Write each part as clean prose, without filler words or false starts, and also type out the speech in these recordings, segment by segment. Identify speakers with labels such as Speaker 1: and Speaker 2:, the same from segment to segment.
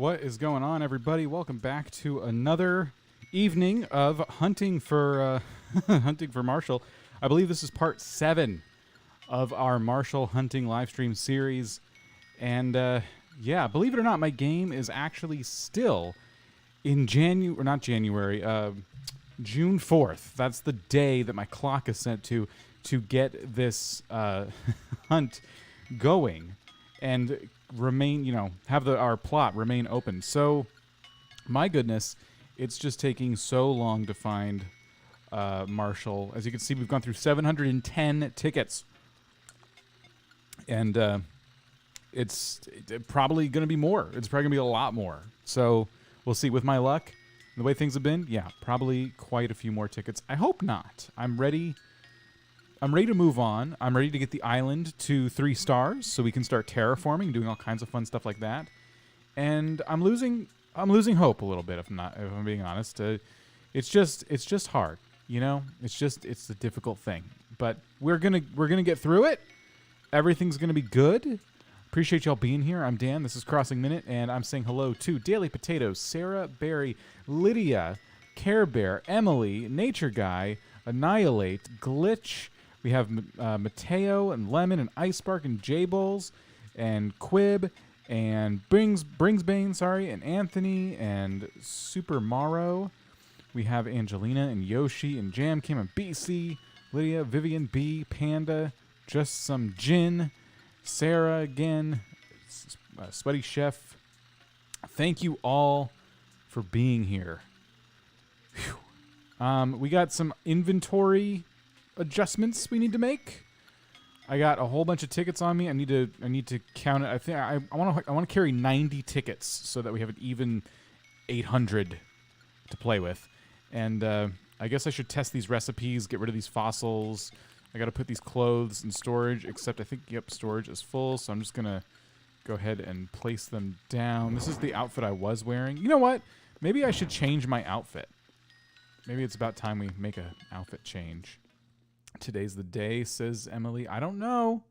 Speaker 1: What is going on, everybody? Welcome back to another evening of hunting for hunting for Marshall. I believe this is part 7 of our Marshall hunting livestream series, and yeah, believe it or not, my game is actually still in June 4th. That's the day that my clock is set to get this hunt going and remain, have our plot remain open. So, my goodness, it's just taking so long to find Marshall. As you can see, we've gone through 710 tickets. And it's probably going to be more. It's probably going to be a lot more. So, we'll see. With my luck, the way things have been, yeah, probably quite a few more tickets. I hope not. I'm ready to move on. I'm ready to get the island to 3 stars so we can start terraforming, doing all kinds of fun stuff like that. And I'm losing hope a little bit, if I'm being honest. It's just hard, It's a difficult thing. But we're gonna get through it. Everything's gonna be good. Appreciate y'all being here. I'm Dan. This is Crossing Minute, and I'm saying hello to Daily Potatoes, Sarah, Barry, Lydia, Care Bear, Emily, Nature Guy, Annihilate, Glitch. We have Mateo and Lemon and Icebark and J-Bowls and Quib and Bringsbane, and Anthony and Super Morrow. We have Angelina and Yoshi and Jam Kim and BC, Lydia, Vivian, B, Panda, Just Some Gin, Sarah again, Sweaty Chef. Thank you all for being here. We got some inventory adjustments we need to make. I got a whole bunch of tickets on me. I need to count it. I think I want to carry 90 tickets so that we have an even 800 to play with. And I guess I should test these recipes, get rid of these fossils. I got to put these clothes in storage, except I think, yep, storage is full, so I'm just going to go ahead and place them down. This is the outfit I was wearing. You know what? Maybe I should change my outfit. Maybe it's about time we make an outfit change. Today's the day, says Emily. I don't know.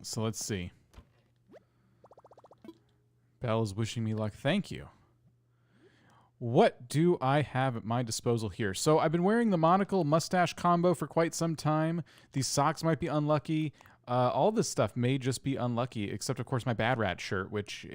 Speaker 1: So let's see. Belle is wishing me luck. Thank you. What do I have at my disposal here? So I've been wearing the monocle mustache combo for quite some time. These socks might be unlucky. All this stuff may just be unlucky, except, of course, my Bad Rat shirt, which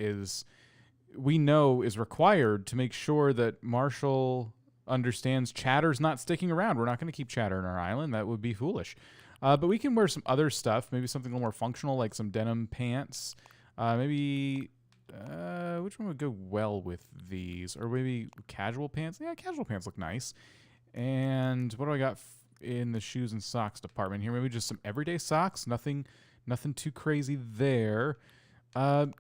Speaker 1: we know is required to make sure that Marshall understands Chatter's not sticking around. We're not going to keep Chatter in our island. That would be foolish. But we can wear some other stuff, maybe something a little more functional, like some denim pants. Maybe... which one would go well with these? Or maybe casual pants? Yeah, casual pants look nice. And what do I got in the shoes and socks department here? Maybe just some everyday socks. Nothing too crazy there.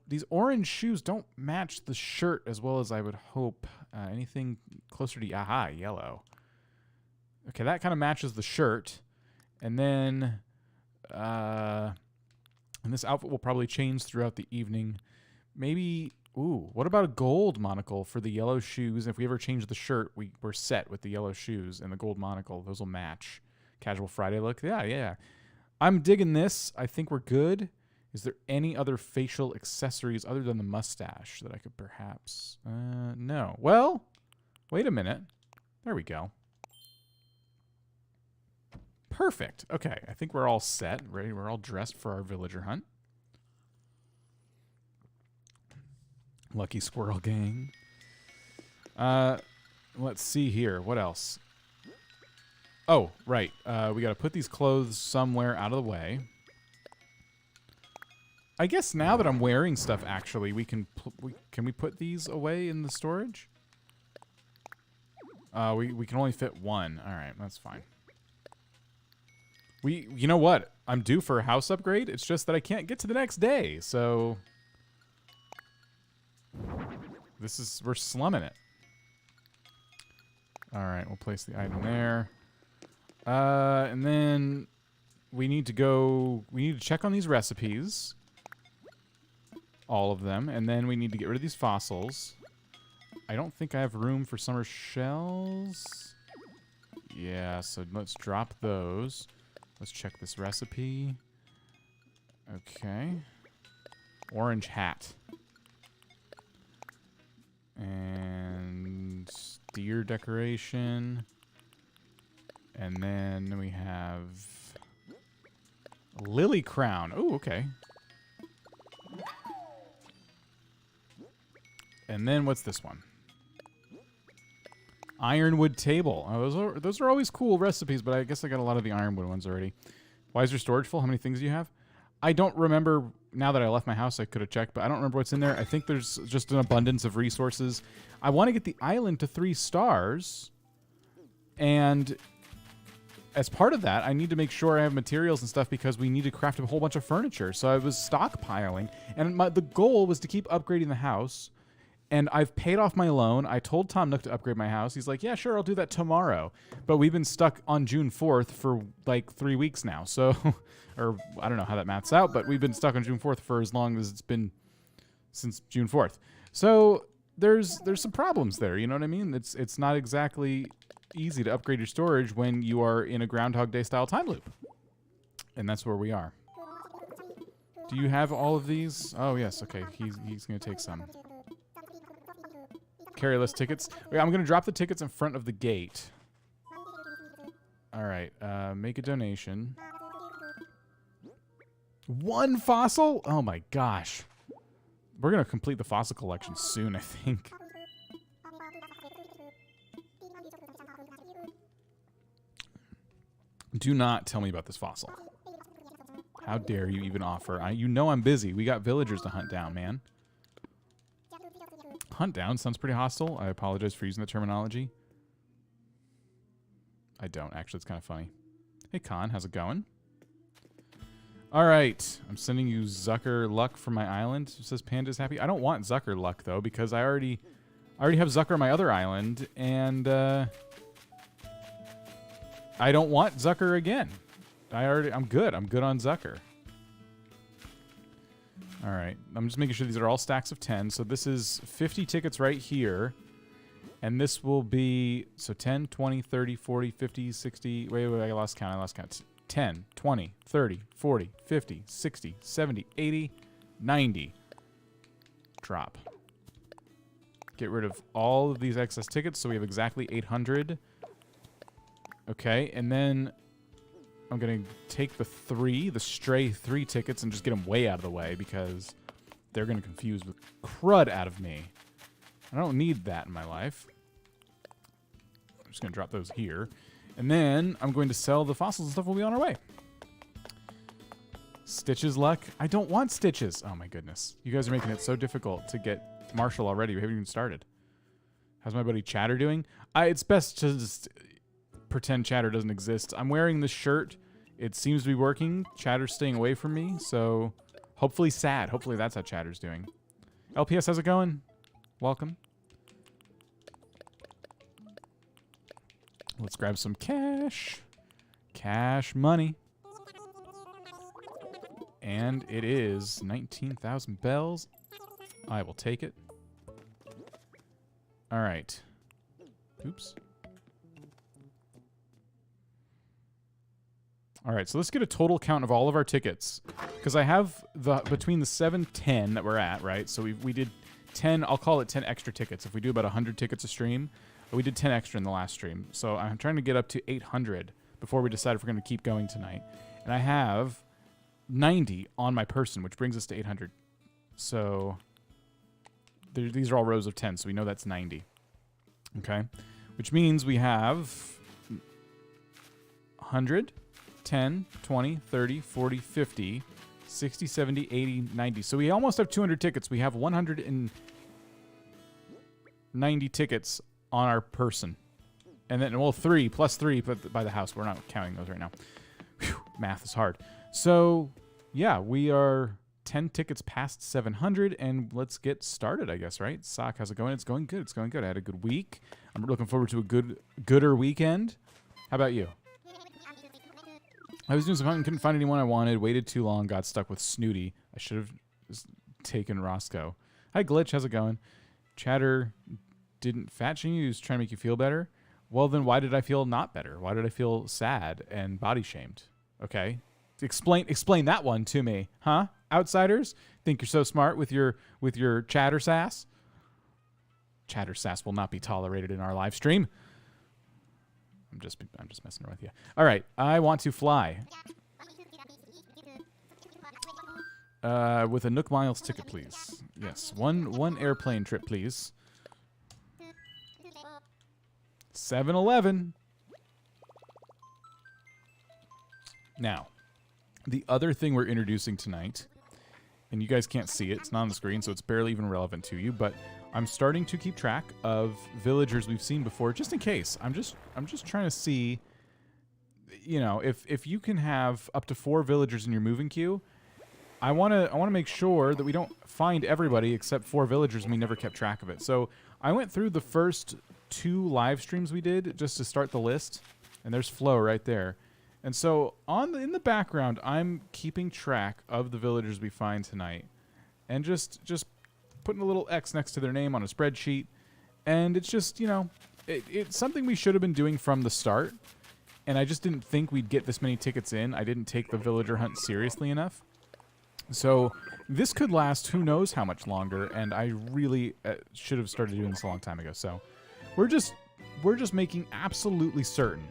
Speaker 1: These orange shoes don't match the shirt as well as I would hope. Anything closer to yellow. Okay, that kind of matches the shirt. And then and this outfit will probably change throughout the evening. Maybe, what about a gold monocle for the yellow shoes? If we ever change the shirt, we're set with the yellow shoes and the gold monocle. Those will match. Casual Friday look. Yeah. I'm digging this. I think we're good. Is there any other facial accessories other than the mustache that I could perhaps... no. Well, wait a minute. There we go. Perfect. Okay, I think we're all set. Ready? We're all dressed for our villager hunt. Lucky Squirrel Gang. Let's see here. What else? Oh, right. We got to put these clothes somewhere out of the way. I guess now that I'm wearing stuff, actually, can we put these away in the storage? We can only fit one. All right, that's fine. You know what? I'm due for a house upgrade. It's just that I can't get to the next day, so... we're slumming it. All right, we'll place the item there. And then we need to check on these recipes. All of them. And then we need to get rid of these fossils. I don't think I have room for summer shells. Yeah, so let's drop those. Let's check this recipe. Okay. Orange hat. And deer decoration. And then we have lily crown. Oh, okay. And then what's this one? Ironwood table. Oh, those are always cool recipes, but I guess I got a lot of the ironwood ones already. Why is your storage full? How many things do you have? I don't remember. Now that I left my house, I could have checked, but I don't remember what's in there. I think there's just an abundance of resources. I want to get the island to 3 stars. And as part of that, I need to make sure I have materials and stuff because we need to craft a whole bunch of furniture. So I was stockpiling. And the goal was to keep upgrading the house. And I've paid off my loan. I told Tom Nook to upgrade my house. He's like, yeah, sure, I'll do that tomorrow. But we've been stuck on June 4th for like 3 weeks now. So, or I don't know how that maths out, but we've been stuck on June 4th for as long as it's been since June 4th. So there's some problems there. You know what I mean? It's not exactly easy to upgrade your storage when you are in a Groundhog Day style time loop. And that's where we are. Do you have all of these? Oh, yes. Okay. He's going to take some. Carry list tickets. Okay, I'm going to drop the tickets in front of the gate. All right. Make a donation. 1 fossil? Oh, my gosh. We're going to complete the fossil collection soon, I think. Do not tell me about this fossil. How dare you even offer? You know I'm busy. We got villagers to hunt down, man. Hunt down sounds pretty hostile. I apologize for using the terminology. I don't. Actually, it's kind of funny. Hey, Con. How's it going? All right. I'm sending you Zucker luck from my island. It says Panda's happy. I don't want Zucker luck, though, because I already have Zucker on my other island, and I don't want Zucker again. I'm good. I'm good on Zucker. All right. I'm just making sure these are all stacks of 10. So this is 50 tickets right here. And this will be, so 10, 20, 30, 40, 50, 60. Wait, I lost count. 10, 20, 30, 40, 50, 60, 70, 80, 90. Drop. Get rid of all of these excess tickets so we have exactly 800. Okay, and then I'm going to take the stray 3 tickets and just get them way out of the way because they're going to confuse the crud out of me. I don't need that in my life. I'm just going to drop those here. And then I'm going to sell the fossils and stuff. We'll be on our way. Stitches luck. I don't want Stitches. Oh, my goodness. You guys are making it so difficult to get Marshall already. We haven't even started. How's my buddy Chatter doing? It's best to just pretend Chatter doesn't exist. I'm wearing this shirt. It seems to be working. Chatter's staying away from me, so hopefully sad. Hopefully that's how Chatter's doing. LPS, how's it going? Welcome. Let's grab some cash. Cash money. And it is 19,000 bells. I will take it. All right. Oops. All right, so let's get a total count of all of our tickets. Because I have between the 7, 10 that we're at, right? So we did 10, I'll call it 10 extra tickets. If we do about 100 tickets a stream, we did 10 extra in the last stream. So I'm trying to get up to 800 before we decide if we're going to keep going tonight. And I have 90 on my person, which brings us to 800. So these are all rows of 10, so we know that's 90. Okay? Which means we have 100, 10, 20, 30, 40, 50, 60, 70, 80, 90. So we almost have 200 tickets. We have 190 tickets on our person. And then, well, 3 plus 3 by the house. We're not counting those right now. Whew, math is hard. So, yeah, we are 10 tickets past 700, and let's get started, I guess, right? Sock, how's it going? It's going good. It's going good. I had a good week. I'm looking forward to a gooder weekend. How about you? I was doing some hunting, couldn't find anyone I wanted, waited too long, got stuck with Snooty. I should have taken Roscoe. Hi, Glitch. How's it going? Chatter didn't fat shame you. He was trying to make you feel better. Well, then why did I feel not better? Why did I feel sad and body shamed? Okay. Explain that one to me. Huh? outsiders think you're so smart with your chatter sass. Chatter sass will not be tolerated in our live stream. I'm just messing around with you. All right, I want to fly. With a Nook Miles ticket, please. Yes, one airplane trip, please. 7-Eleven. Now, the other thing we're introducing tonight, and you guys can't see it, it's not on the screen, so it's barely even relevant to you, but I'm starting to keep track of villagers we've seen before, just in case. I'm just trying to see, you know, if you can have up to 4 villagers in your moving queue, I want to make sure that we don't find everybody except 4 villagers and we never kept track of it. So I went through the first 2 live streams we did just to start the list, and there's Flo right there. And so in the background, I'm keeping track of the villagers we find tonight, and just putting a little X next to their name on a spreadsheet. And it's just, you know, it's something we should have been doing from the start, and I just didn't think we'd get this many tickets in. I didn't take the villager hunt seriously enough. So this could last who knows how much longer, and I really should have started doing this a long time ago. So we're just making absolutely certain.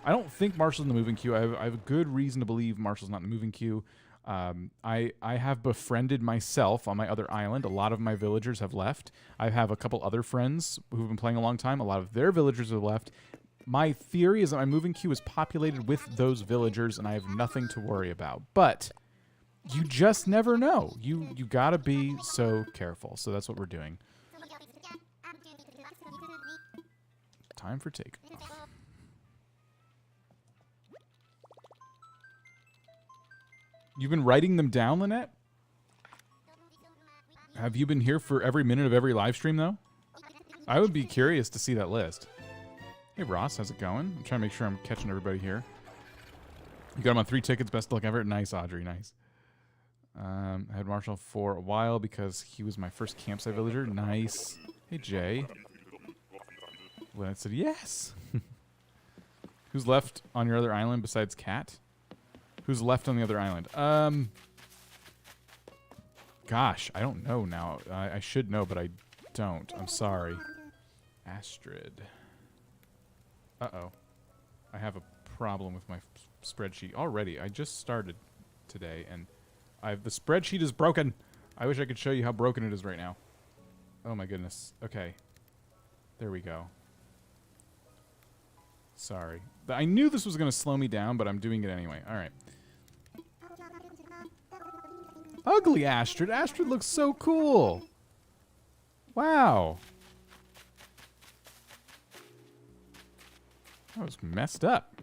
Speaker 1: I don't think Marshal's in the moving queue. I have a good reason to believe Marshal's not in the moving queue. I have befriended myself on my other island. A lot of my villagers have left. I have a couple other friends who've been playing a long time. A lot of their villagers have left. My theory is that my moving queue is populated with those villagers, and I have nothing to worry about. But you just never know. You gotta be so careful. So that's what we're doing. Time for takeoff. You've been writing them down, Lynette? Have you been here for every minute of every live stream, though? I would be curious to see that list. Hey, Ross, how's it going? I'm trying to make sure I'm catching everybody here. You got him on 3 tickets. Best of luck ever. Nice, Audrey. Nice. I had Marshall for a while because he was my first campsite villager. Nice. Hey, Jay. Lynette said yes. Who's left on your other island besides Cat? Who's left on the other island? Gosh, I don't know now. I should know, but I don't. I'm sorry. Astrid. Uh-oh. I have a problem with my spreadsheet already. I just started today, and the spreadsheet is broken. I wish I could show you how broken it is right now. Oh, my goodness. Okay. There we go. Sorry. I knew this was going to slow me down, but I'm doing it anyway. All right. Ugly Astrid. Astrid looks so cool. Wow. That was messed up.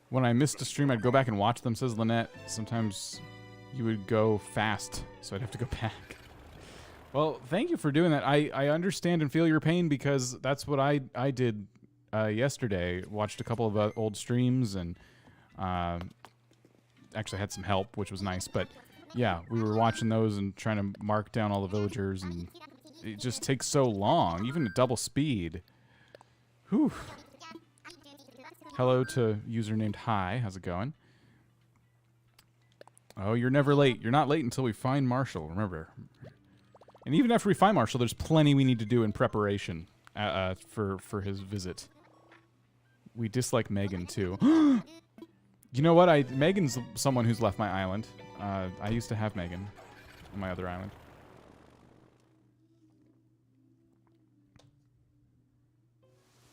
Speaker 1: When I missed a stream, I'd go back and watch them, says Lynette. Sometimes you would go fast, so I'd have to go back. Well, thank you for doing that. I understand and feel your pain because that's what I did yesterday. Watched a couple of old streams and actually had some help, which was nice. But yeah, we were watching those and trying to mark down all the villagers, and it just takes so long, even at double speed. Whew. Hello to user named Hi. How's it going? Oh, you're never late. You're not late until we find Marshall, remember. And even after we find Marshall, there's plenty we need to do in preparation for his visit. We dislike Megan, too. You know what? Megan's someone who's left my island. I used to have Megan on my other island.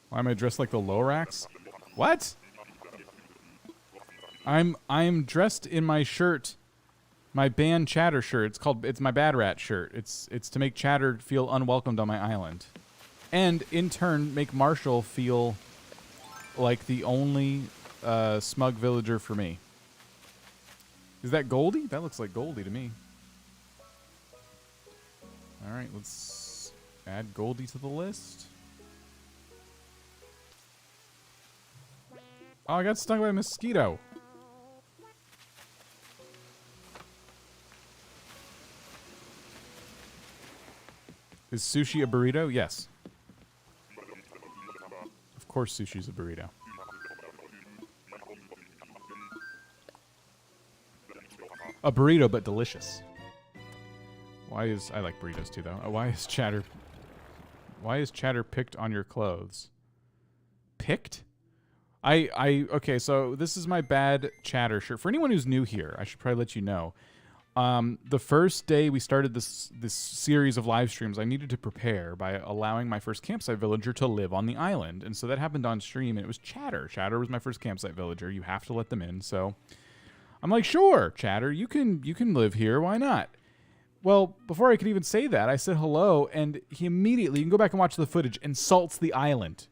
Speaker 1: Why am I dressed like the Lorax? What? I'm dressed in my shirt, my band Chatter shirt. It's my Bad Rat shirt. It's to make Chatter feel unwelcomed on my island, and in turn make Marshall feel like the only smug villager for me. Is that Goldie? That looks like Goldie to me. All right, let's add Goldie to the list. Oh, I got stung by a mosquito. Is sushi a burrito? Yes. Of course sushi's a burrito. A burrito, but delicious. I like burritos too, though. Why is chatter picked on your clothes? Picked? Okay, so this is my bad chatter shirt. For anyone who's new here, I should probably let you know. The first day we started this series of live streams, I needed to prepare by allowing my first campsite villager to live on the island. And so that happened on stream, and it was Chatter. Chatter was my first campsite villager. You have to let them in. So I'm like, sure, Chatter, you can live here. Why not? Well, before I could even say that, I said hello, and he immediately, you can go back and watch the footage, insults the island.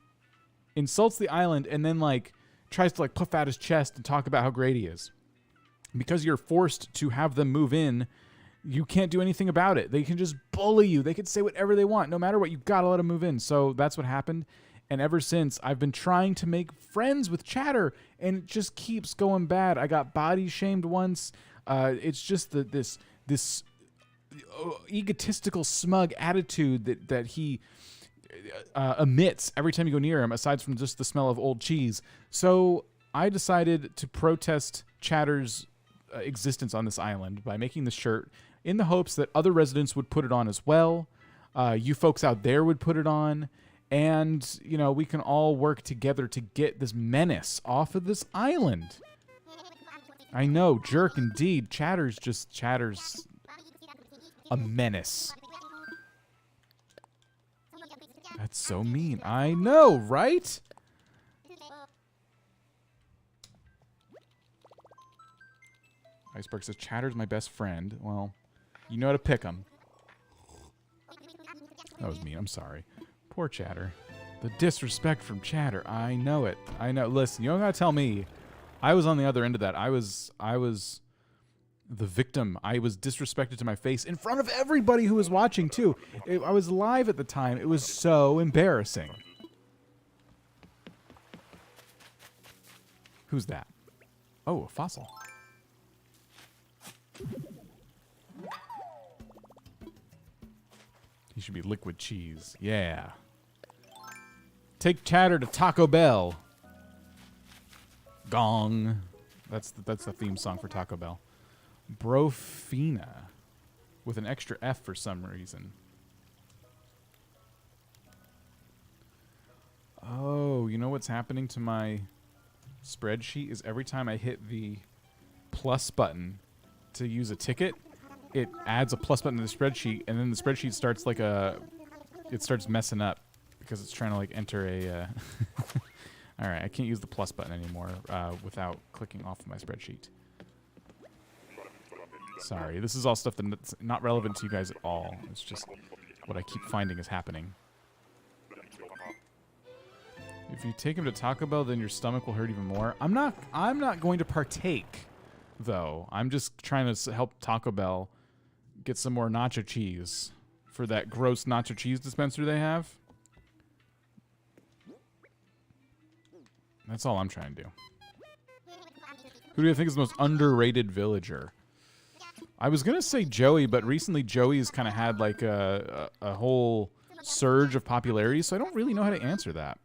Speaker 1: Insults the island, and then, like, tries to, like, puff out his chest and talk about how great he is. Because you're forced to have them move in, you can't do anything about it. They can just bully you. They can say whatever they want. No matter what, you've got to let them move in. So that's what happened. And ever since, I've been trying to make friends with Chatter, and it just keeps going bad. I got body shamed once. It's just this egotistical, smug attitude that he emits every time you go near him, aside from just the smell of old cheese. So I decided to protest Chatter's existence on this island by making the shirt in the hopes that other residents would put it on as well. You folks out there would put it on, and we can all work together to get this menace off of this island. I know, jerk indeed. Chatter's a menace. That's so mean. I know, right? Iceberg says, Chatter's my best friend. Well, you know how to pick him. That was mean. I'm sorry. Poor Chatter. The disrespect from Chatter. I know it. I know. Listen, you don't gotta tell me. I was on the other end of that. I was the victim. I was disrespected to my face in front of everybody who was watching, too. I was live at the time. It was so embarrassing. Who's that? Oh, a fossil. He should be liquid cheese. Yeah. Take Chatter to Taco Bell. Gong. That's the theme song for Taco Bell. Brofina. With an extra F for some reason. Oh, you know what's happening to my spreadsheet is every time I hit the plus button to use a ticket, it adds a plus button to the spreadsheet, and then the spreadsheet starts like it starts messing up because it's trying to like enter a all right, I can't use the plus button anymore without clicking off of my spreadsheet. Sorry, this is all stuff that's not relevant to you guys at all. It's just what I keep finding is happening. If you take him to Taco Bell, then your stomach will hurt even more. I'm not going to partake, though. I'm just trying to help Taco Bell get some more nacho cheese for that gross nacho cheese dispenser they have. That's all I'm trying to do. Who do you think is the most underrated villager? I was going to say Joey, but recently Joey's kind of had like a whole surge of popularity, so I don't really know how to answer that.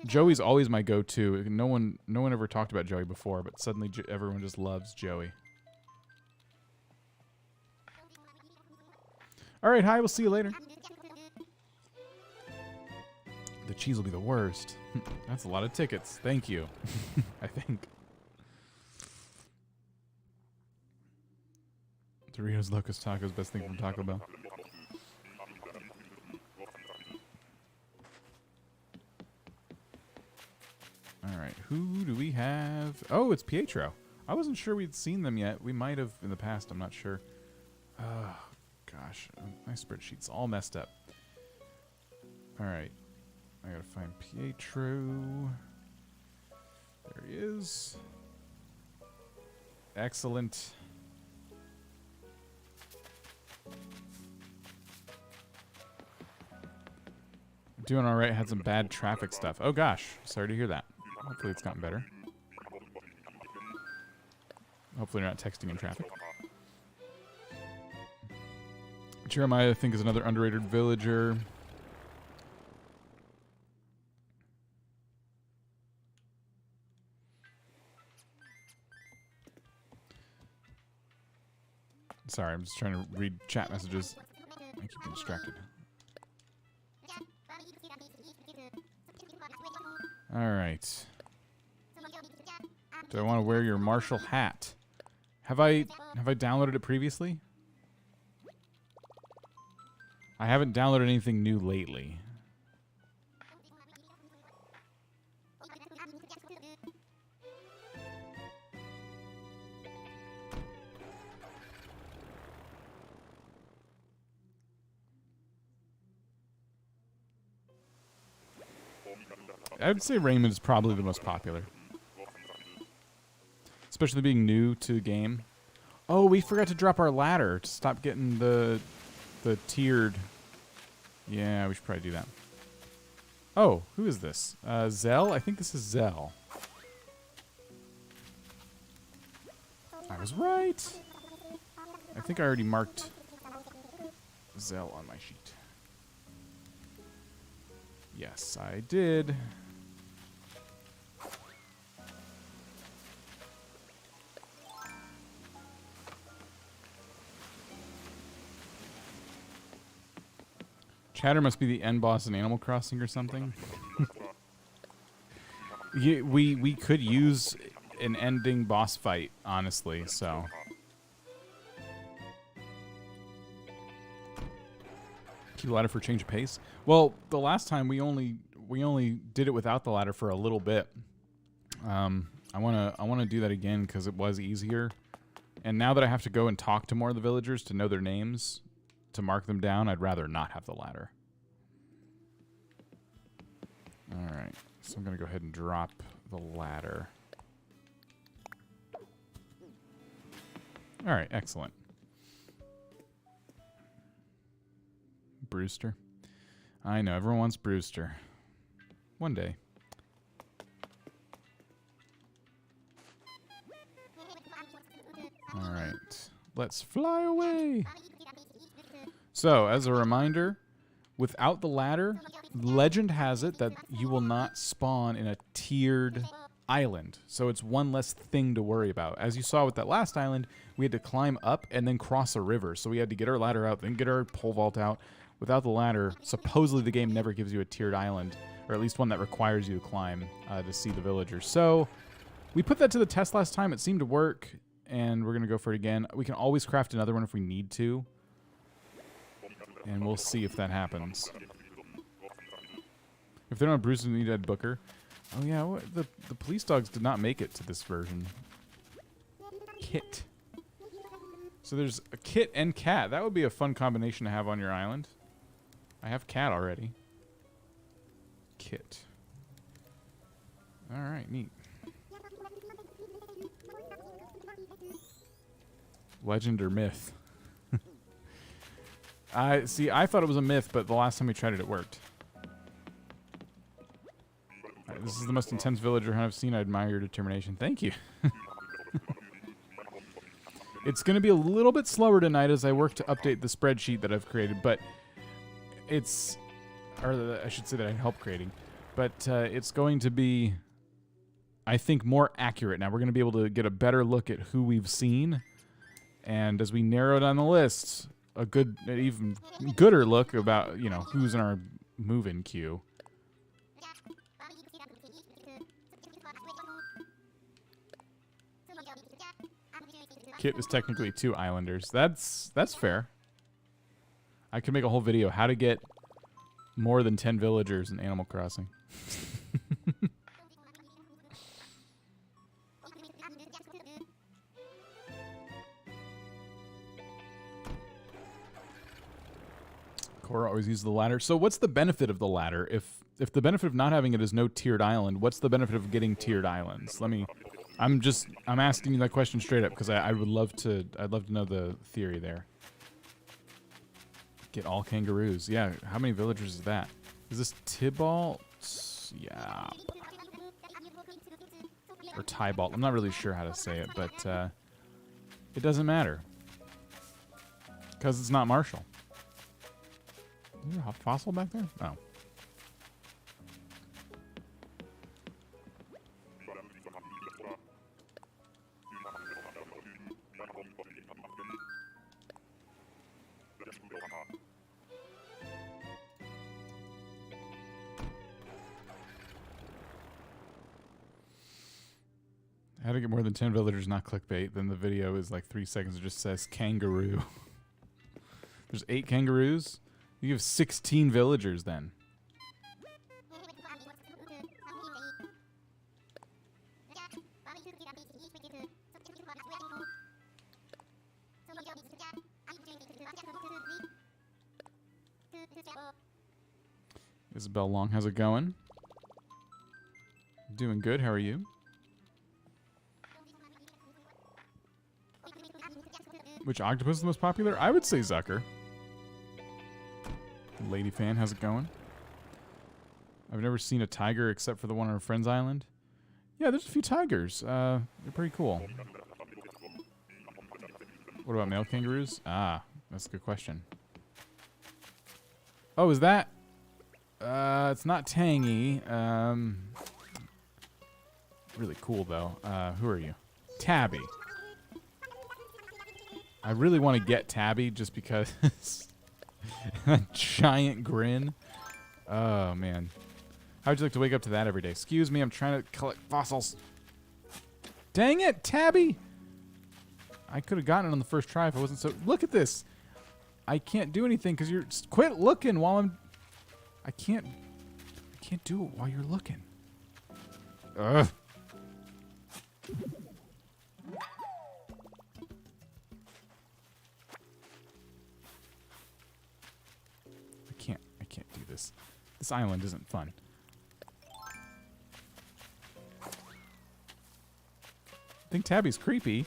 Speaker 1: Joey's always my go-to. No one ever talked about Joey before, but suddenly everyone just loves Joey. All right, hi, we'll see you later. The cheese will be the worst. That's a lot of tickets. Thank you. I think. Doritos Locust Tacos, best thing from Taco Bell. All right, who do we have? Oh, it's Pietro. I wasn't sure we'd seen them yet. We might have in the past. I'm not sure. Oh, gosh. My spreadsheet's all messed up. All right. I gotta find Pietro. There he is. Excellent. Doing all right. Had some bad traffic stuff. Oh, gosh. Sorry to hear that. Hopefully it's gotten better. Hopefully you're not texting in traffic. Jeremiah, I think, is another underrated villager. Sorry, I'm just trying to read chat messages. I keep getting distracted. Alright. Do I want to wear your Marshal hat? Have I downloaded it previously? I haven't downloaded anything new lately. I would say Raymond is probably the most popular. Especially being new to the game. Oh, we forgot to drop our ladder to stop getting the tiered. Yeah, we should probably do that. Oh, who is this? Zell? I think this is Zell. I was right. I think I already marked Zell on my sheet. Yes, I did. Chatter must be the end boss in Animal Crossing or something. Yeah, we could use an ending boss fight, honestly, so. Keep the ladder for a change of pace. Well, the last time we only did it without the ladder for a little bit. I wanna do that again because it was easier. And now that I have to go and talk to more of the villagers to know their names, to mark them down, I'd rather not have the ladder. Alright, so I'm going to go ahead and drop the ladder. Alright, excellent. Brewster. I know, everyone wants Brewster. One day. Alright, let's fly away! So, as a reminder, without the ladder, legend has it that you will not spawn in a tiered island. So it's one less thing to worry about. As you saw with that last island, we had to climb up and then cross a river. So we had to get our ladder out, then get our pole vault out. Without the ladder, supposedly the game never gives you a tiered island, or at least one that requires you to climb to see the villagers. So we put that to the test last time. It seemed to work, and we're going to go for it again. We can always craft another one if we need to. And we'll see if that happens. If they don't have Bruce and need Ed Booker. Oh yeah, the police dogs did not make it to this version. Kit. So there's a Kit and Cat. That would be a fun combination to have on your island. I have Cat already. Kit. Alright, neat. Legend or myth? I thought it was a myth, but the last time we tried it, it worked. Right, this is the most intense villager hunt I've seen. I admire your determination. Thank you. It's going to be a little bit slower tonight as I work to update the spreadsheet that I've created, but it's... Or I should say that I helped creating. But it's going to be, I think, more accurate now. We're going to be able to get a better look at who we've seen. And as we narrow down the list... a good, even gooder look about, you know, who's in our move-in queue. Kit is technically 2 islanders. That's fair. I could make a whole video how to get more than 10 villagers in Animal Crossing. Cora always uses the ladder. So what's the benefit of the ladder? If the benefit of not having it is no tiered island, what's the benefit of getting tiered islands? I'm asking you that question straight up because I'd love to know the theory there. Get all kangaroos. Yeah, how many villagers is that? Is this Tybalt? Yeah. Or Tybalt. I'm not really sure how to say it, but it doesn't matter. Because it's not Marshall. Is there a fossil back there? Oh. How to get more than 10 villagers, not clickbait. Then the video is like 3 seconds. It just says kangaroo. There's 8 kangaroos. You have 16 villagers then. Isabel Long, how's it going? Doing good. How are you? Which octopus is the most popular? I would say Zucker. Lady fan, how's it going? I've never seen a tiger except for the one on our friend's island. Yeah, there's a few tigers. They're pretty cool. What about male kangaroos? Ah, that's a good question. Oh, is that? It's not tangy. Really cool though. Who are you? Tabby. I really want to get Tabby just because a giant grin. Oh man. How would you like to wake up to that every day? Excuse me, I'm trying to collect fossils. Dang it, Tabby! I could have gotten it on the first try if I wasn't so... Look at this! I can't do anything because you're... Quit looking while I'm... I can't do it while you're looking. Ugh. I can't do this. This island isn't fun. I think Tabby's creepy.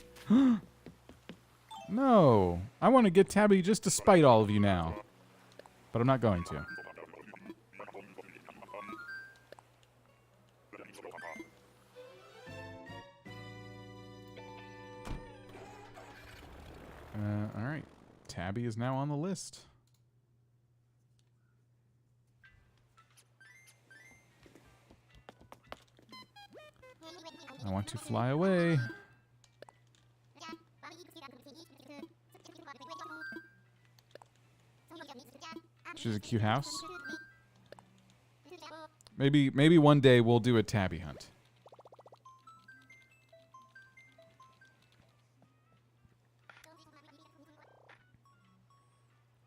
Speaker 1: No. I want to get Tabby just to spite all of you now. But I'm not going to. Alright. Tabby is now on the list. I want to fly away. She's a cute house. Maybe one day we'll do a Tabby hunt.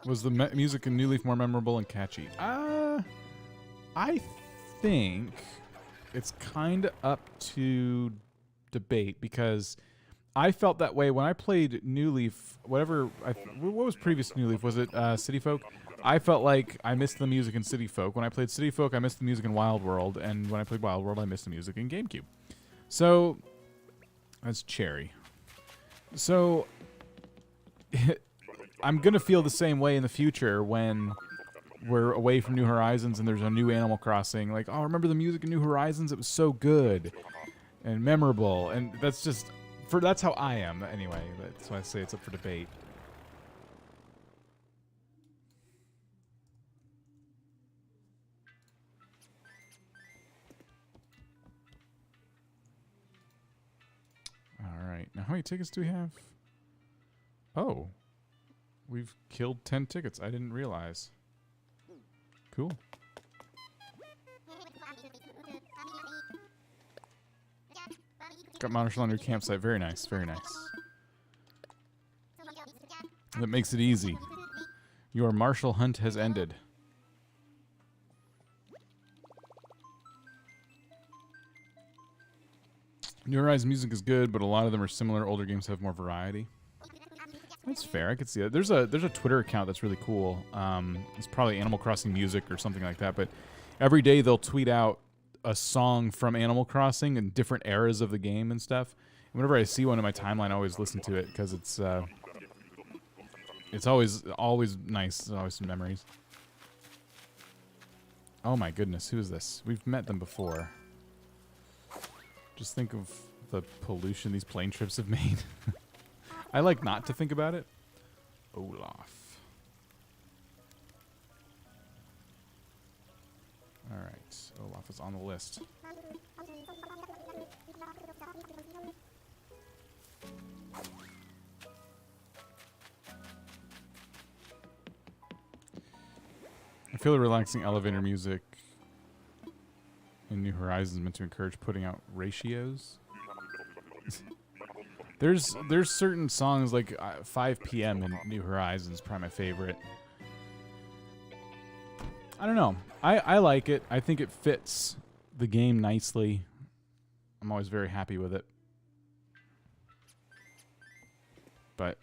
Speaker 1: Was the music in New Leaf more memorable and catchy? I think it's kind of up to debate because I felt that way when I played New Leaf. What was previous New Leaf? Was it City Folk? I felt like I missed the music in City Folk. When I played City Folk, I missed the music in Wild World, and when I played Wild World, I missed the music in GameCube. So that's Cherry. So I'm gonna feel the same way in the future when we're away from New Horizons and there's a new Animal Crossing. Like, oh, remember the music in New Horizons? It was so good and memorable. And that's just that's how I am anyway. That's why I say it's up for debate. All right. Now, how many tickets do we have? Oh. We've killed 10 tickets. I didn't realize. Cool. Got Marshall on your campsite. Very nice. Very nice. That makes it easy. Your Marshall hunt has ended. New Horizons music is good, but a lot of them are similar. Older games have more variety. That's fair. I could see that. There's a Twitter account that's really cool. It's probably Animal Crossing music or something like that. But every day they'll tweet out a song from Animal Crossing and different eras of the game and stuff. And whenever I see one in my timeline, I always listen to it because it's always nice. There's always some memories. Oh my goodness, who is this? We've met them before. Just think of the pollution these plane trips have made. I like not to think about it. Olaf. All right, Olaf is on the list. I feel the relaxing elevator music in New Horizons is meant to encourage putting out ratios. There's certain songs like 5 p.m. in New Horizons, probably my favorite. I don't know. I like it. I think it fits the game nicely. I'm always very happy with it. But,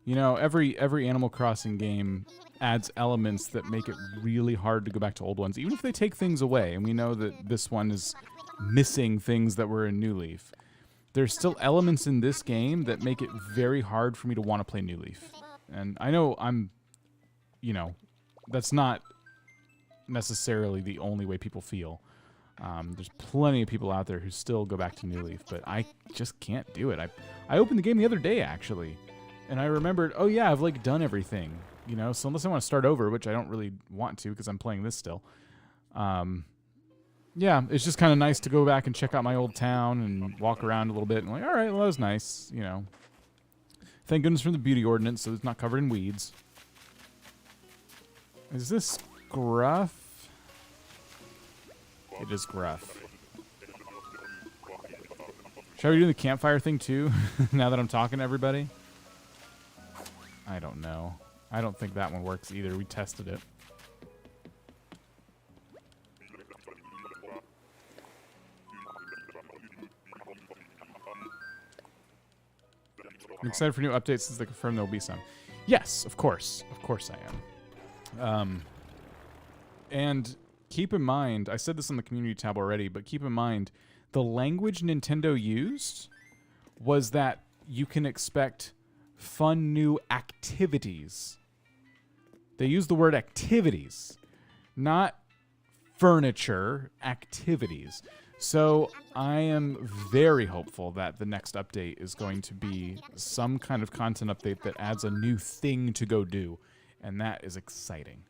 Speaker 1: you know, every Animal Crossing game adds elements that make it really hard to go back to old ones, even if they take things away. And we know that this one is missing things that were in New Leaf. There's still elements in this game that make it very hard for me to want to play New Leaf. And I know you know, that's not necessarily the only way people feel. There's plenty of people out there who still go back to New Leaf, but I just can't do it. I opened the game the other day, actually, and I remembered, oh yeah, I've like done everything, you know, so unless I want to start over, which I don't really want to because I'm playing this still, yeah, it's just kind of nice to go back and check out my old town and walk around a little bit, and like, all right, well, that was nice, you know. Thank goodness for the beauty ordinance, so it's not covered in weeds. Is this Gruff? It is Gruff. Should I be doing the campfire thing too, now that I'm talking to everybody? I don't know. I don't think that one works either. We tested it. I'm excited for new updates since they confirmed there will be some. Yes, of course. Of course I am. And keep in mind, I said this on the community tab already, but keep in mind, the language Nintendo used was that you can expect fun new activities. They used the word activities, not furniture, activities. So I am very hopeful that the next update is going to be some kind of content update that adds a new thing to go do. And that is exciting.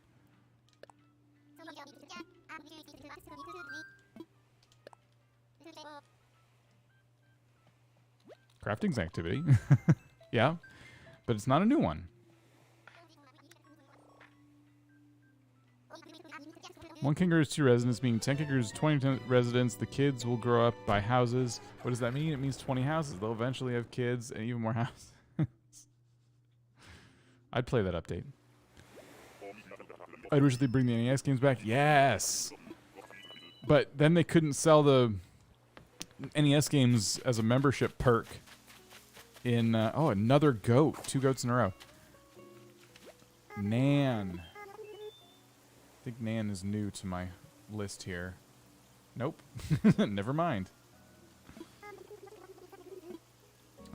Speaker 1: Crafting's an activity. Yeah, but it's not a new one. One kangaroo is 2 residents, meaning 10 kangaroos, 20 residents. The kids will grow up by houses. What does that mean? It means 20 houses. They'll eventually have kids and even more houses. I'd play that update. I'd wish they'd bring the NES games back. Yes! But then they couldn't sell the NES games as a membership perk in... oh, another goat. 2 goats in a row. Nan. I think Nan is new to my list here. Nope. Never mind.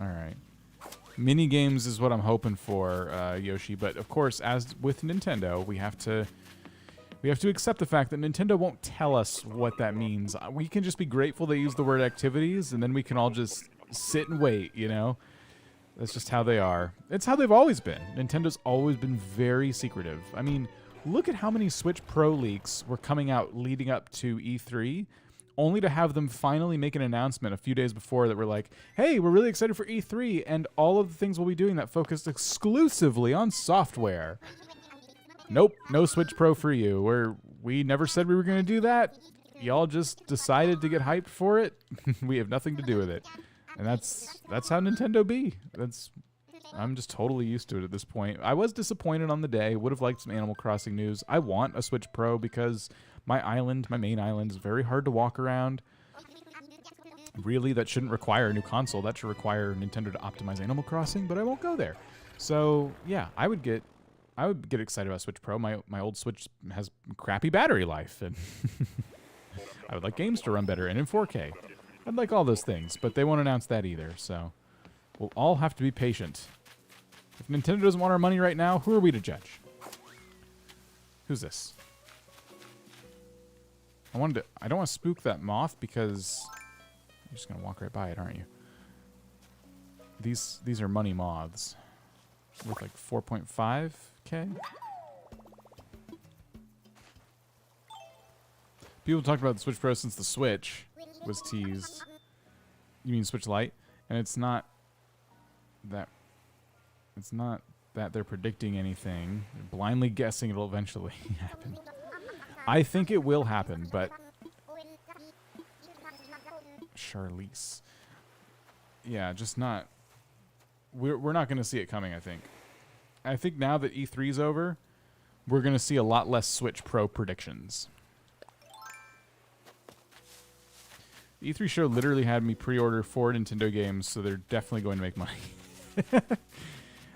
Speaker 1: Alright. Mini games is what I'm hoping for, Yoshi. But of course, as with Nintendo, we have to accept the fact that Nintendo won't tell us what that means. We can just be grateful they use the word activities, and then we can all just sit and wait, you know? That's just how they are. It's how they've always been. Nintendo's always been very secretive. I mean, look at how many Switch Pro leaks were coming out leading up to E3, only to have them finally make an announcement a few days before that were like, hey, we're really excited for E3, and all of the things we'll be doing that focused exclusively on software. Nope, no Switch Pro for you. We never said we were going to do that. Y'all just decided to get hyped for it. We have nothing to do with it. And that's how Nintendo be. I'm just totally used to it at this point. I was disappointed on the day. Would have liked some Animal Crossing news. I want a Switch Pro because my main island, is very hard to walk around. Really, that shouldn't require a new console. That should require Nintendo to optimize Animal Crossing, but I won't go there. So, yeah, I would get excited about Switch Pro. My old Switch has crappy battery life, and I would like games to run better and in 4K. I'd like all those things, but they won't announce that either, so we'll all have to be patient. If Nintendo doesn't want our money right now, who are we to judge? Who's this? I don't want to spook that moth because you're just going to walk right by it, aren't you? These are money moths with like 4.5K. People talked about the Switch Pro since the Switch was teased. You mean Switch Lite? And it's not that they're predicting anything. They're blindly guessing it'll eventually happen. I think it will happen, but Charlize. Yeah, just not we're not going to see it coming, I think. I think now that E3's over, we're going to see a lot less Switch Pro predictions. The E3 show literally had me pre-order 4 Nintendo games, so they're definitely going to make money.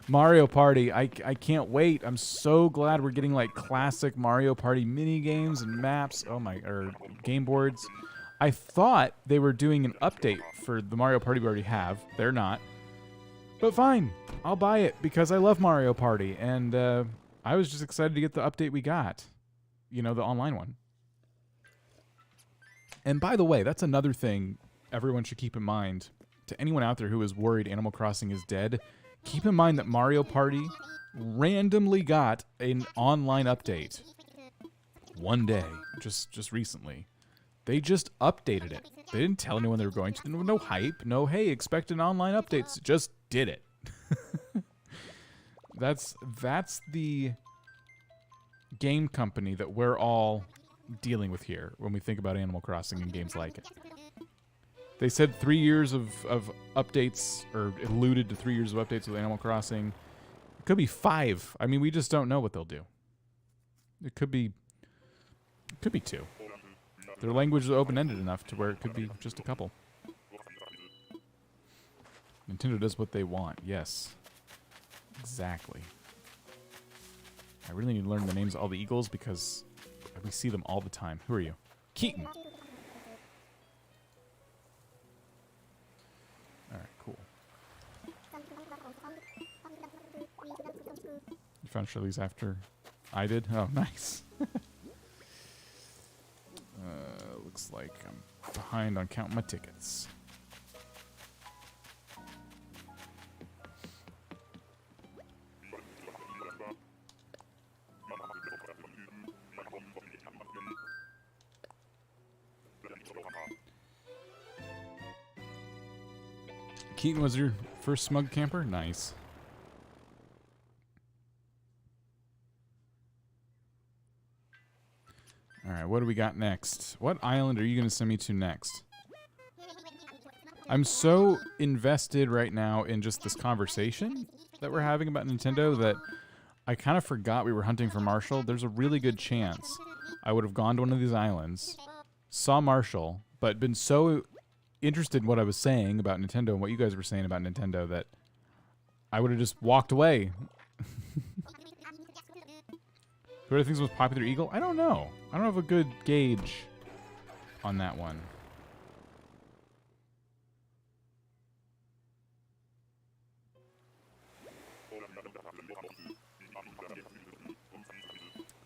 Speaker 1: Mario Party, I can't wait. I'm so glad we're getting like classic Mario Party mini games and maps. Oh my, or game boards. I thought they were doing an update for the Mario Party we already have. They're not. But fine, I'll buy it because I love Mario Party, and I was just excited to get the update we got. You know, the online one. And by the way, that's another thing everyone should keep in mind. To anyone out there who is worried Animal Crossing is dead, keep in mind that Mario Party randomly got an online update. One day, just recently. They just updated it. They didn't tell anyone they were going to. No hype. No, hey, expect an online update. Just did it. That's the game company that we're all dealing with here when we think about Animal Crossing and games like it. They said 3 years of updates, or alluded to 3 years of updates with Animal Crossing. It could be 5. I mean, we just don't know what they'll do. It could be 2. Their language is open-ended enough to where it could be just a couple. Nintendo does what they want. Yes. Exactly. I really need to learn the names of all the Eagles because we see them all the time. Who are you? Keaton. Alright, cool. You found Shirley's after I did? Oh, nice. Looks like I'm behind on counting my tickets. Keaton was your first smug camper? Nice. Alright, what do we got next? What island are you going to send me to next? I'm so invested right now in just this conversation that we're having about Nintendo that I kind of forgot we were hunting for Marshall. There's a really good chance I would have gone to one of these islands, saw Marshall, but been so interested in what I was saying about Nintendo and what you guys were saying about Nintendo that I would have just walked away. Who do I think is the most popular Eagle? I don't know. I don't have a good gauge on that one.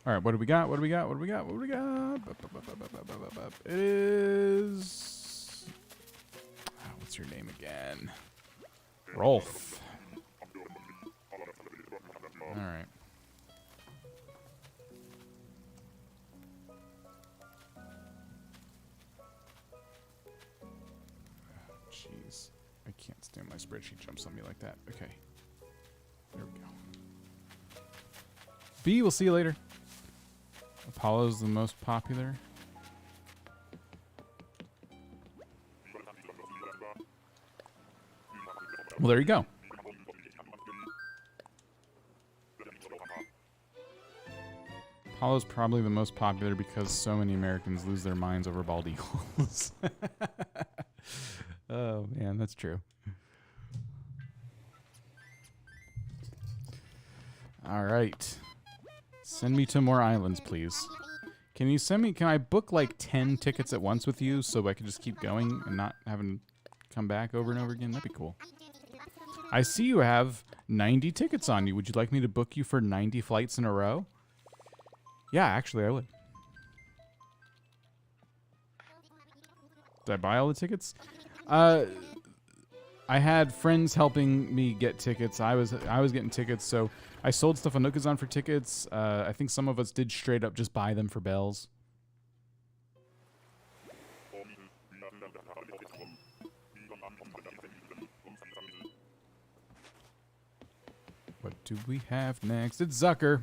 Speaker 1: All right, what do we got? What do we got? What do we got? What do we got? It is... what's your name again? Rolf. All right. Jeez. I can't stand my spreadsheet jumps on me like that. Okay. There we go. B, we'll see you later. Apollo's the most popular. Well, there you go. Apollo's probably the most popular because so many Americans lose their minds over bald eagles. Oh, man, that's true. All right. Send me to more islands, please. Can you send me... Can I book like 10 tickets at once with you so I can just keep going and not having to come back over and over again? That'd be cool. I see you have 90 tickets on you. Would you like me to book you for 90 flights in a row? Yeah, actually, I would. Did I buy all the tickets? I had friends helping me get tickets. I was getting tickets, so I sold stuff on Nookazon for tickets. I think some of us did straight up just buy them for bells. What do we have next? It's Zucker.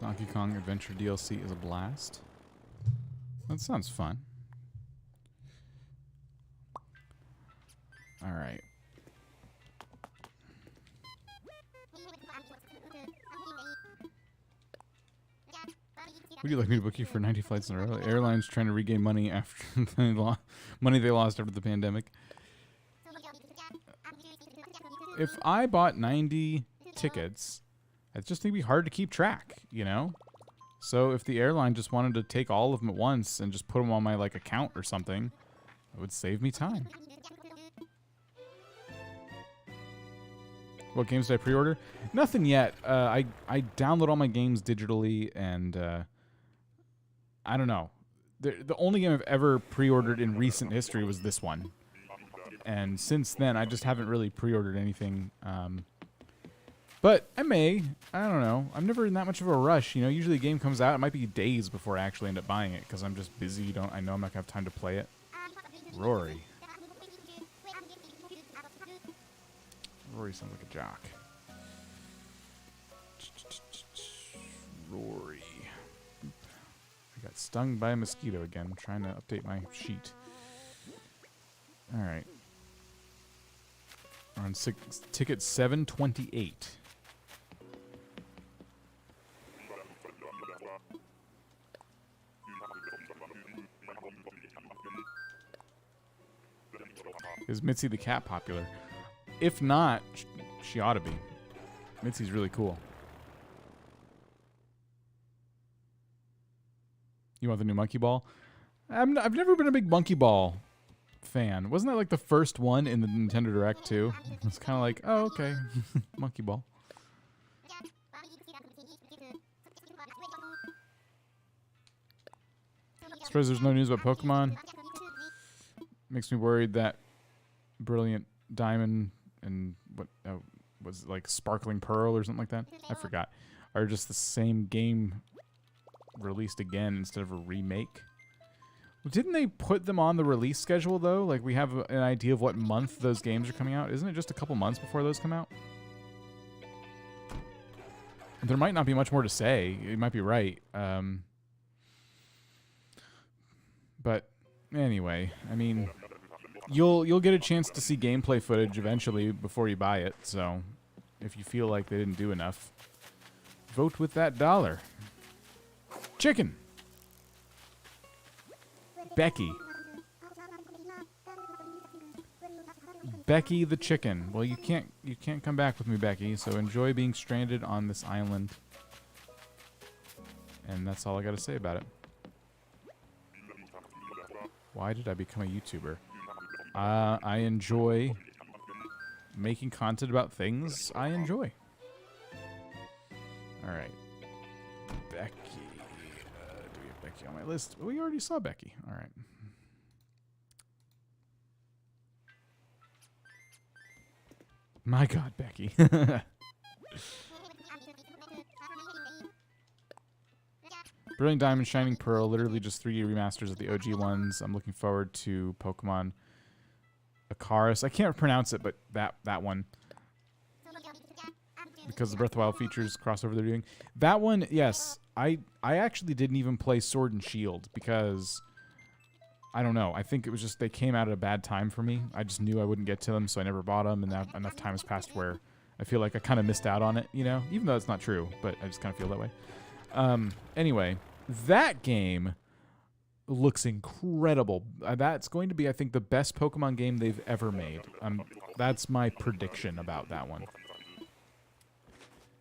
Speaker 1: Donkey Kong Adventure DLC is a blast. That sounds fun. All right. Would you like me to book you for 90 flights in a row? Airlines trying to regain money after money they lost after the pandemic. If I bought 90 tickets, I just think it'd be hard to keep track, you know? So if the airline just wanted to take all of them at once and just put them on my like account or something, it would save me time. What games did I pre-order? Nothing yet. I download all my games digitally, and I don't know. The only game I've ever pre-ordered in recent history was this one. And since then, I just haven't really pre-ordered anything. But I may. I don't know. I'm never in that much of a rush. You know, usually a game comes out, it might be days before I actually end up buying it because I'm just busy. I know I'm not going to have time to play it. Rory. Rory sounds like a jock. Rory. I got stung by a mosquito again. I'm trying to update my sheet. All right. We're on ticket 728. Is Mitzi the cat popular? If not, she ought to be. Mitzi's really cool. You want the new Monkey Ball? I've never been a big Monkey Ball fan. Wasn't that like the first one in the Nintendo Direct too? It's kind of like, oh, okay. Monkey Ball. Surprised there's no news about Pokemon. Makes me worried that Brilliant Diamond and what was it, like Sparkling Pearl or something like that? I forgot. Are just the same game released again instead of a remake. Didn't they put them on the release schedule though? Like we have an idea of what month those games are coming out. Isn't it just a couple months before those come out? There might not be much more to say. You might be right. But anyway, I mean, you'll get a chance to see gameplay footage eventually before you buy it. So if you feel like they didn't do enough, vote with that dollar. Chicken. Becky. Becky the chicken. Well, you can't come back with me, Becky. So enjoy being stranded on this island. And that's all I got to say about it. Why did I become a YouTuber? I enjoy making content about things I enjoy. All right. Becky. Do we have Becky on my list? We already saw Becky. All right. My God, Becky. Brilliant Diamond, Shining Pearl, literally just 3D remasters of the OG ones. I'm looking forward to Pokemon Icarus. I can't pronounce it, but that one. Because the Breath of the Wild features crossover they're doing. That one, yes. I actually didn't even play Sword and Shield because, I don't know. I think it was just they came out at a bad time for me. I just knew I wouldn't get to them, so I never bought them. And now enough time has passed where I feel like I kind of missed out on it, you know? Even though it's not true, but I just kind of feel that way. Anyway, that game looks incredible. That's going to be, I think, the best Pokemon game they've ever made. That's my prediction about that one.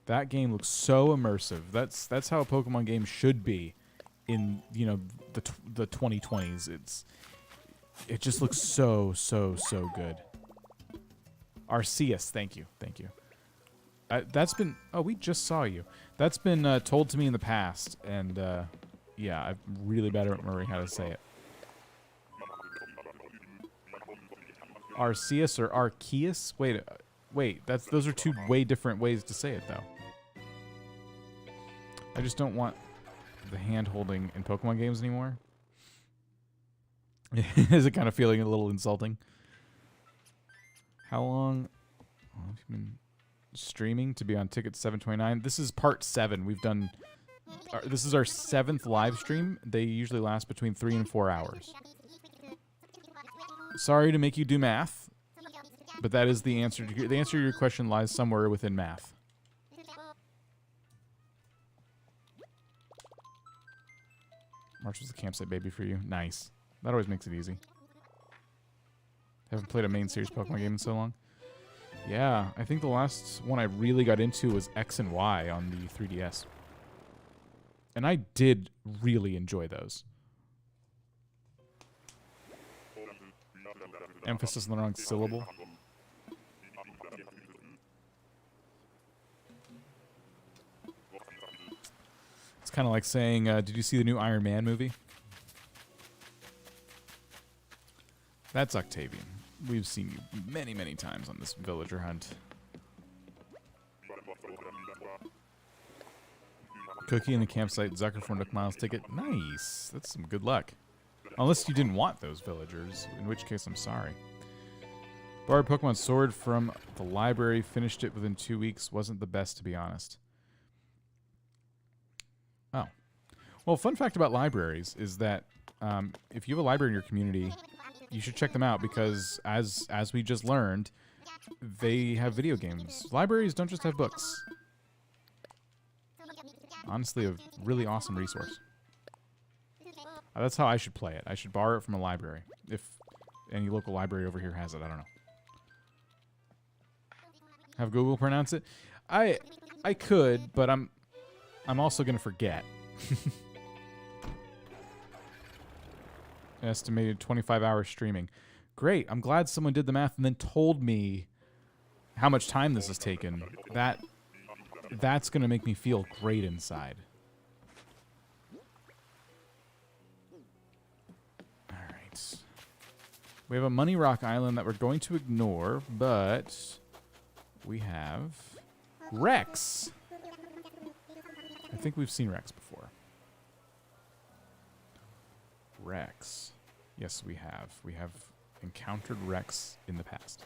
Speaker 1: That game looks so immersive. That's how a Pokemon game should be in, you know, the 2020s. It just looks so good. Arceus, thank you. That's been... Oh, we just saw you. That's been told to me in the past, and yeah, I'm really bad at remembering how to say it. Arceus or Arceus? Wait, those are two way different ways to say it, though. I just don't want the hand-holding in Pokemon games anymore. Is it kind of feeling a little insulting? How long have you been streaming to be on ticket 729? This is part 7. We've done This is our 7th live stream. They usually last between 3 and 4 hours. Sorry to make you do math, but that is the answer. The answer to your question lies somewhere within math. Marshal's a campsite baby for you. Nice. That always makes it easy. Haven't played a main series Pokemon game in so long. Yeah, I think the last one I really got into was X and Y on the 3DS. And I did really enjoy those. Emphasis on the wrong syllable. It's kind of like saying, did you see the new Iron Man movie? That's Octavian. We've seen you many, many times on this villager hunt. Cookie in the campsite, Zucker for Nook Miles ticket. Nice. That's some good luck. Unless you didn't want those villagers, in which case I'm sorry. Borrowed Pokemon Sword from the library. Finished it within 2 weeks. Wasn't the best, to be honest. Oh. Well, fun fact about libraries is that if you have a library in your community, you should check them out because, as we just learned, they have video games. Libraries don't just have books. Honestly, a really awesome resource. That's how I should play it. I should borrow it from a library. If any local library over here has it, I don't know. Have Google pronounce it? I could, but I'm also gonna forget. Estimated 25 hours streaming. Great. I'm glad someone did the math and then told me how much time this has taken. That's going to make me feel great inside. All right. We have a Money Rock Island that we're going to ignore, but we have Rex. I think we've seen Rex before. Rex. Yes, we have. We have encountered Rex in the past.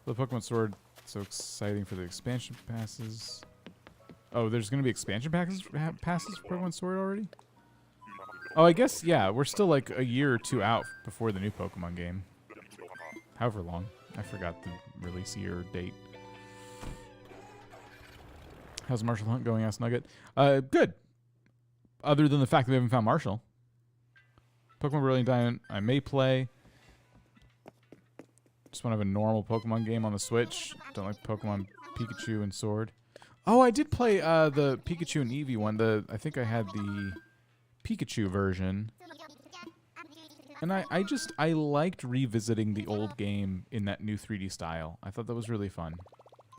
Speaker 1: The Pokemon Sword, so exciting for the expansion passes. Oh, there's going to be expansion passes for Pokemon Sword already? Oh, I guess, yeah, we're still like a year or two out before the new Pokemon game. However long. I forgot the release year or date. How's Marshall Hunt going, asked Nugget? Good. Other than the fact that we haven't found Marshall. Pokemon Brilliant Diamond, I may play. Just want to have a normal Pokemon game on the Switch. Don't like Pokemon Pikachu and Sword. Oh, I did play the Pikachu and Eevee one. I think I had the Pikachu version. And I liked revisiting the old game in that new 3D style. I thought that was really fun.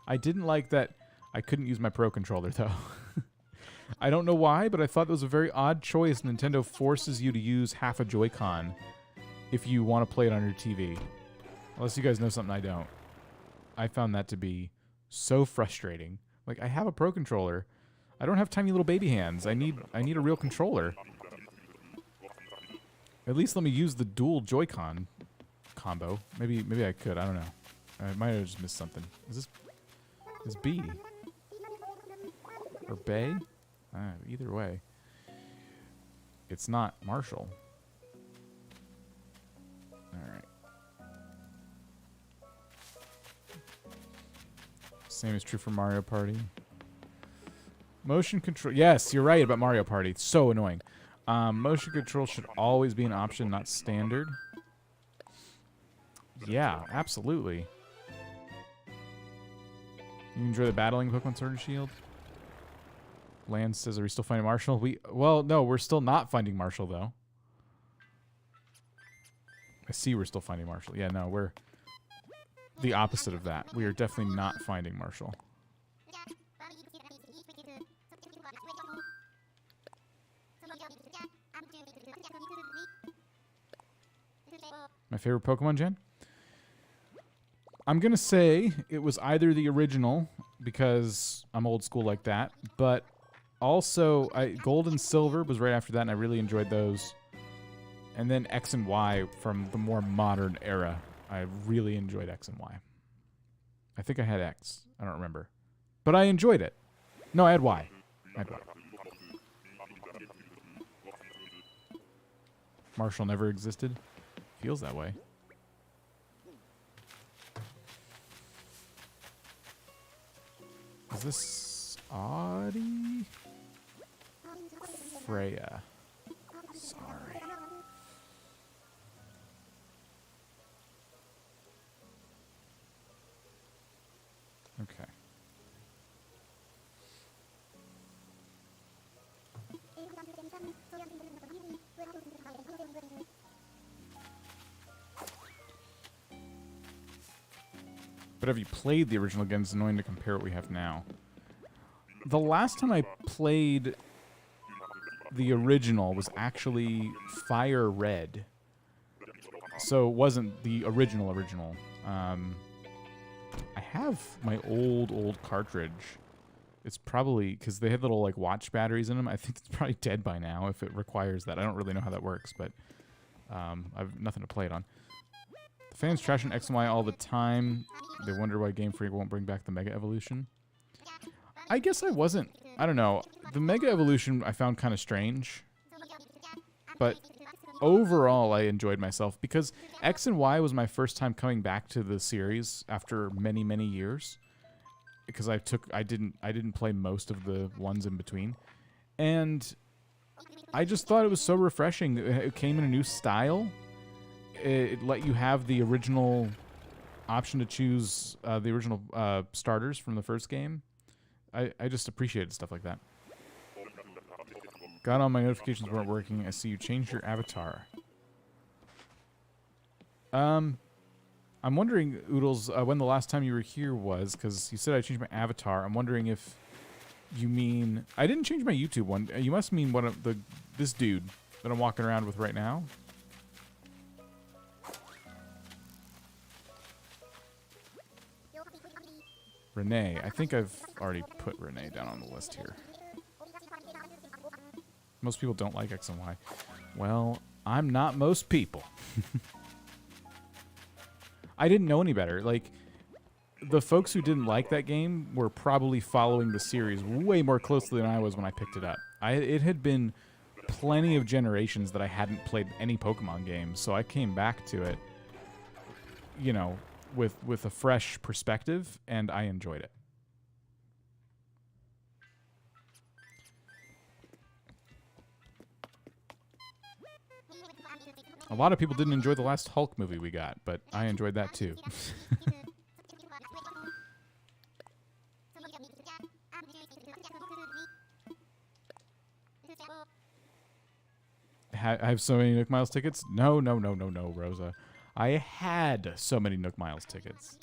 Speaker 1: I didn't like that I couldn't use my Pro Controller, though. I don't know why, but I thought that was a very odd choice. Nintendo forces you to use half a Joy-Con if you want to play it on your TV. Unless you guys know something I don't. I found that to be so frustrating. Like, I have a Pro Controller. I don't have tiny little baby hands. I need a real controller. At least let me use the dual Joy-Con combo. Maybe I could. I don't know. I might have just missed something. Is B? Or Bay? Either way. It's not Marshall. Alright. Same is true for Mario Party. Motion control. Yes, you're right about Mario Party. It's so annoying. Motion control should always be an option, not standard. Yeah, absolutely. You enjoy the battling Pokemon Sword and Shield? Lance says, are we still finding Marshall? Well, no, we're still not finding Marshall, though. I see we're still finding Marshall. Yeah, no, we're the opposite of that. We are definitely not finding Marshall. My favorite Pokemon gen? I'm going to say it was either the original, because I'm old school like that, but also Gold and Silver was right after that, and I really enjoyed those. And then X and Y from the more modern era. I really enjoyed X and Y. I think I had X. I don't remember. But I enjoyed it. No, I had Y. Marshall never existed. Feels that way. Is this Audie? Freya. Sorry. Okay. But have you played the original again? It's annoying to compare what we have now. The last time I played the original was actually Fire Red. So it wasn't the original. I have my old cartridge. It's probably, because they had little like watch batteries in them, I think it's probably dead by now if it requires that. I don't really know how that works, but I've nothing to play it on. The fans trash on X and Y all the time. They wonder why Game Freak won't bring back the Mega Evolution. I guess I wasn't, I don't know. The Mega Evolution I found kind of strange. But overall I enjoyed myself because X and Y was my first time coming back to the series after many, many years. Because I didn't play most of the ones in between. And I just thought it was so refreshing. It came in a new style. It let you have the original option to choose the original starters from the first game. I just appreciated stuff like that. Got all my notifications weren't working. I see you changed your avatar. I'm wondering, Oodles, when the last time you were here was, because you said I changed my avatar. I'm wondering if you mean... I didn't change my YouTube one. You must mean one of this dude that I'm walking around with right now. Renee. I think I've already put Renee down on the list here. Most people don't like X and Y. Well, I'm not most people. I didn't know any better. Like, the folks who didn't like that game were probably following the series way more closely than I was when I picked it up. It had been plenty of generations that I hadn't played any Pokemon game, so I came back to it, you know, with a fresh perspective, and I enjoyed it. A lot of people didn't enjoy the last Hulk movie we got, but I enjoyed that too. I have so many Nook Miles tickets? No, Rosa. I had so many Nook Miles tickets.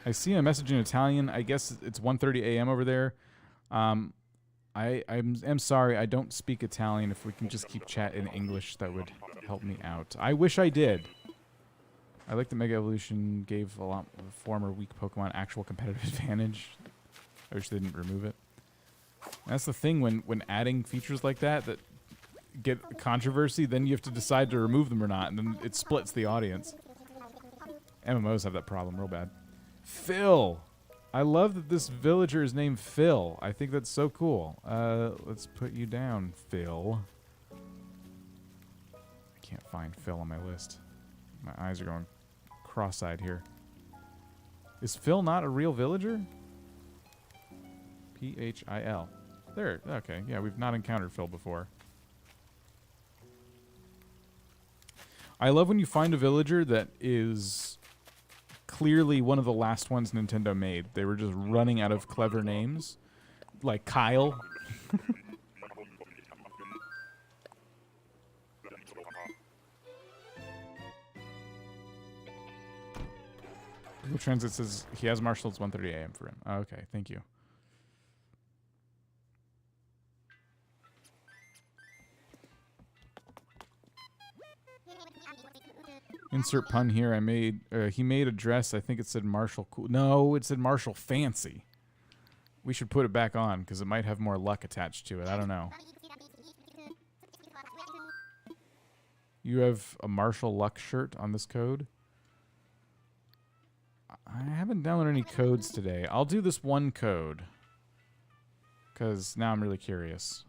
Speaker 1: I see a message in Italian. I guess it's 1:30 a.m. over there. I'm sorry, I don't speak Italian. If we can just keep chat in English, that would help me out. I wish I did. I like the Mega Evolution gave a lot of former weak Pokemon actual competitive advantage. I wish they didn't remove it. That's the thing when adding features like that get controversy, then you have to decide to remove them or not, and then it splits the audience. MMOs have that problem real bad. Phil! I love that this villager is named Phil. I think that's so cool. Let's put you down, Phil. I can't find Phil on my list. My eyes are going cross-eyed here. Is Phil not a real villager? P-H-I-L. There. Okay. Yeah, we've not encountered Phil before. I love when you find a villager that is clearly one of the last ones Nintendo made. They were just running out of clever names. Like Kyle. Google Translate says he has Marshall. It's 1:30 a.m. for him. Oh, okay, thank you. Insert pun here. He made a dress. I think it said Marshall Cool. No, it said Marshall Fancy. We should put it back on because it might have more luck attached to it. I don't know. You have a Marshall Luck shirt on this code? I haven't downloaded any codes today. I'll do this one code. Because now I'm really curious.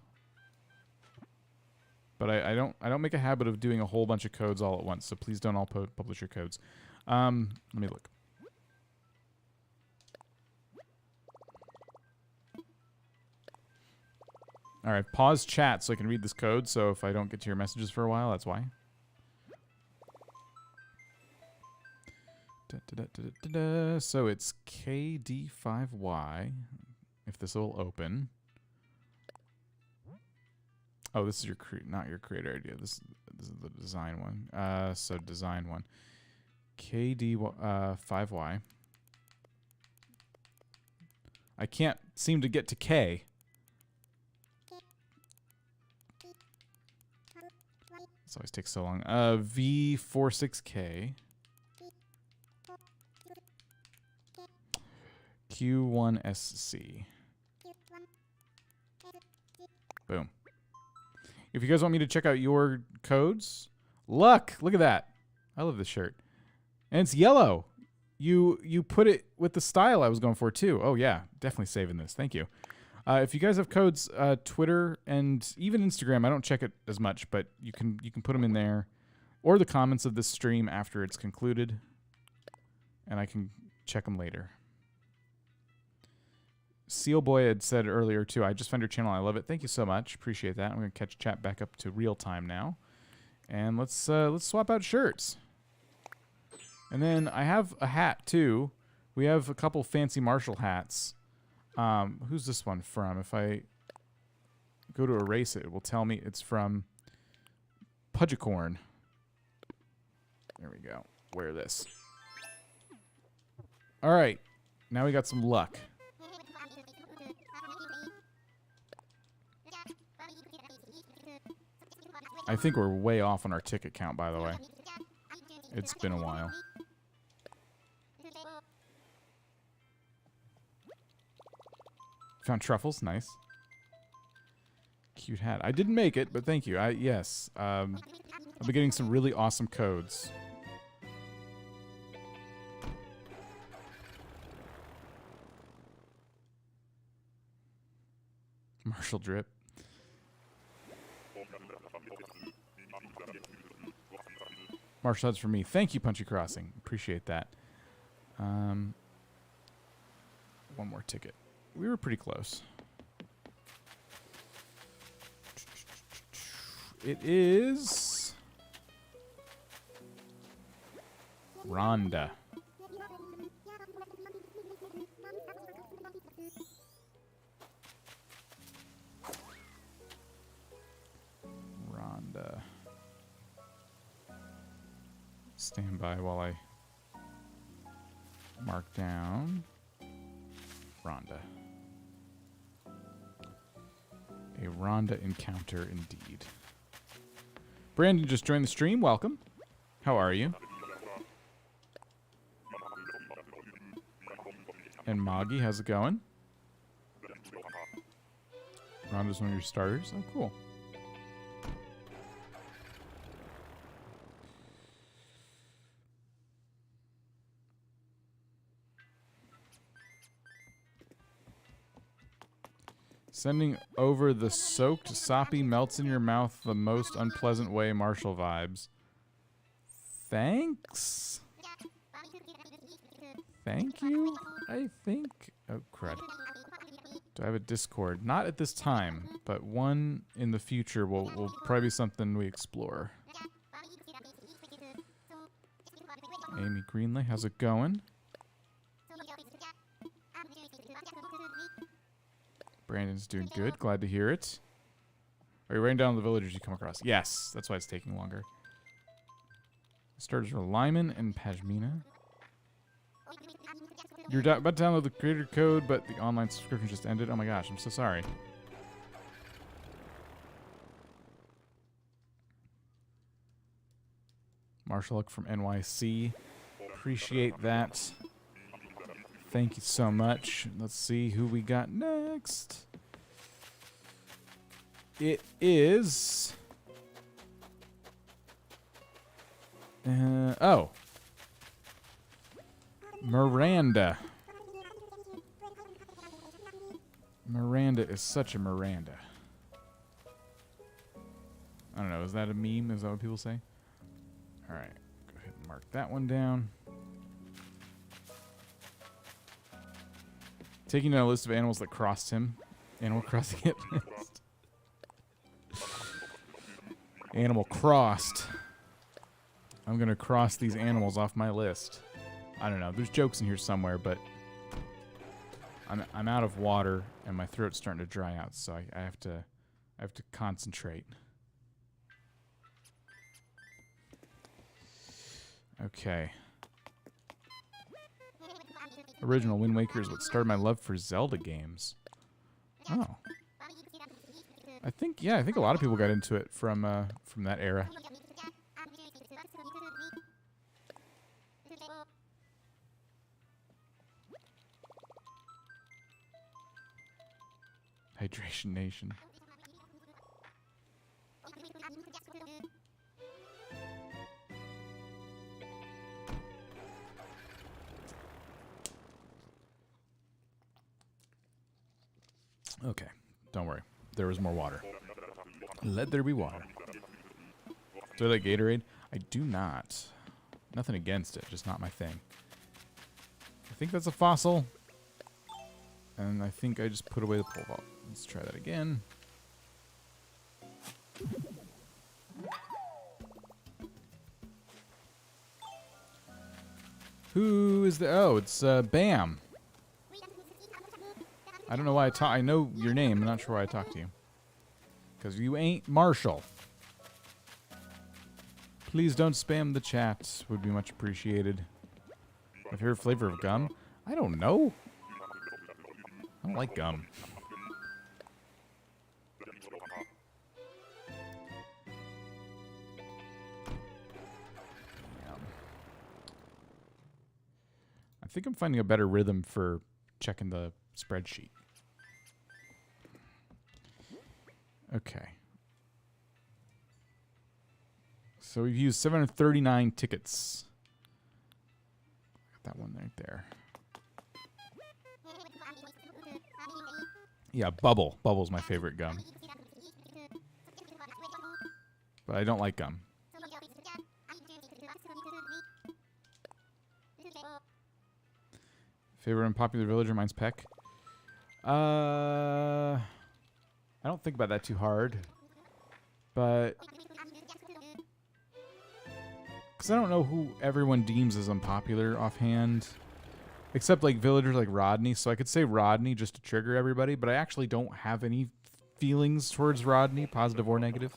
Speaker 1: But I don't make a habit of doing a whole bunch of codes all at once, so please don't all publish your codes. Let me look. All right, pause chat so I can read this code, so if I don't get to your messages for a while, that's why. So it's KD5Y, if this will open. Oh, this is your not your creator idea. This is the design one. So design one. KD5Y. I can't seem to get to K. This always takes so long. V46K. Q1SC. Boom. If you guys want me to check out your codes, look at that. I love this shirt. And it's yellow. You put it with the style I was going for too. Oh yeah, definitely saving this. Thank you. If you guys have codes, Twitter and even Instagram, I don't check it as much, but you can put them in there, or the comments of this stream after it's concluded, and I can check them later. Seal Boy had said earlier too, I just found your channel. I love it. Thank you so much. Appreciate that. I'm going to catch chat back up to real time now. And let's swap out shirts. And then I have a hat too. We have a couple fancy Marshall hats. Who's this one from? If I go to erase it, it will tell me it's from Pudgicorn. There we go. Wear this. All right. Now we got some luck. I think we're way off on our ticket count, by the way. It's been a while. Found truffles, nice. Cute hat. I didn't make it, but thank you. Yes. I've been getting some really awesome codes. Marshall drip. Marshall HUDs for me. Thank you, Punchy Crossing. Appreciate that. One more ticket. We were pretty close. It is Rhonda. Rhonda. Stand by while I mark down Rhonda. A Rhonda encounter indeed. Brandon just joined the stream. Welcome. How are you? And Moggy, how's it going? Rhonda's one of your starters. Oh, cool. Sending over the soaked soppy melts in your mouth the most unpleasant way, Marshall vibes. Thanks. Thank you, I think. Oh, crud. Do I have a Discord? Not at this time, but one in the future will probably be something we explore. Amy Greenley, how's it going? Brandon's doing good. Glad to hear it. Are you writing down the villagers you come across? Yes. That's why it's taking longer. Starters are Lyman and Pashmina. You're about to download the creator code, but the online subscription just ended. Oh my gosh, I'm so sorry. Marshall Luck from NYC. Appreciate that. Thank you so much. Let's see who we got next. It is... oh. Miranda. Miranda is such a Miranda. I don't know. Is that a meme? Is that what people say? All right. Go ahead and mark that one down. Taking down a list of animals that crossed him. Animal crossing hit list. Animal crossed. I'm going to cross these animals off my list. I don't know. There's jokes in here somewhere, but I'm out of water and my throat's starting to dry out, so I have to concentrate. Okay. Original Wind Waker is what started my love for Zelda games. Oh. I think a lot of people got into it from that era. Hydration Nation. Okay, don't worry. There was more water. Let there be water. Do I like Gatorade? I do not. Nothing against it, just not my thing. I think that's a fossil. And I think I just put away the pole vault. Let's try that again. Who is the... Oh, it's Bam. I don't know why I know your name. I'm not sure why I talk to you. Because you ain't Marshall. Please don't spam the chat. Would be much appreciated. My favorite flavor of gum? I don't know. I don't like gum. I think I'm finding a better rhythm for checking the spreadsheet. Okay. So we've used 739 tickets. Got that one right there. Yeah, Bubble. Bubble's my favorite gum. But I don't like gum. Favorite unpopular villager? Mine's Peck. I don't think about that too hard. But... because I don't know who everyone deems as unpopular offhand. Except like villagers like Rodney. So I could say Rodney just to trigger everybody. But I actually don't have any feelings towards Rodney, positive or negative.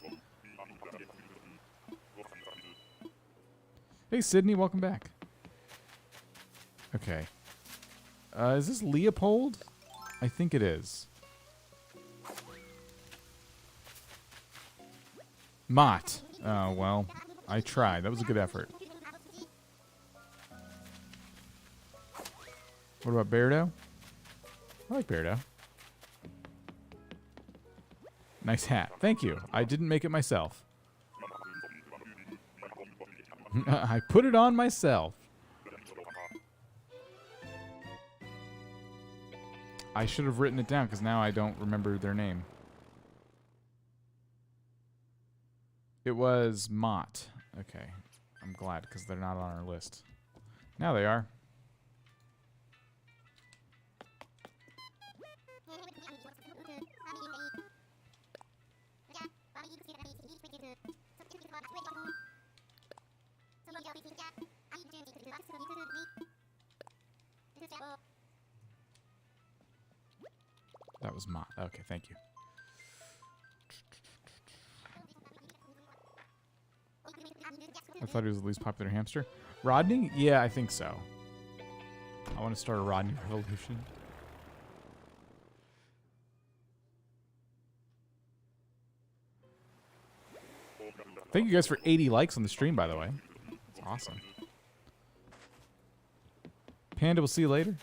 Speaker 1: Hey Sydney, welcome back. Okay. Is this Leopold? I think it is. Mott. Oh, well, I tried. That was a good effort. What about Beardo? I like Beardo. Nice hat. Thank you. I didn't make it myself. I put it on myself. I should have written it down because now I don't remember their name. It was Mott. Okay. I'm glad because they're not on our list. Now they are. That was Mott. Okay, thank you. I thought he was the least popular hamster. Rodney? Yeah, I think so. I want to start a Rodney revolution. Thank you guys for 80 likes on the stream, by the way. It's awesome. Panda, we'll see you later.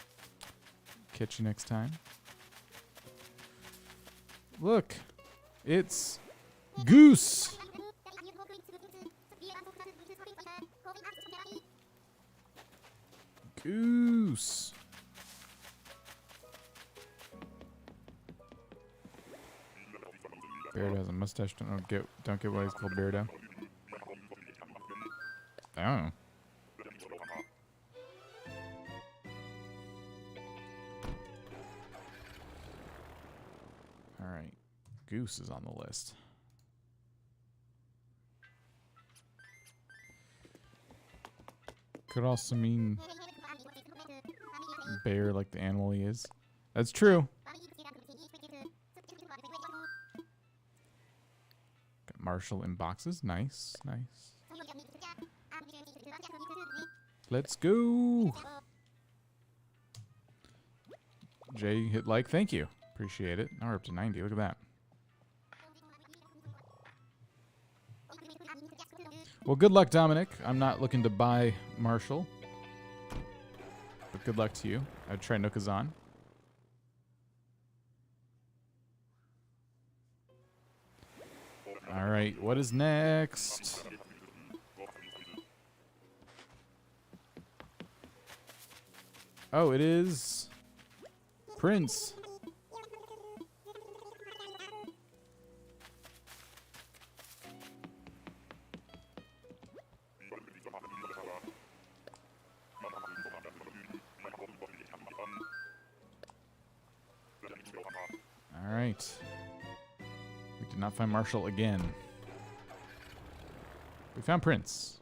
Speaker 1: Catch you next time. Look, it's Goose. Goose. Beardo has a mustache. Don't get why he's called Beardo. Oh. All right. Goose is on the list. Could also mean bear like the animal he is. That's true. Got Marshall in boxes. Nice, nice. Let's go. Jay hit like. Thank you. Appreciate it. Now we're up to 90. Look at that. Well, good luck, Dominic. I'm not looking to buy Marshall. But good luck to you. I'd try Nookazan. All right, what is next? Oh, it is Prince. All right. We did not find Marshall again. We found Prince.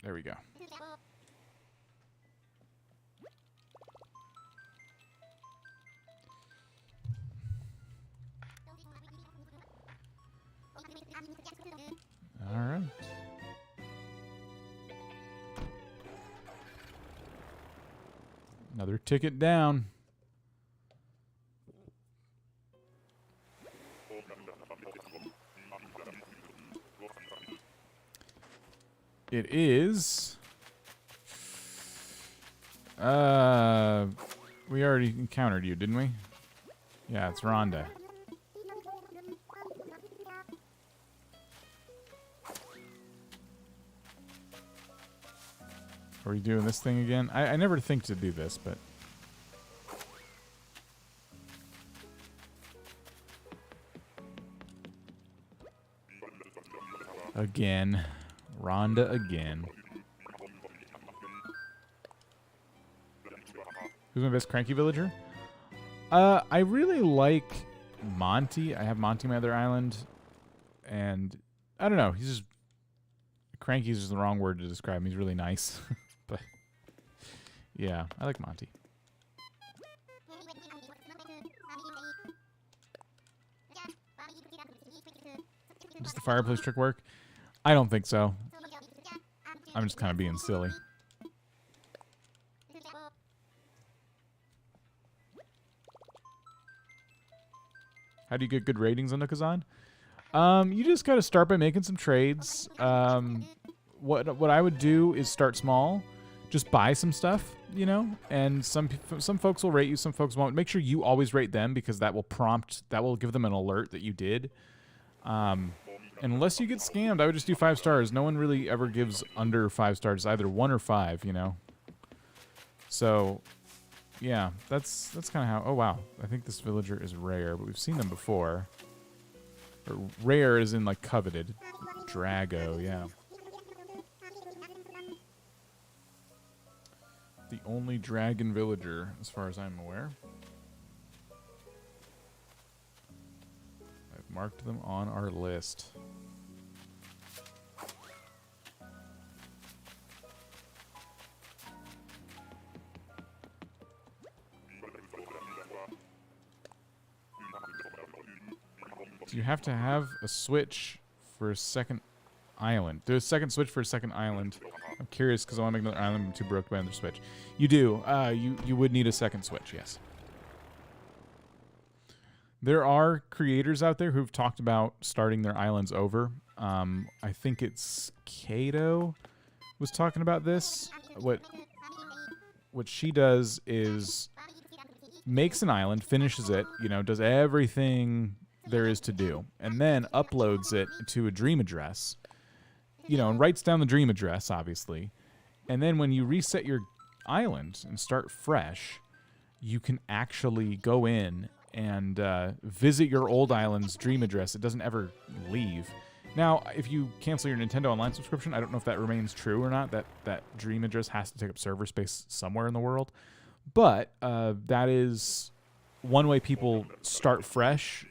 Speaker 1: There we go. All right. Another ticket down. It is. We already encountered you, didn't we? Yeah, it's Rhonda. Are we doing this thing again? I never think to do this, but... Again. Rhonda again. Who's my best cranky villager? I really like Monty. I have Monty on my other island. And I don't know. He's just... Cranky is just the wrong word to describe him. He's really nice. But yeah, I like Monty. Does the fireplace trick work? I don't think so. I'm just kind of being silly. How do you get good ratings on Nookazan? You just gotta start by making some trades. What I would do is start small, just buy some stuff, you know. And some folks will rate you, some folks won't. Make sure you always rate them because that will give them an alert that you did. Unless you get scammed, I would just do 5 stars. No one really ever gives under 5 stars, either 1 or 5, you know. So, yeah, that's kind of how. Oh wow, I think this villager is rare, but we've seen them before. Or rare is in like coveted. Drago, yeah. The only dragon villager, as far as I'm aware. I've marked them on our list. Do you have to have a switch for a second island? Do a second switch for a second island. I'm curious because I want to make another island. I'm too broke to buy another switch. You do. You would need a second switch, yes. There are creators out there who've talked about starting their islands over. I think it's Kato was talking about this. What she does is makes an island, finishes it, you know, does everything there is to do, and then uploads it to a dream address, you know, and writes down the dream address, obviously. And then when you reset your island and start fresh, you can actually go in and visit your old island's dream address. It doesn't ever leave. Now, if you cancel your Nintendo Online subscription, I don't know if that remains true or not, that dream address has to take up server space somewhere in the world. But that is one way people start fresh,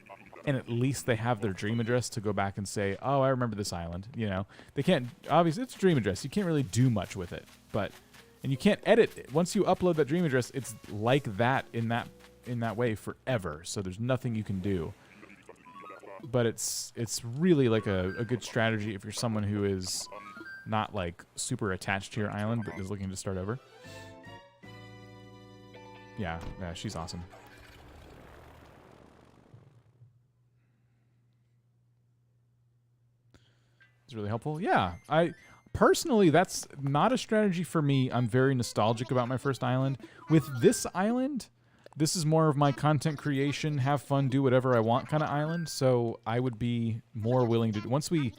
Speaker 1: and at least they have their dream address to go back and say, oh, I remember this island. You know, they can't, obviously, it's a dream address. You can't really do much with it. And you can't edit it. Once you upload that dream address, it's like that in that way forever. So there's nothing you can do. But it's really like a good strategy if you're someone who is not like super attached to your island but is looking to start over. Yeah, she's awesome. It's really helpful. Yeah, personally, that's not a strategy for me. I'm very nostalgic about my first island. With this island, this is more of my content creation, have fun, do whatever I want kind of island. So I would be more willing to, once we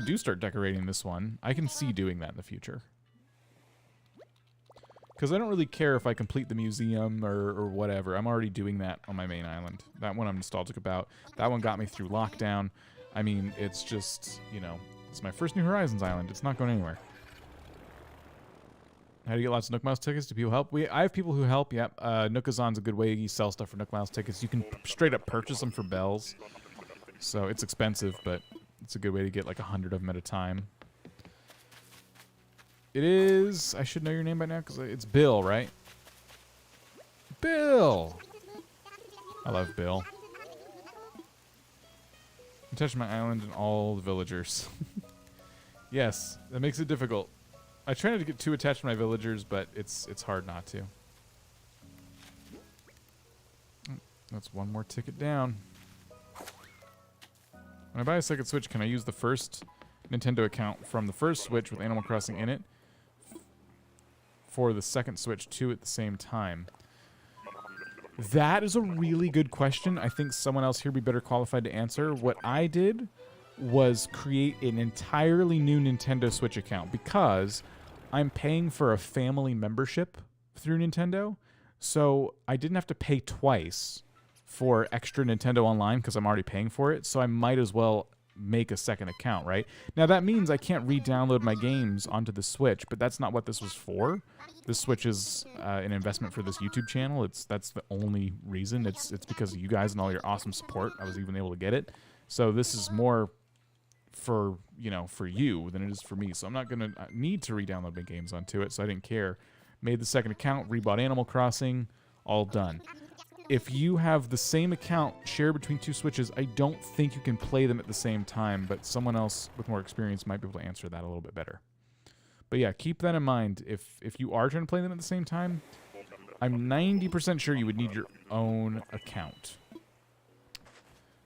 Speaker 1: do start decorating this one, I can see doing that in the future. Because I don't really care if I complete the museum or whatever. I'm already doing that on my main island. That one I'm nostalgic about. That one got me through lockdown. I mean, it's just, you know, it's my first New Horizons island. It's not going anywhere. How do you get lots of Nook Mouse tickets? Do people help? I have people who help, yep. Nookazon's a good way you sell stuff for Nook Mouse tickets. You can straight up purchase them for bells. So it's expensive, but it's a good way to get like 100 of them at a time. It is, I should know your name by now because it's Bill, right? Bill! I love Bill. I touched my island and all the villagers. Yes, that makes it difficult. I try not to get too attached to my villagers, but it's hard not to. That's one more ticket down. When I buy a second Switch, can I use the first Nintendo account from the first Switch with Animal Crossing in it for the second Switch too at the same time? That is a really good question. I think someone else here would be better qualified to answer. What I did was create an entirely new Nintendo Switch account because I'm paying for a family membership through Nintendo. So I didn't have to pay twice for extra Nintendo Online because I'm already paying for it. So I might as well make a second account, right? Now that means I can't re-download my games onto the Switch, but that's not what this was for. This Switch is an investment for this YouTube channel. That's the only reason. It's because of you guys and all your awesome support. I was even able to get it. So this is more for, you know, for you than it is for me. So I'm not going to need to re-download my games onto it, so I didn't care. Made the second account, rebought Animal Crossing, all done. If you have the same account shared between two Switches, I don't think you can play them at the same time, but someone else with more experience might be able to answer that a little bit better. But yeah, keep that in mind. If you are trying to play them at the same time, I'm 90% sure you would need your own account.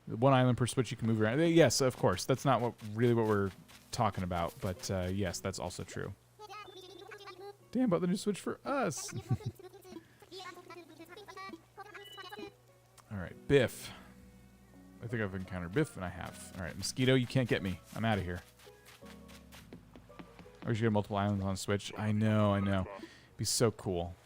Speaker 1: One island per Switch you can move around. Yes, of course. That's not really what we're talking about, but yes, that's also true. Damn, about the new Switch for us. All right, Biff. I think I've encountered Biff, and I have. All right, Mosquito, you can't get me. I'm out of here. I wish you had multiple islands on Switch. I know. It'd be so cool.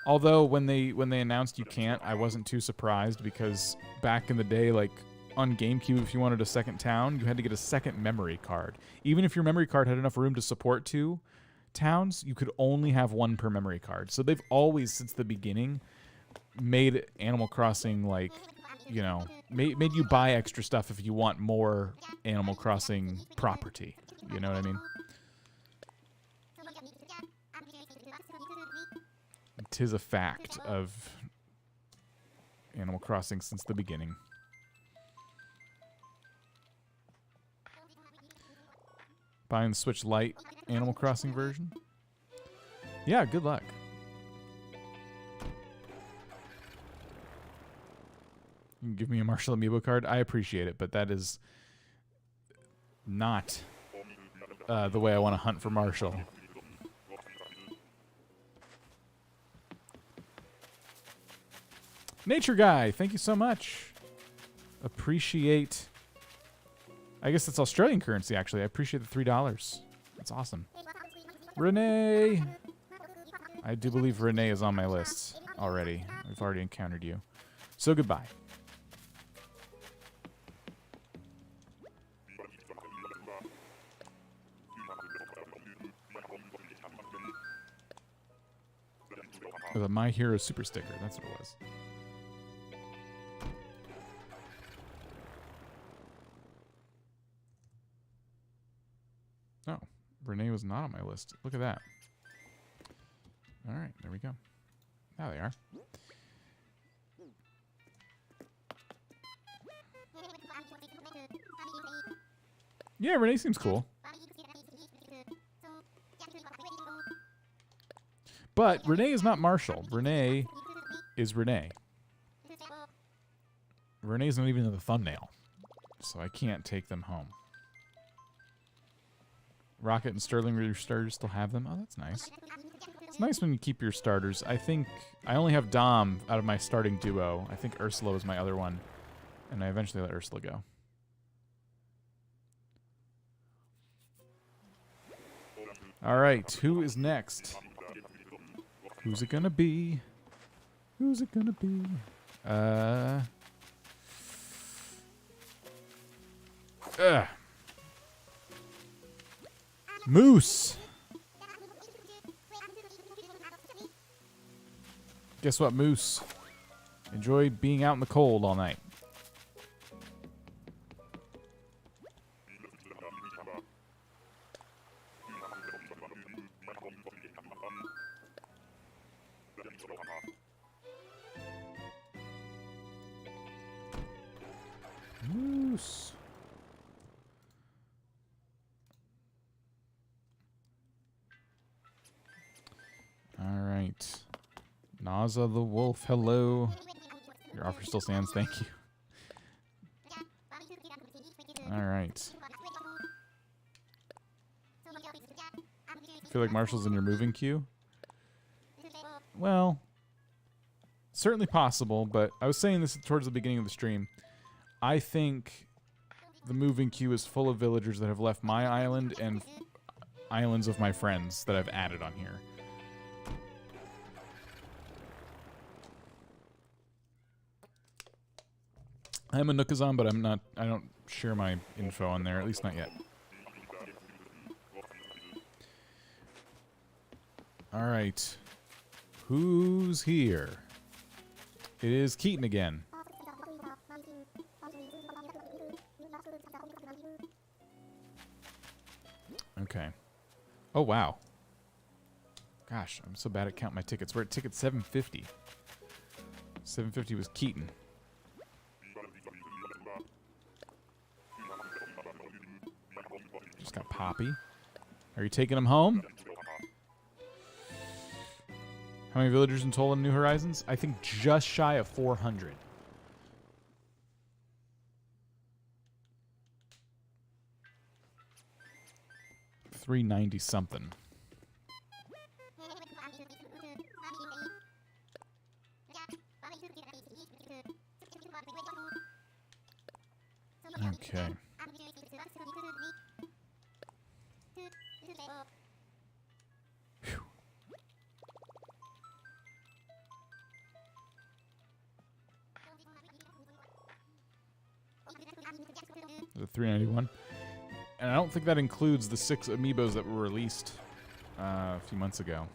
Speaker 1: Although when they announced you can't, I wasn't too surprised because back in the day, like on GameCube, if you wanted a second town, you had to get a second memory card. Even if your memory card had enough room to support 2 towns, you could only have 1 per memory card. So they've always, since the beginning, made Animal Crossing like, you know, made you buy extra stuff if you want more Animal Crossing property. You know what I mean? Tis a fact of Animal Crossing since the beginning. Buying the Switch Lite Animal Crossing version? Yeah, good luck. give me a Marshall amiibo card. I appreciate it, but that is not the way I want to hunt for Marshall. Nature Guy, thank you so much. Appreciate... I guess it's Australian currency, actually. I appreciate the $3. That's awesome. Renee! I do believe Renee is on my list already. We've already encountered you. So goodbye. With a My Hero super sticker. That's what it was. Oh, Renee was not on my list. Look at that. All right, there we go. Now they are. Yeah, Renee seems cool. But Renee is not Marshall. Renee is Renee. Renee's not even in the thumbnail. So I can't take them home. Rocket and Sterling, your starters still have them? Oh, that's nice. It's nice when you keep your starters. I think I only have Dom out of my starting duo. I think Ursula was my other one. And I eventually let Ursula go. All right, who is next? Who's it gonna be? Who's it gonna be? Moose! Guess what, Moose? Enjoy being out in the cold all night. Moose. All right. Naza the Wolf, hello. Your offer still stands, thank you. All right. I feel like Marshall's in your moving queue. Well, certainly possible, but I was saying this towards the beginning of the stream. I think the moving queue is full of villagers that have left my island and islands of my friends that I've added on here. I'm a Nookazon, but I don't share my info on there, at least not yet. All right. Who's here? It is Keaton again. Okay. Oh, wow. Gosh, I'm so bad at counting my tickets. We're at ticket 750. 750 was Keaton. Just got Poppy. Are you taking him home? How many villagers in total in New Horizons? I think just shy of 400. $390 something. Okay. Whew. The 391. And I don't think that includes the 6 amiibos that were released a few months ago.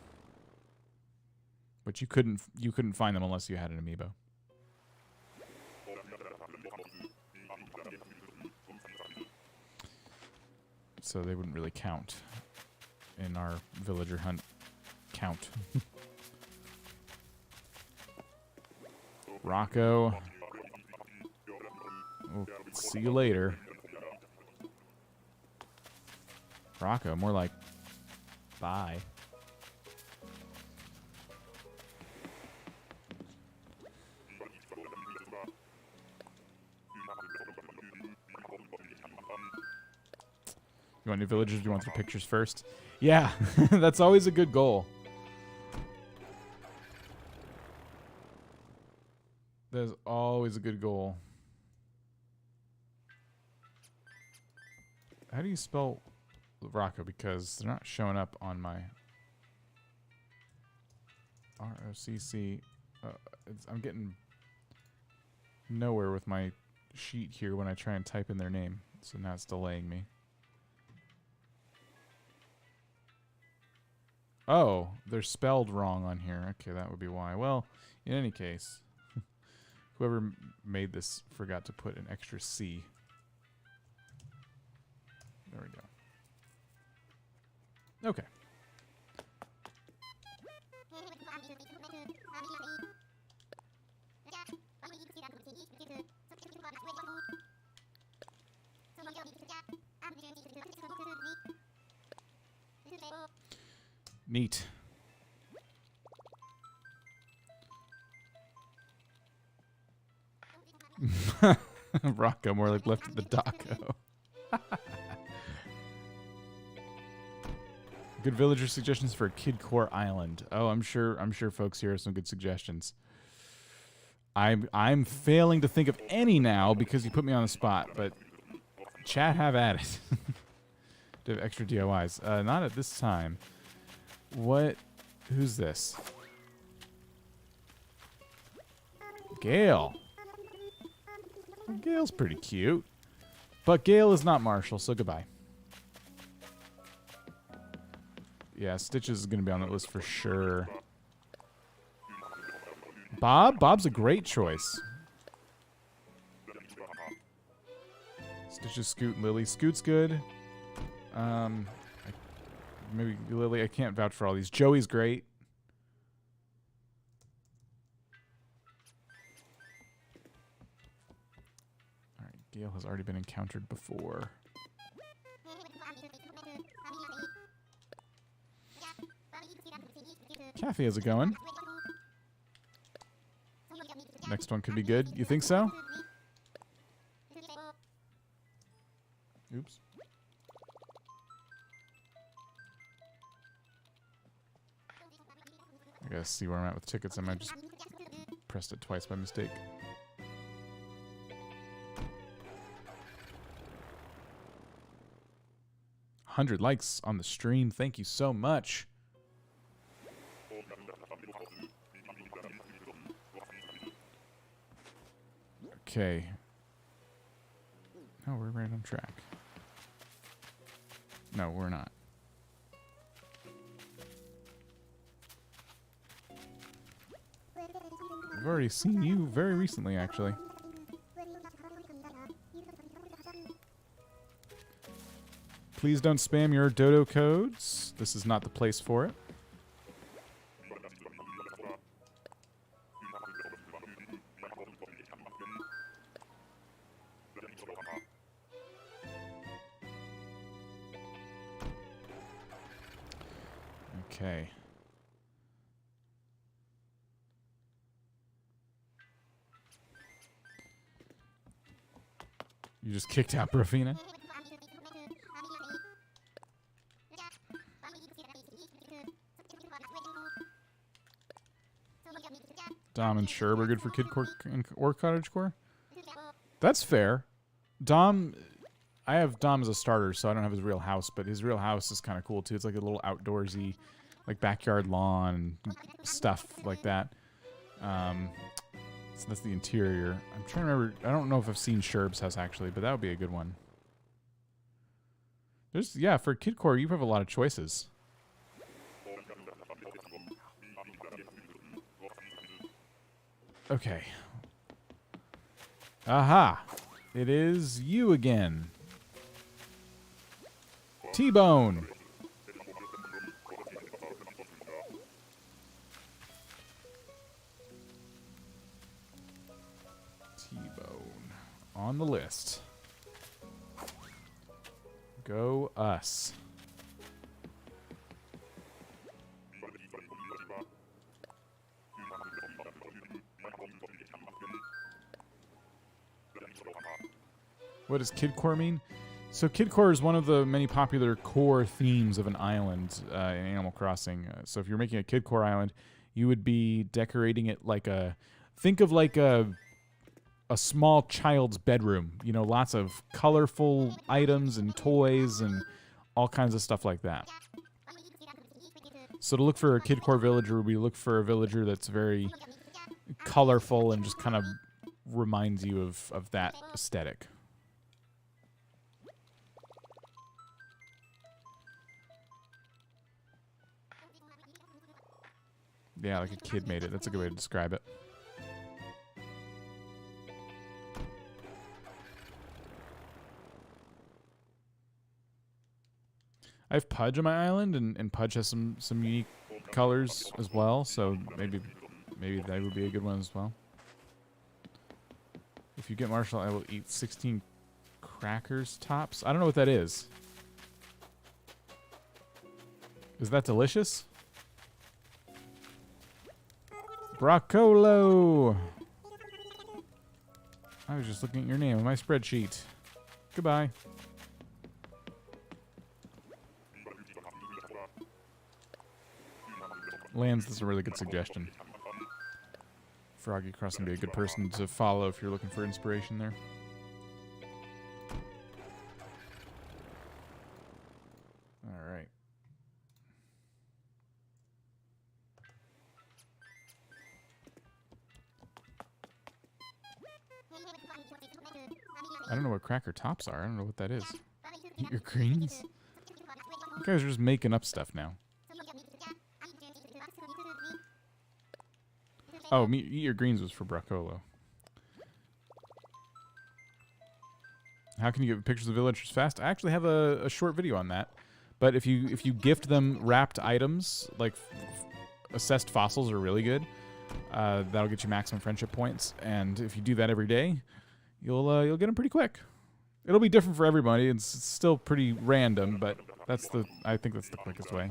Speaker 1: But you couldn't find them unless you had an amiibo. So they wouldn't really count in our villager hunt count. Rocco. We'll see you later. Rocco, more like bye. You want new villagers? Or do you want their pictures first? Yeah, that's always a good goal. That is always a good goal. How do you spell Rocco? Because they're not showing up on my ROCC. I'm getting nowhere with my sheet here when I try and type in their name. So now it's delaying me. Oh, they're spelled wrong on here. Okay, that would be why. Well, in any case, whoever made this forgot to put an extra C. There we go. Okay. Neat. Rocco, more like left at the Daco. Good villager suggestions for Kid Core Island. Oh, I'm sure folks here have some good suggestions. I'm failing to think of any now because you put me on the spot, but chat, have at it. Do you have extra DIYs? Not at this time. What? Who's this? Gale. Gale's pretty cute. But Gale is not Marshall, so goodbye. Yeah, Stitches is going to be on that list for sure. Bob? Bob's a great choice. Stitches, Scoot, and Lily. Scoot's good. Maybe Lily. I can't vouch for all these. Joey's great. Alright, Gale has already been encountered before. Kathy, how's it going? Next one could be good. You think so? Oops. I gotta see where I'm at with tickets. I might just pressed it twice by mistake. $100 likes on the stream. Thank you so much. Okay. Oh, we're right on track. No, we're not. I've already seen you very recently, actually. Please don't spam your dodo codes. This is not the place for it. Okay. You just kicked out Profina? Dom and Sherb are good for Kid Core or Cottage Core? That's fair. Dom, I have Dom as a starter, so I don't have his real house, but his real house is kind of cool too. It's like a little outdoorsy, like backyard lawn, stuff like that. So that's the interior. I'm trying to remember. I don't know if I've seen Sherb's house actually, but that would be a good one. There's, yeah, for Kid Core, you have a lot of choices. Okay. Aha! It is you again. T-Bone. T-Bone on the list. Go us. What does Kid Core mean? So Kid Core is one of the many popular core themes of an island in Animal Crossing. So if you're making a Kid Core island, you would be decorating it like think of like a small child's bedroom. You know, lots of colorful items and toys and all kinds of stuff like that. So to look for a Kid Core villager, we look for a villager that's very colorful and just kind of reminds you of that aesthetic. Yeah, like a kid made it. That's a good way to describe it. I have Pudge on my island, and Pudge has some unique colors as well, so maybe that would be a good one as well. If you get Marshall, I will eat 16 crackers tops. I don't know what that is. Is that delicious? Broccolo! I was just looking at your name on my spreadsheet. Goodbye. Lance, this is a really good suggestion. Froggy Crossing would be a good person to follow if you're looking for inspiration there. Alright. I don't know what cracker tops are. I don't know what that is. Eat your greens? You guys are just making up stuff now. Oh, eat your greens was for Broccolo. How can you get pictures of villagers fast? I actually have a short video on that. But if you gift them wrapped items, like assessed fossils are really good. That'll get you maximum friendship points, and if you do that every day, you'll get them pretty quick. It'll be different for everybody. It's still pretty random, but I think that's the quickest way.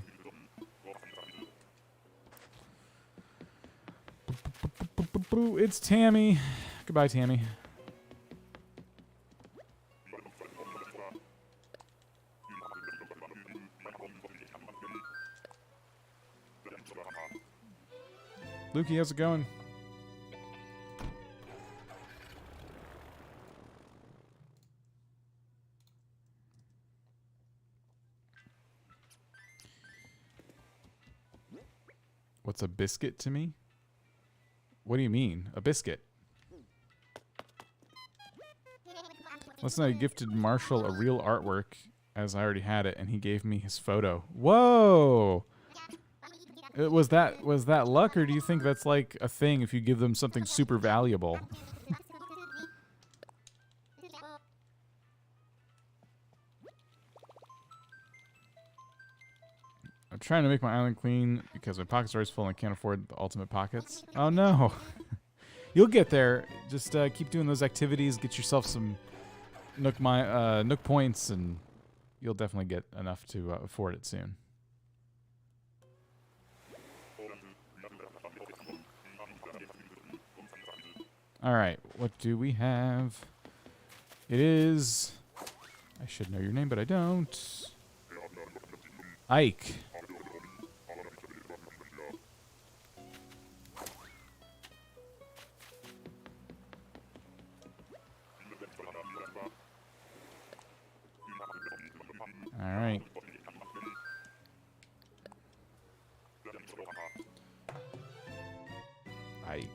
Speaker 1: It's Tammy. Goodbye, Tammy. Lukey, how's it going? What's a biscuit to me? What do you mean? A biscuit? Last night I gifted Marshall a real artwork, as I already had it, and he gave me his photo. Whoa! Was that luck, or do you think that's like a thing if you give them something super valuable? I'm trying to make my island clean because my pockets are always full and I can't afford the ultimate pockets. Oh no. You'll get there. Just keep doing those activities, get yourself some Nook points, and you'll definitely get enough to afford it soon. Alright, what do we have? It is... I should know your name, but I don't. Ike. Alright. Ike.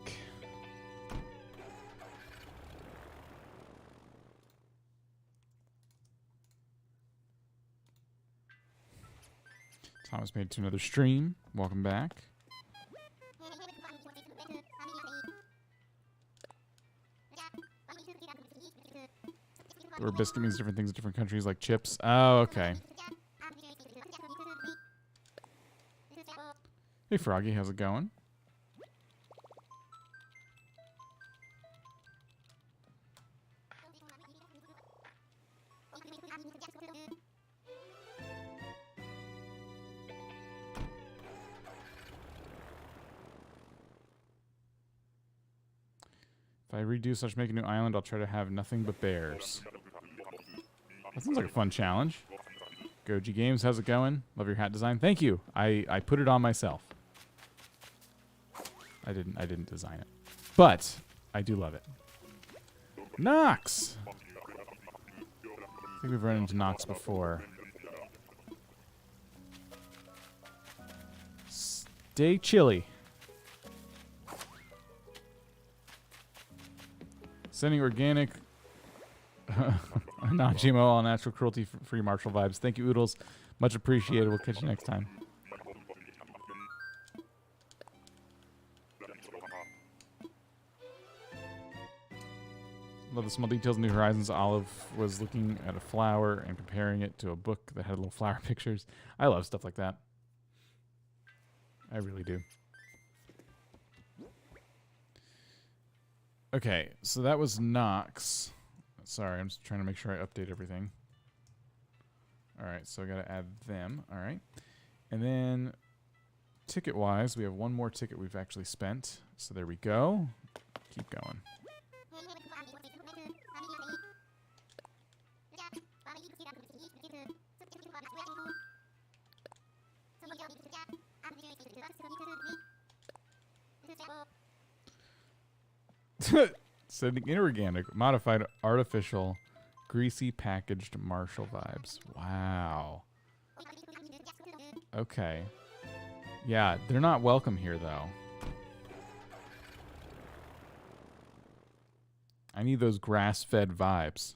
Speaker 1: Thomas made it to another stream. Welcome back. The word biscuit means different things in different countries, like chips. Oh, okay. Hey, Froggy, how's it going? If I redo such make a new island, I'll try to have nothing but bears. That sounds like a fun challenge. Goji Games, how's it going? Love your hat design. Thank you. I put it on myself. I didn't design it. But I do love it. Nox! I think we've run into Nox before. Stay chilly. Sending organic, non-GMO, all-natural, cruelty-free martial vibes. Thank you, Oodles. Much appreciated. We'll catch you next time. Love the small details in New Horizons. Olive was looking at a flower and comparing it to a book that had little flower pictures. I love stuff like that. I really do. Okay, so that was Nox. Sorry, I'm just trying to make sure I update everything. Alright, so I gotta add them. Alright. And then, ticket-wise, we have one more ticket we've actually spent. So there we go. Keep going. Sending inorganic, modified, artificial, greasy, packaged martial vibes. Wow. Okay. Yeah, they're not welcome here, though. I need those grass-fed vibes.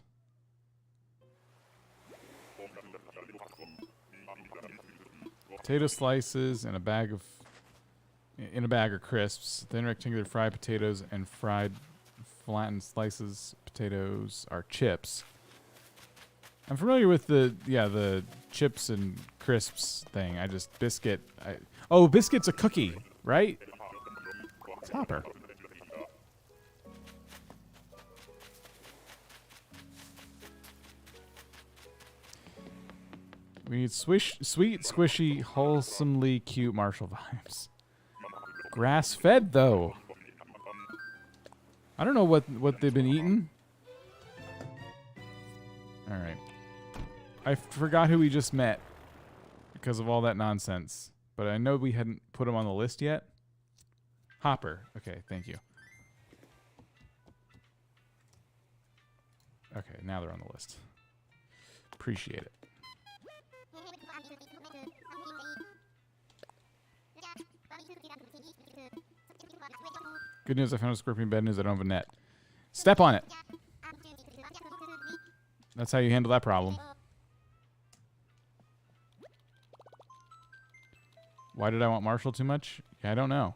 Speaker 1: Potato slices and a bag of... In a bag are crisps. Thin rectangular fried potatoes and fried flattened slices potatoes are chips. I'm familiar with the chips and crisps thing. I just biscuit. Oh, biscuit's a cookie, right? It's Hopper. We need sweet, squishy, wholesomely cute martial vibes. Grass-fed, though. I don't know what they've been eating. All right. I forgot who we just met because of all that nonsense. But I know we hadn't put him on the list yet. Hopper. Okay, thank you. Okay, now they're on the list. Appreciate it. Good news, I found a scorpion. Bad news, I don't have a net. Step on it. That's how you handle that problem. Why did I want Marshall too much? Yeah, I don't know.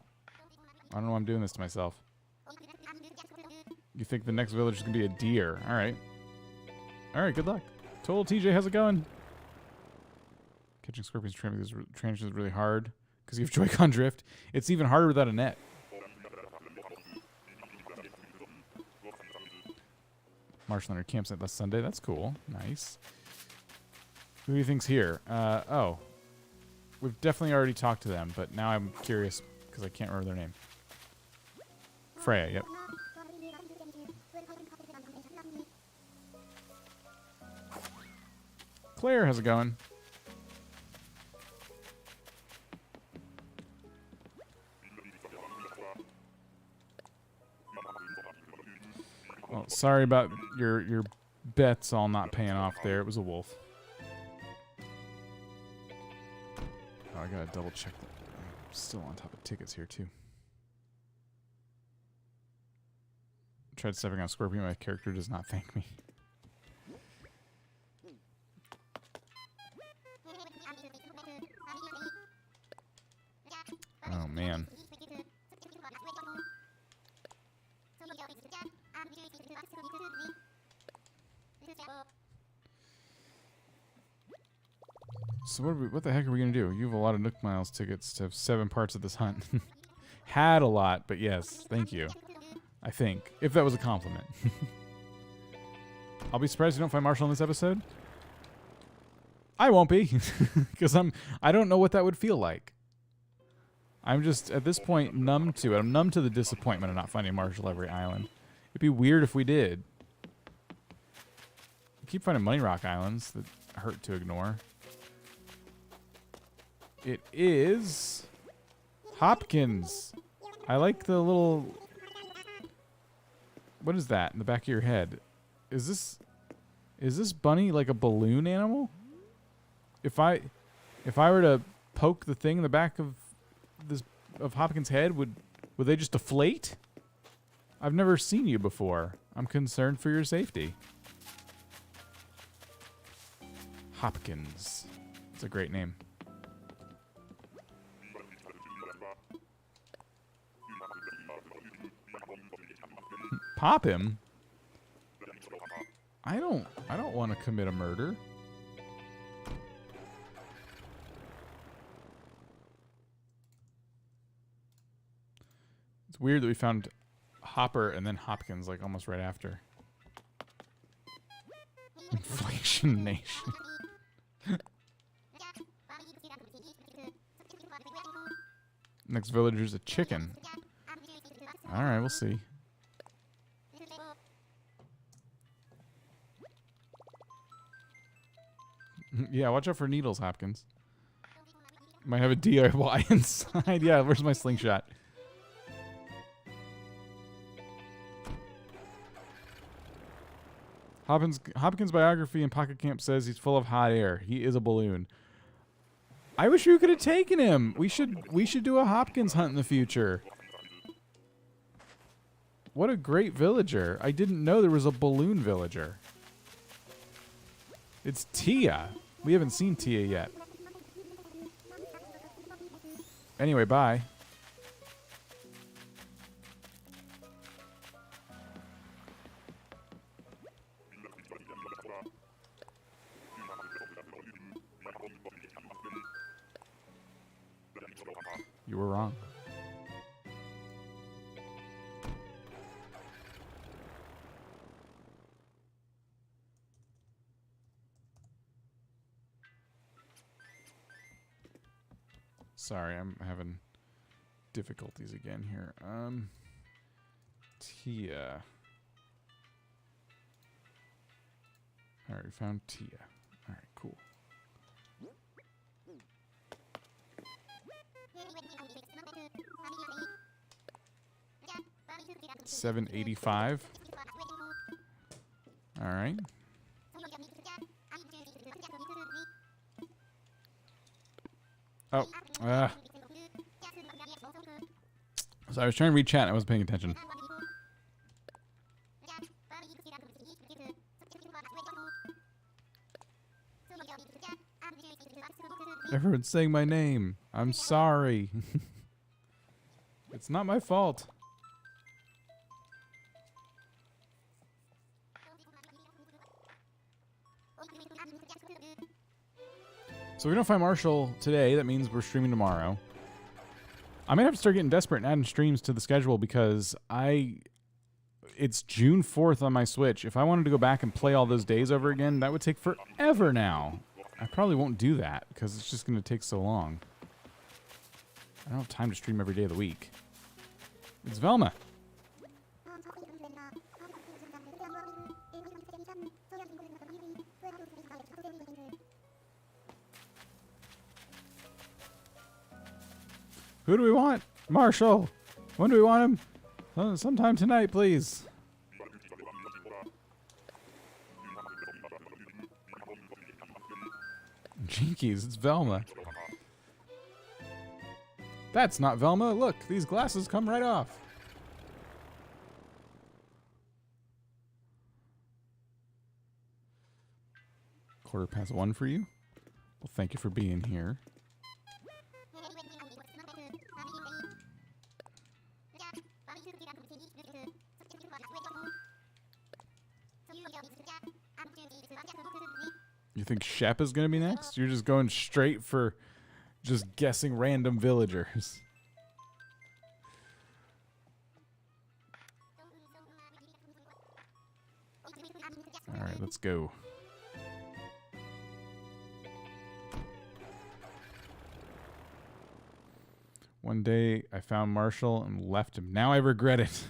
Speaker 1: I don't know why I'm doing this to myself. You think the next village is going to be a deer. Alright. Alright, good luck. Total TJ, how's it going? Catching scorpions transitions is really hard because you have Joy-Con drift. It's even harder without a net. Marshall and her campsite last Sunday. That's cool. Nice. Who do you think's here? Oh. We've definitely already talked to them, but now I'm curious because I can't remember their name. Freya, yep. Claire, how's it going? Well, sorry about your bets all not paying off there. It was a wolf. Oh, I gotta double check that. I'm still on top of tickets here too. Tried stepping on Scorpion. My character does not thank me. Oh man. So what the heck are we gonna do? You have a lot of Nook Miles tickets to have 7 parts of this hunt. Had a lot, but yes, thank you. I think, if that was a compliment. I'll be surprised you don't find Marshall in this episode. I won't be, because I don't know what that would feel like. I'm just, at this point, numb to it. I'm numb to the disappointment of not finding Marshall every island. It'd be weird if we did. keep finding money rock islands that hurt to ignore. It is Hopkins. I like the little... What is that in the back of your head? Is this bunny like a balloon animal? If I were to poke the thing in the back of Hopkins' head, would they just deflate? I've never seen you before. I'm concerned for your safety. Hopkins. It's a great name. Pop him? I don't want to commit a murder. It's weird that we found Hopper and then Hopkins like almost right after. Inflation Nation. Next villager's a chicken. Alright, we'll see. Yeah, watch out for needles, Hopkins. Might have a DIY inside. Yeah, where's my slingshot? Hopkins' biography in Pocket Camp says he's full of hot air. He is a balloon. I wish we could have taken him. We should do a Hopkins hunt in the future. What a great villager. I didn't know there was a balloon villager. It's Tia. We haven't seen Tia yet. Anyway, bye. You were wrong. Sorry, I'm having difficulties again here. Tia. Alright, we found Tia. Alright, cool. 785. All right. Oh. So I was trying to read chat. I wasn't paying attention. Everyone's saying my name. I'm sorry. It's not my fault. So we don't find Marshall today. That means we're streaming tomorrow. I might have to start getting desperate and adding streams to the schedule because it's June 4th on my Switch. If I wanted to go back and play all those days over again, that would take forever now. I probably won't do that because it's just going to take so long. I don't have time to stream every day of the week. It's Velma. Who do we want? Marshall. When do we want him? Sometime tonight, please. Jinkies, it's Velma. That's not Velma. Look, these glasses come right off. Quarter past 1 for you. Well, thank you for being here. You think Shep is going to be next? You're just going straight for just guessing random villagers. All right, let's go. One day I found Marshall and left him. Now I regret it.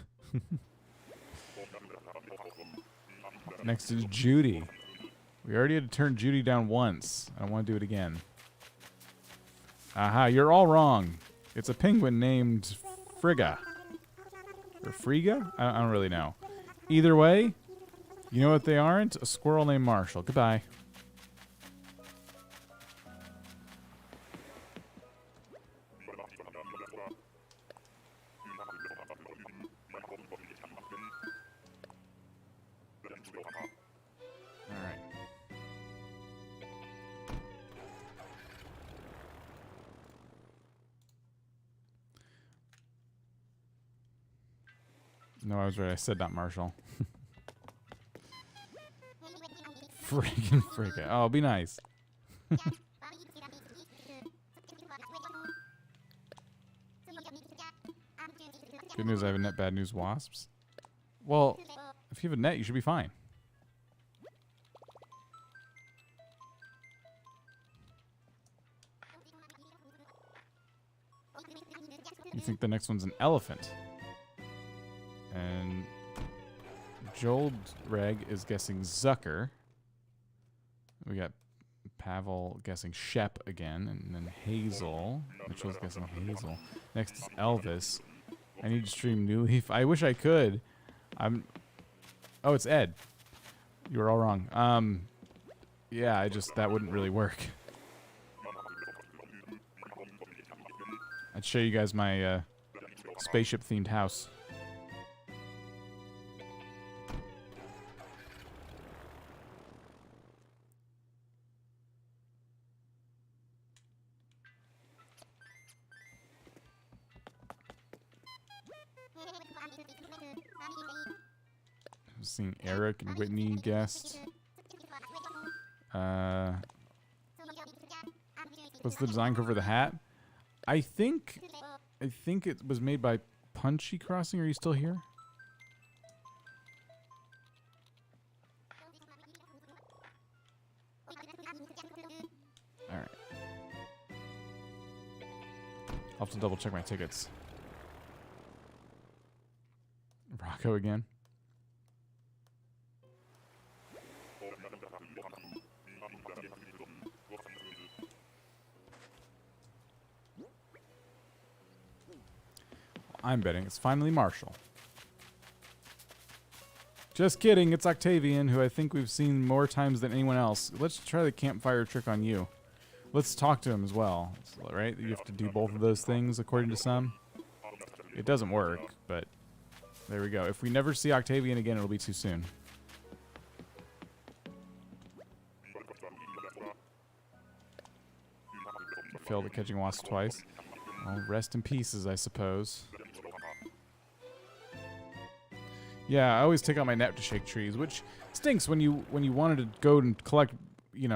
Speaker 1: Next is Judy. We already had to turn Judy down once. I don't want to do it again. Aha, you're all wrong. It's a penguin named Frigga. Or Frigga? I don't really know. Either way, you know what they aren't? A squirrel named Marshall. Goodbye. Alright. No, I was right. I said not Marshall. Friggin' Frigga. Oh, be nice. Good news, I have a net. Bad news, wasps. Well, if you have a net, you should be fine. You think the next one's an elephant. And Joel Reg is guessing Zucker. We got Pavel guessing Shep again, and then Hazel. Mitchell's guessing Hazel. Next is Elvis. I need to stream New Leaf. I wish I could. Oh, it's Ed. You were all wrong. Yeah, that wouldn't really work. I'd show you guys my spaceship-themed house. I'm seeing Eric and Whitney guessed. What's the design code for the hat? I think it was made by Punchy Crossing. Are you still here? All right. I'll have to double check my tickets. Rocco again. I'm betting it's finally Marshall. Just kidding, it's Octavian, who I think we've seen more times than anyone else. Let's try the campfire trick on you. Let's talk to him as well, right? You have to do both of those things according to some. It doesn't work, but there we go. If we never see Octavian again, it'll be too soon. Failed at catching wasps twice. Well, rest in pieces, I suppose. Yeah, I always take out my net to shake trees, which stinks when you wanted to go and collect,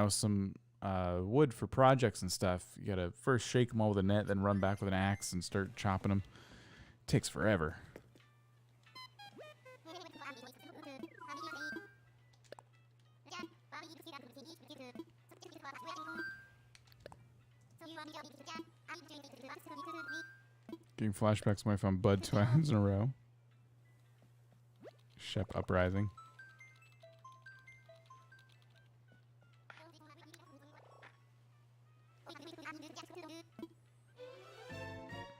Speaker 1: some wood for projects and stuff. You gotta first shake them all with a net, then run back with an axe and start chopping them. Takes forever. Getting flashbacks when I found Bud 2 islands in a row. Shep Uprising.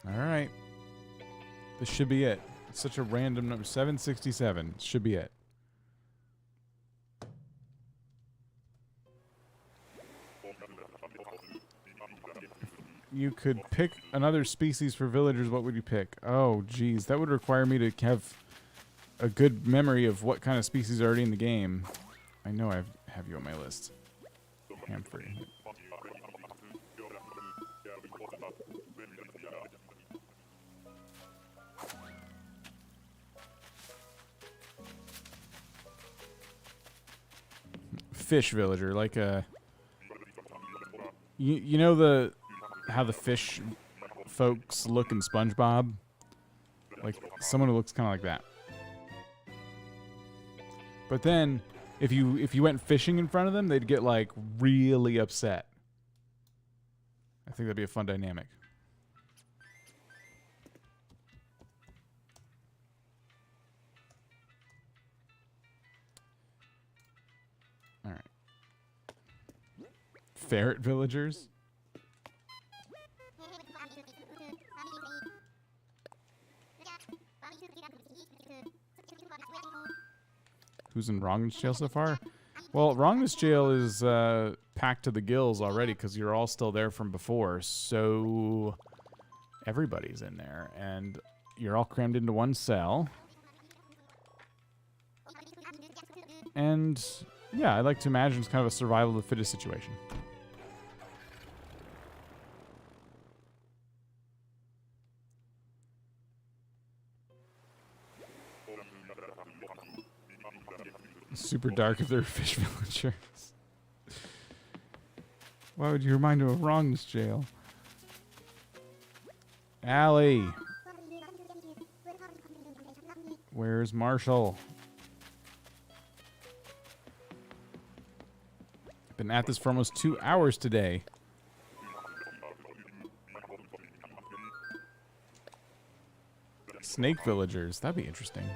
Speaker 1: Alright. This should be it. It's such a random number. 767. Should be it. You could pick another species for villagers. What would you pick? Oh, geez. That would require me to have a good memory of what kind of species are already in the game. I know I have you on my list. Hamfrey. Fish villager, like a... You know how the fish folks look in SpongeBob? Like someone who looks kind of like that. But then, if you went fishing in front of them, they'd get like really upset. I think that'd be a fun dynamic. All right. Ferret villagers? Who's in Wrongness jail so far? Well, Wrongness jail is packed to the gills already because you're all still there from before. So everybody's in there, and you're all crammed into one cell. And yeah, I like to imagine it's kind of a survival of the fittest situation. Super dark if they're fish villagers. Why would you remind him of Wrongness jail? Allie. Where's Marshall? I've been at this for almost 2 hours today. Snake villagers. That'd be interesting.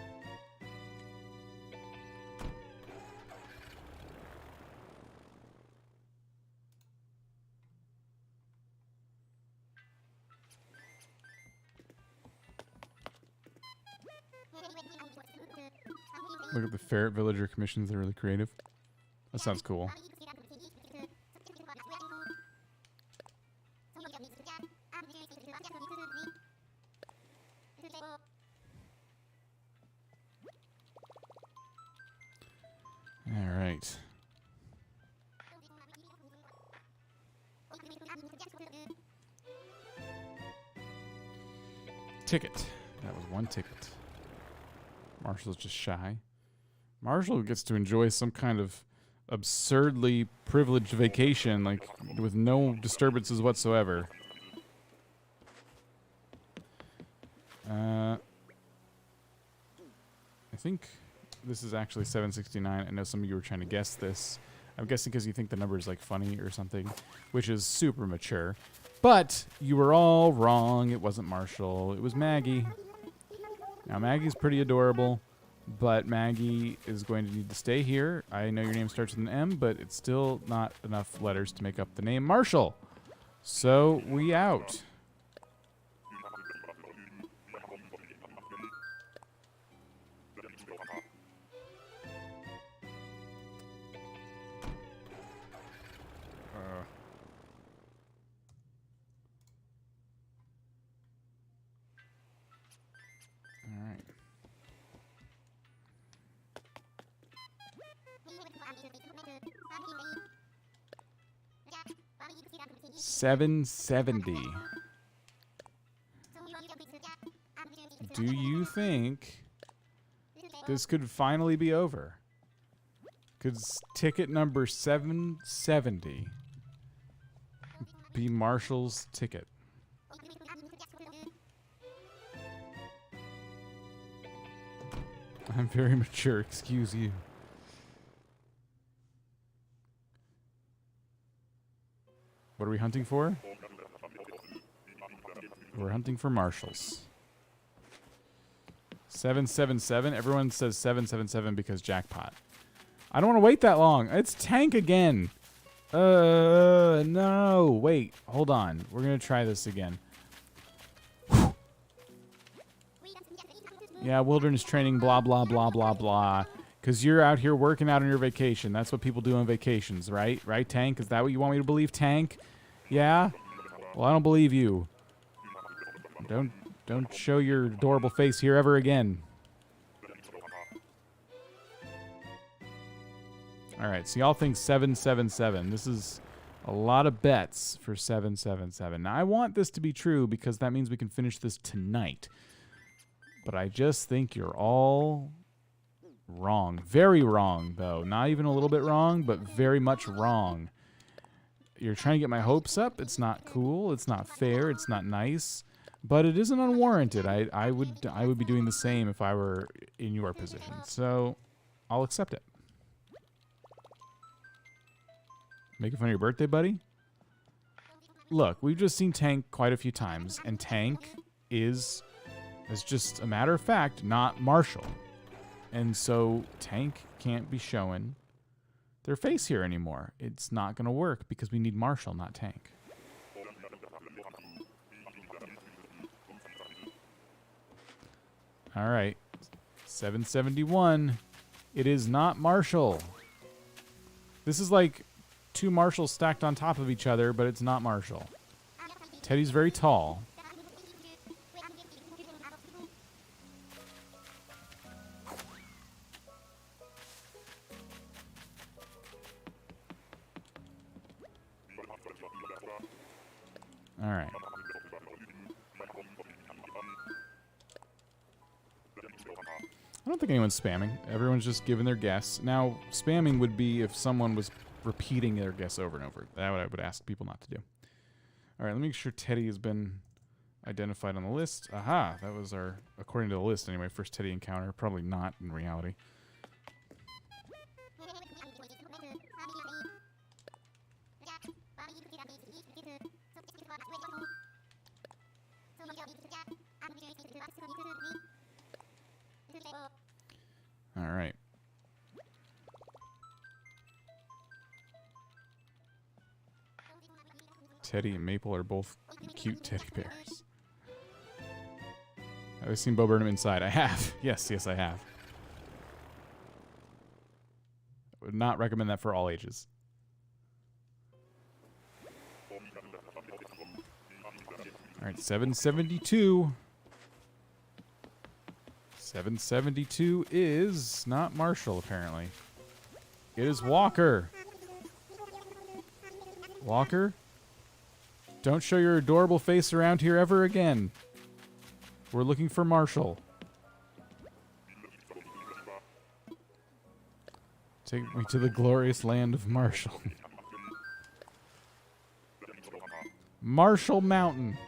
Speaker 1: Look at the ferret villager commissions. They're really creative. That sounds cool. All right. Ticket. That was one ticket. Marshall's just shy. Marshall gets to enjoy some kind of absurdly privileged vacation, like with no disturbances whatsoever. I think this is actually 769. I know some of you were trying to guess this. I'm guessing because you think the number is like funny or something, which is super mature. But you were all wrong. It wasn't Marshall. It was Maggie. Now Maggie's pretty adorable, but Maggie is going to need to stay here. I know your name starts with an M, but it's still not enough letters to make up the name Marshall. So we out. All right. 770. Do you think this could finally be over? Could ticket number 770 be Marshall's ticket? I'm very mature, excuse you. What are we hunting for? We're hunting for Marshalls. 777. Everyone says 777 because jackpot. I don't want to wait that long. It's Tank again. No. Wait, hold on. We're going to try this again. Yeah, wilderness training, blah, blah, blah, blah, blah. Because you're out here working out on your vacation. That's what people do on vacations, right? Right, Tank? Is that what you want me to believe, Tank? Yeah? Well, I don't believe you. Don't show your adorable face here ever again. All right, so y'all think 777. This is a lot of bets for 777. Now, I want this to be true because that means we can finish this tonight. But I just think you're all wrong. Very wrong, though. Not even a little bit wrong, but very much wrong. You're trying to get my hopes up. It's not cool. It's not fair. It's not nice. But it isn't unwarranted. I would be doing the same if I were in your position. So I'll accept it. Making fun of your birthday, buddy? Look, we've just seen Tank quite a few times, and Tank is, as just a matter of fact, not Marshall. And so Tank can't be showing their face here anymore. It's not going to work because we need Marshall, not Tank. All right. 771. It is not Marshall. This is like 2 Marshalls stacked on top of each other, but it's not Marshall. Teddy's very tall. All right. I don't think anyone's spamming. Everyone's just giving their guess. Now, spamming would be if someone was repeating their guess over and over. That I would ask people not to do. All right, let me make sure Teddy has been identified on the list. Aha, that was our, according to the list anyway, first Teddy encounter. Probably not in reality. All right. Teddy and Maple are both cute teddy bears. I've seen Bo Burnham inside. I have. Yes, I have. I would not recommend that for all ages. All right, 772. 772 is not Marshall, apparently. It is Walker. Walker, don't show your adorable face around here ever again. We're looking for Marshall. Take me to the glorious land of Marshall. Marshall Mountain.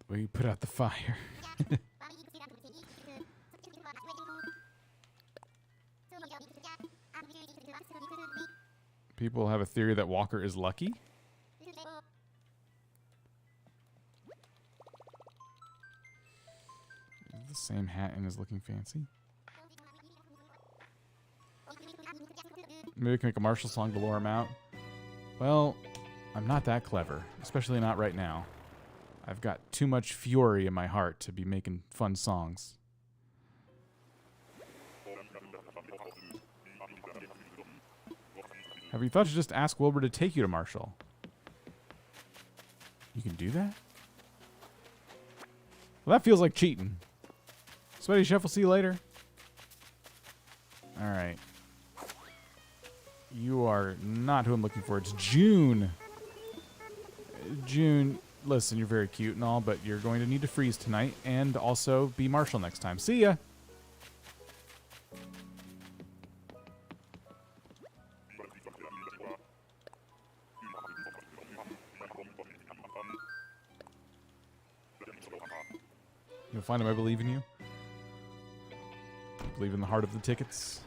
Speaker 1: We put out the fire. People have a theory that Walker is lucky. Is the same hat and is looking fancy. Maybe we can make a Marshall song to lure him out. Well, I'm not that clever, especially not right now. I've got too much fury in my heart to be making fun songs. Have you thought to just ask Wilbur to take you to Marshall? You can do that? Well, that feels like cheating. Sweaty Chef, will see you later. All right. You are not who I'm looking for. It's June. June, listen, you're very cute and all, but you're going to need to freeze tonight and also be Marshall next time. See ya. You'll find him. I believe in you. I believe in the heart of the tickets.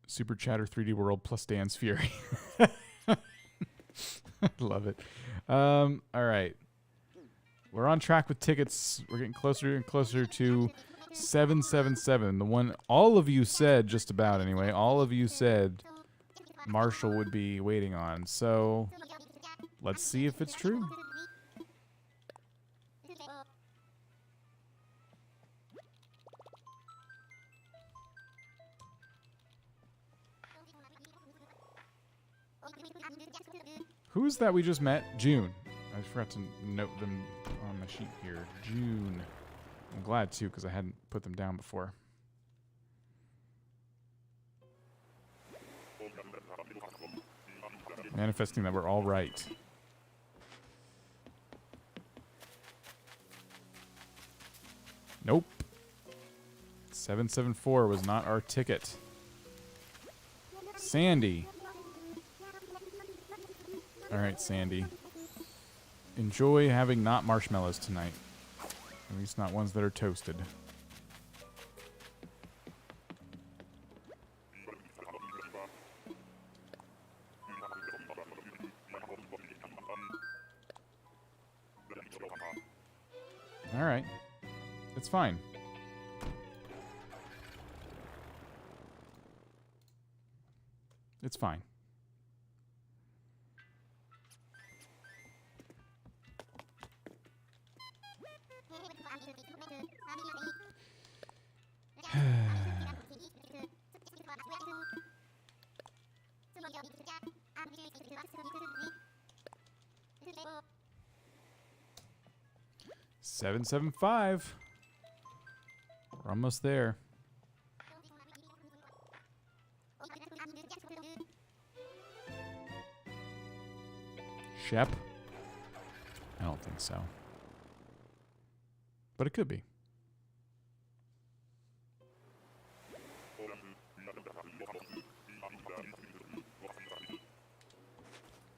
Speaker 1: Super Chatter 3D World plus Dan's Fury. Love it. All right. We're on track with tickets. We're getting closer and closer to 777. The one all of you said, just about anyway, all of you said Marshall would be waiting on. So let's see if it's true. Who's that we just met? June. I forgot to note them on my sheet here. June. I'm glad, too, because I hadn't put them down before. Manifesting that we're all right. Nope. 774 was not our ticket. Sandy. All right, Sandy. Enjoy having not marshmallows tonight. At least not ones that are toasted. All right. It's fine. It's fine. $775. We're almost there. Shep? I don't think so. But it could be.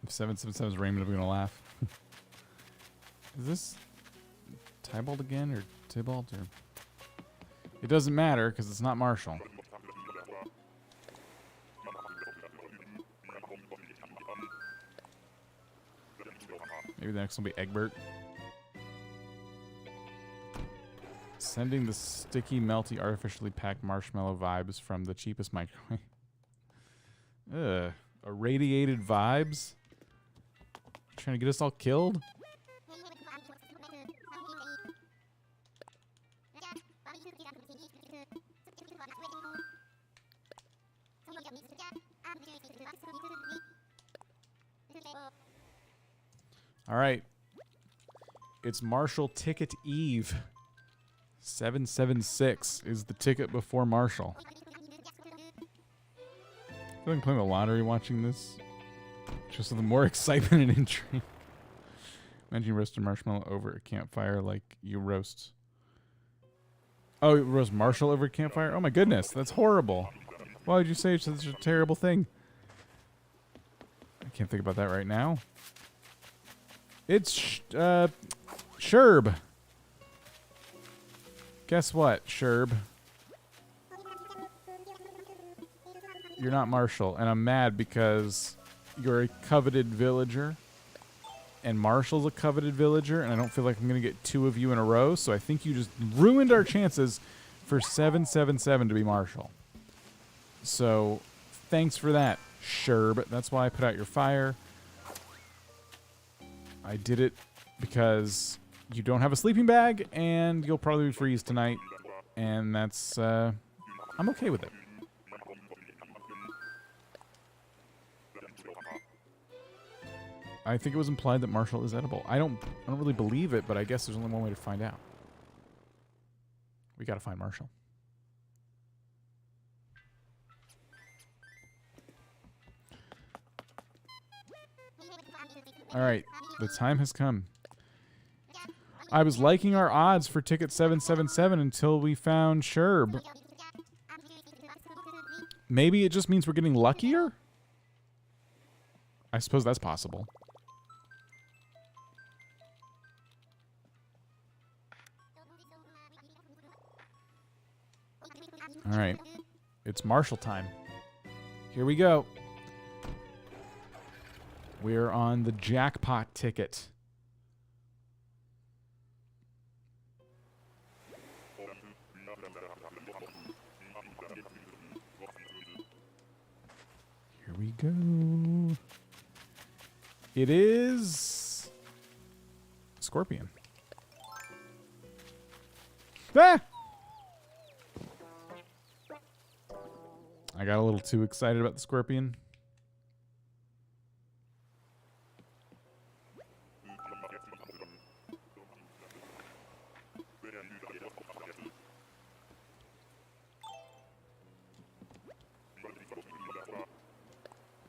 Speaker 1: If 777 is Raymond, I'm going to laugh. Is this Tybalt again, or Tybalt, or... It doesn't matter, because it's not Marshall. Maybe the next one will be Egbert. Sending the sticky, melty, artificially packed marshmallow vibes from the cheapest microwave. Ugh. Irradiated vibes? Trying to get us all killed? All right. It's Marshall Ticket Eve. 776 is the ticket before Marshall. I feel like I'm playing the lottery watching this. Just with more excitement and intrigue. Imagine you roast a marshmallow over a campfire like you roast... Oh, you roast Marshall over a campfire? Oh my goodness, that's horrible. Why would you say such a terrible thing? I can't think about that right now. It's Sherb. Guess what, Sherb? You're not Marshall, and I'm mad because you're a coveted villager, and Marshall's a coveted villager, and I don't feel like I'm going to get two of you in a row, so I think you just ruined our chances for 777 to be Marshall. So, thanks for that, Sherb. That's why I put out your fire. I did it because you don't have a sleeping bag, and you'll probably freeze tonight, and that's, I'm okay with it. I think it was implied that Marshall is edible. I don't really believe it, but I guess there's only one way to find out. We gotta find Marshall. All right, the time has come. I was liking our odds for ticket 777 until we found Sherb. Maybe it just means we're getting luckier? I suppose that's possible. All right, it's Marshall time. Here we go. We're on the jackpot ticket. Here we go. It is Scorpion. Ah! I got a little too excited about the Scorpion.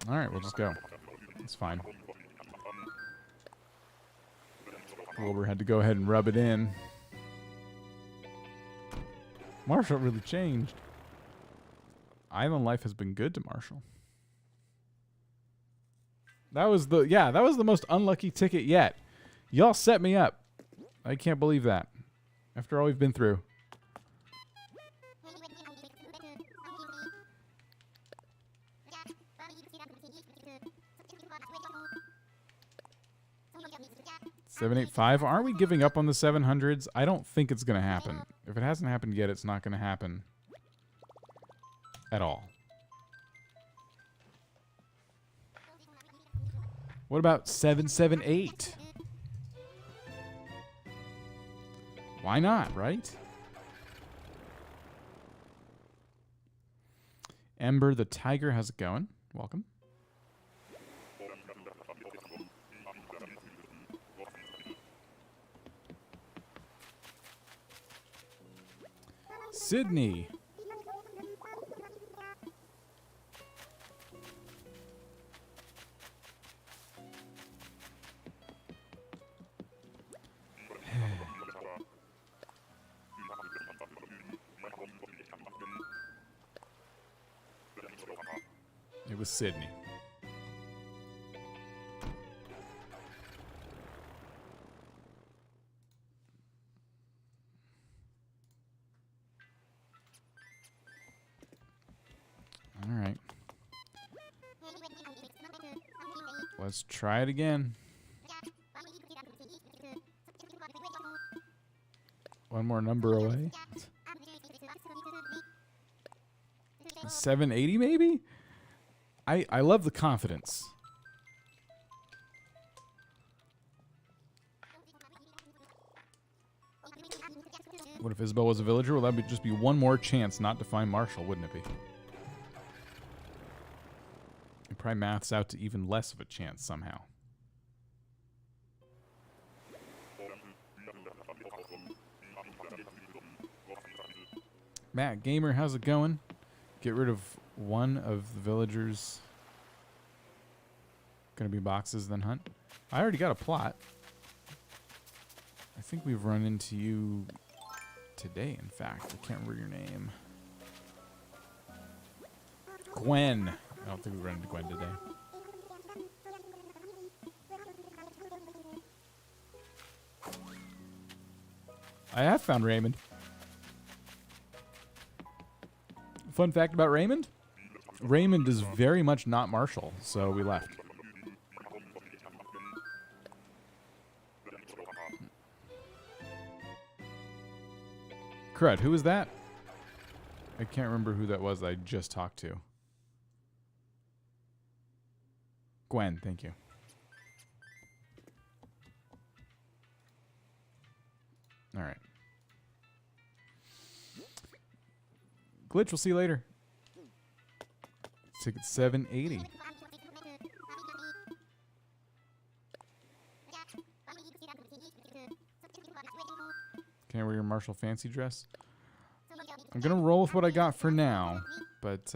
Speaker 1: All right, we'll just go. It's fine. Wilbur had to go ahead and rub it in. Marshall really changed. Island life has been good to Marshall. That was the most unlucky ticket yet. Y'all set me up. I can't believe that. After all we've been through. 785. Aren't we giving up on the 700s? I don't think it's going to happen. If it hasn't happened yet, it's not going to happen at all. What about 778? Why not, right? Ember the Tiger, how's it going? Welcome. Sydney. It was Sydney. All right. Let's try it again. One more number away. 780 maybe? I love the confidence. What if Isabel was a villager? Well, that would just be one more chance not to find Marshall, wouldn't it be? It probably maths out to even less of a chance somehow. Matt Gamer, how's it going? Get rid of one of the villagers. Gonna be boxes, then hunt. I already got a plot. I think we've run into you today, in fact. I can't remember your name. Gwen. I don't think we ran into Gwen today. I have found Raymond. Fun fact about Raymond? Raymond is very much not Marshall, so we left. Crud, who was that? I can't remember who that was that I just talked to. Gwen, thank you. All right. Glitch, we'll see you later. Ticket 780. Can I wear your Marshall fancy dress? I'm going to roll with what I got for now, but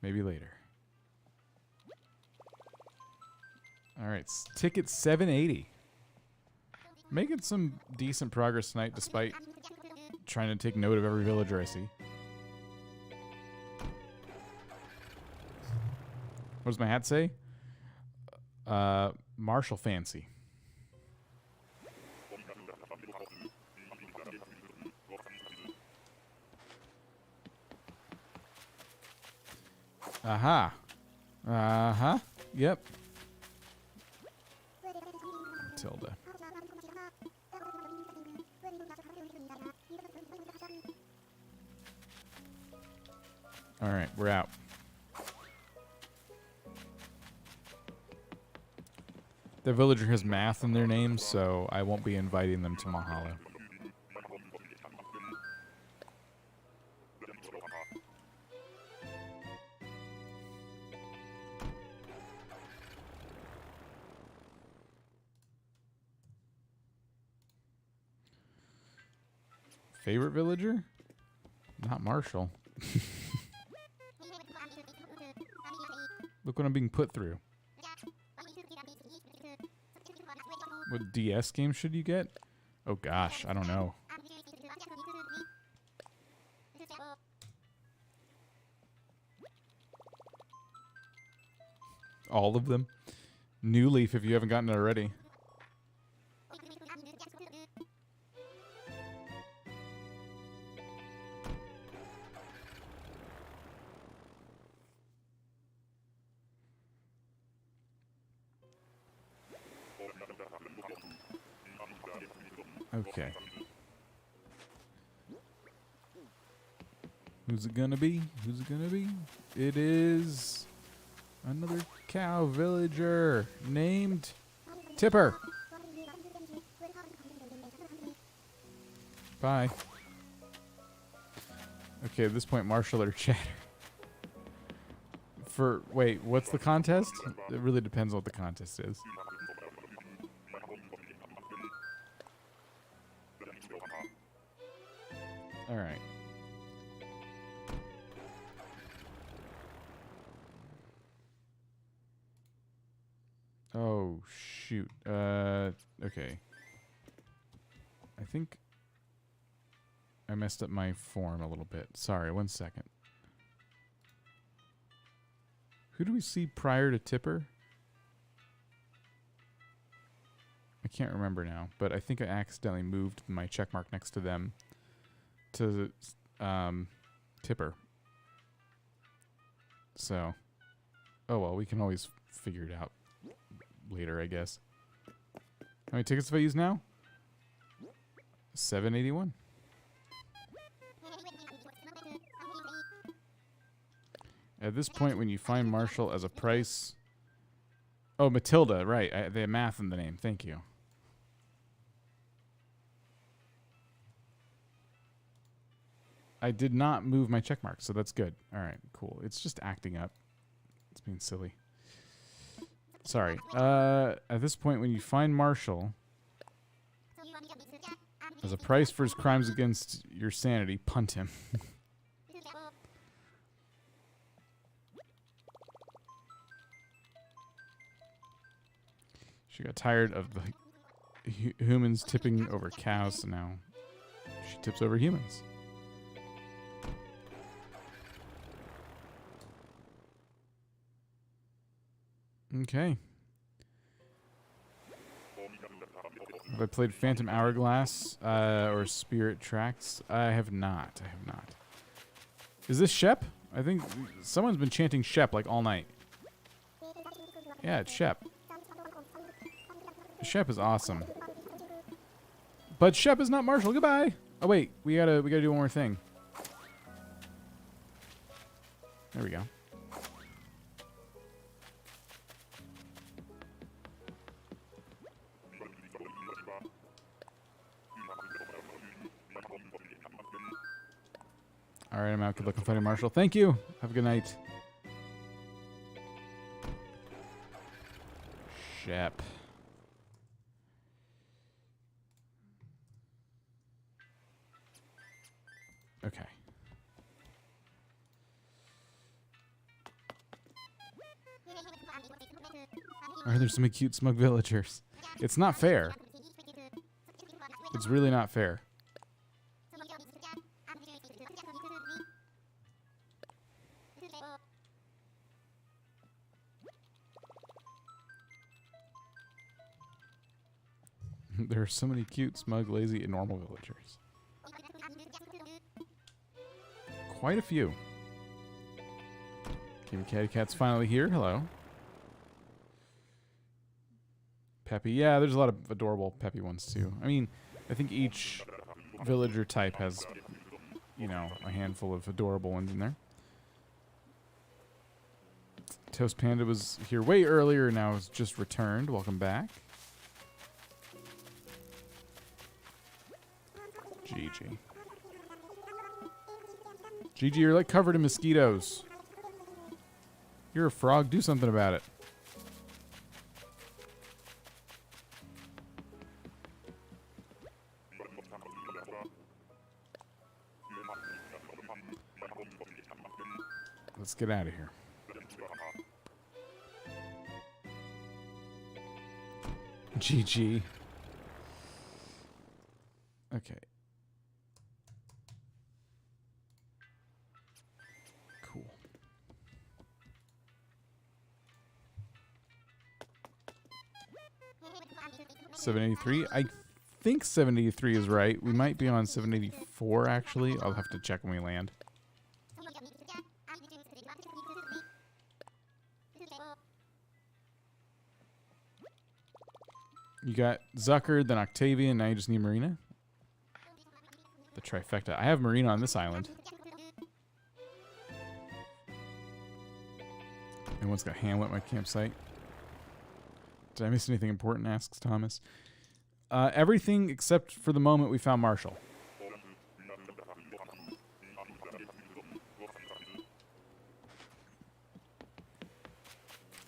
Speaker 1: maybe later. All right, ticket 780. Making some decent progress tonight despite trying to take note of every villager I see. What does my hat say? Marshall fancy. Aha. Uh-huh. Yep. Tilda. All right, we're out. The villager has math in their name, so I won't be inviting them to Maw Hollow. Favorite villager? Not Marshall. Look what I'm being put through. What DS game should you get? Oh gosh, I don't know. All of them? New Leaf if you haven't gotten it already. Okay. Who's it gonna be? Who's it gonna be? It is another cow villager named Tipper. Bye. Okay, at this point, Marshall or Chatter. Wait, what's the contest? It really depends on what the contest is. All right. Oh, shoot. Okay. I think I messed up my form a little bit. Sorry, 1 second. Who do we see prior to Tipper? I can't remember now, but I think I accidentally moved my checkmark next to them to Tipper. So, oh well, we can always figure it out later, I guess. How many tickets have I used now? 781. At this point, when you find Marshall as a price... Oh, Matilda, right. They have math in the name. Thank you. I did not move my checkmark, so that's good. All right, cool. It's just acting up. It's being silly. Sorry. At this point, when you find Marshall as a price for his crimes against your sanity, punt him. She got tired of the humans tipping over cows, so now she tips over humans. Okay. Have I played Phantom Hourglass or Spirit Tracks? I have not. I have not. Is this Shep? I think someone's been chanting Shep like all night. Yeah, it's Shep. Shep is awesome. But Shep is not Marshall. Goodbye. Oh wait, we gotta do one more thing. There we go. All right, I'm out. Good luck on fighting Marshall. Thank you. Have a good night. Shep. Okay. Are there so many cute smug villagers? It's not fair. It's really not fair. There are so many cute, smug, lazy, and normal villagers. Quite a few. Game Catty Cat's finally here. Hello. Peppy. Yeah, there's a lot of adorable Peppy ones, too. I mean, I think each villager type has, you know, a handful of adorable ones in there. Toast Panda was here way earlier, now has just returned. Welcome back. GG. GG, you're like covered in mosquitoes. You're a frog. Do something about it. Let's get out of here. GG. Okay. Cool. $783. I think 783 is right. We might be on 784 actually. I'll have to check when we land. You got Zucker, then Octavian, now you just need Marina. The trifecta. I have Marina on this island. Anyone's got Hamlet at my campsite. Did I miss anything important? Asks Thomas. Everything except for the moment we found Marshall.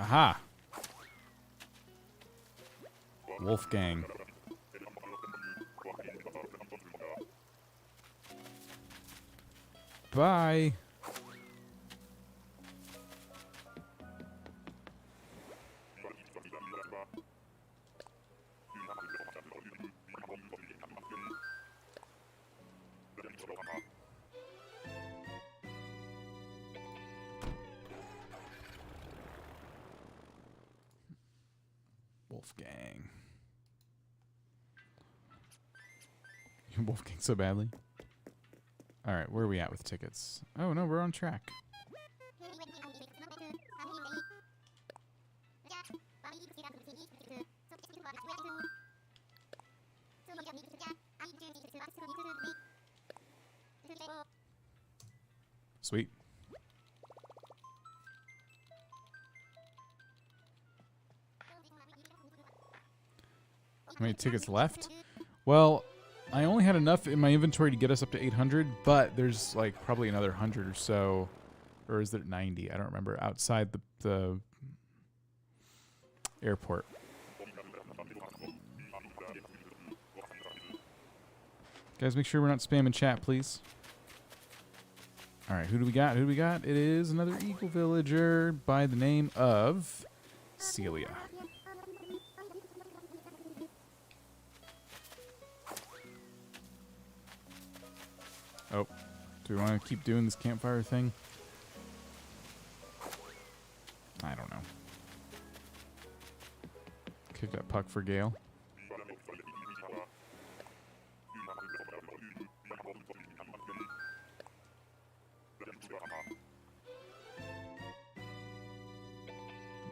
Speaker 1: Aha! Wolfgang. Bye. Wolfgang. Wolfgang so badly. All right, where are we at with tickets? Oh, no, we're on track. Sweet. How many tickets left? Well, I only had enough in my inventory to get us up to 800, but there's like probably another 100 or so, or is it 90? I don't remember, outside the airport. Guys, make sure we're not spamming chat, please. All right, who do we got? Who do we got? It is another eagle villager by the name of Celia. Oh, do we want to keep doing this campfire thing? I don't know. Kick that puck for Gale.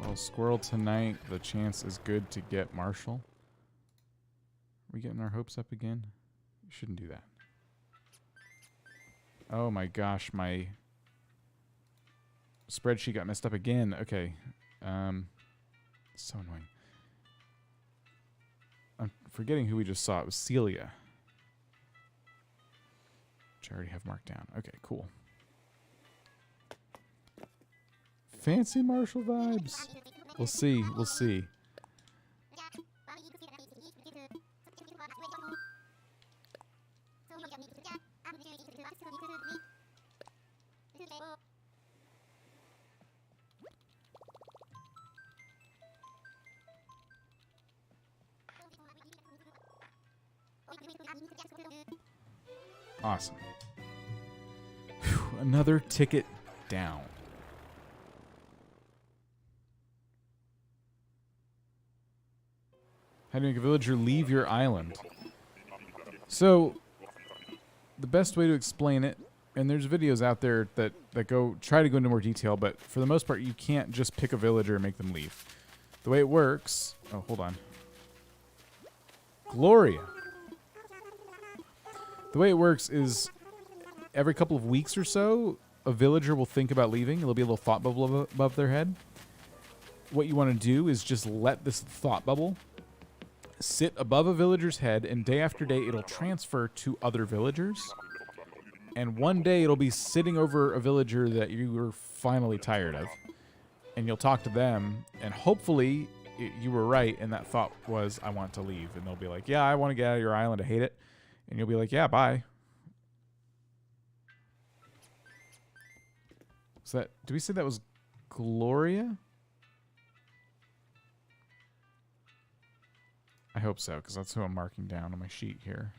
Speaker 1: Well, Squirrel tonight, the chance is good to get Marshall. Are we getting our hopes up again? You shouldn't do that. Oh my gosh, my spreadsheet got messed up again. Okay. So annoying. I'm forgetting who we just saw. It was Celia. Which I already have marked down. Okay, cool. Fancy Marshall vibes. We'll see. We'll see. Awesome. Whew, another ticket down. How do you make a villager leave your island? So, the best way to explain it, and there's videos out there that try to go into more detail, but for the most part, you can't just pick a villager and make them leave. The way it works... Oh, hold on. Gloria. The way it works is every couple of weeks or so, a villager will think about leaving. There'll be a little thought bubble above their head. What you want to do is just let this thought bubble sit above a villager's head, and day after day, it'll transfer to other villagers. And one day, it'll be sitting over a villager that you were finally tired of. And you'll talk to them, and hopefully, you were right, and that thought was, I want to leave. And they'll be like, yeah, I want to get out of your island. I hate it. And you'll be like, yeah, bye. So that, did we say that was Gloria? I hope so, because that's who I'm marking down on my sheet here.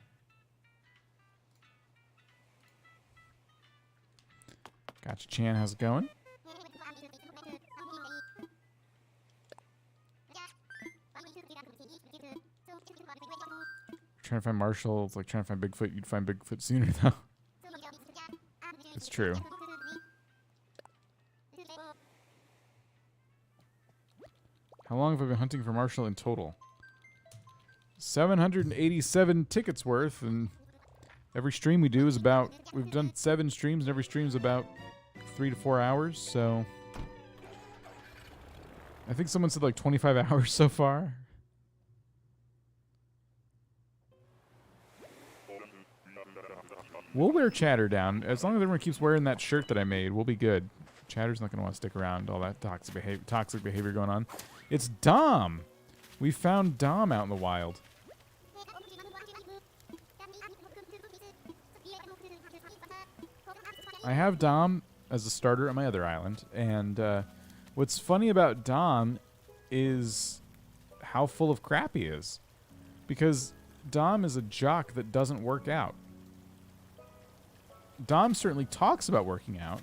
Speaker 1: Gotcha, Chan. How's it going? Trying to find Marshall. It's like trying to find Bigfoot. You'd find Bigfoot sooner, though. It's true. How long have I been hunting for Marshall in total? 787 tickets worth, and every stream we do is about, we've done 7 streams, and every stream is about 3 to 4 hours, so I think someone said like 25 hours so far. We'll wear Chatter down. As long as everyone keeps wearing that shirt that I made, we'll be good. Chatter's not going to want to stick around, all that toxic behavior going on. It's Dom! We found Dom out in the wild. I have Dom as a starter at my other island, and what's funny about Dom is how full of crap he is. Because Dom is a jock that doesn't work out. Dom certainly talks about working out,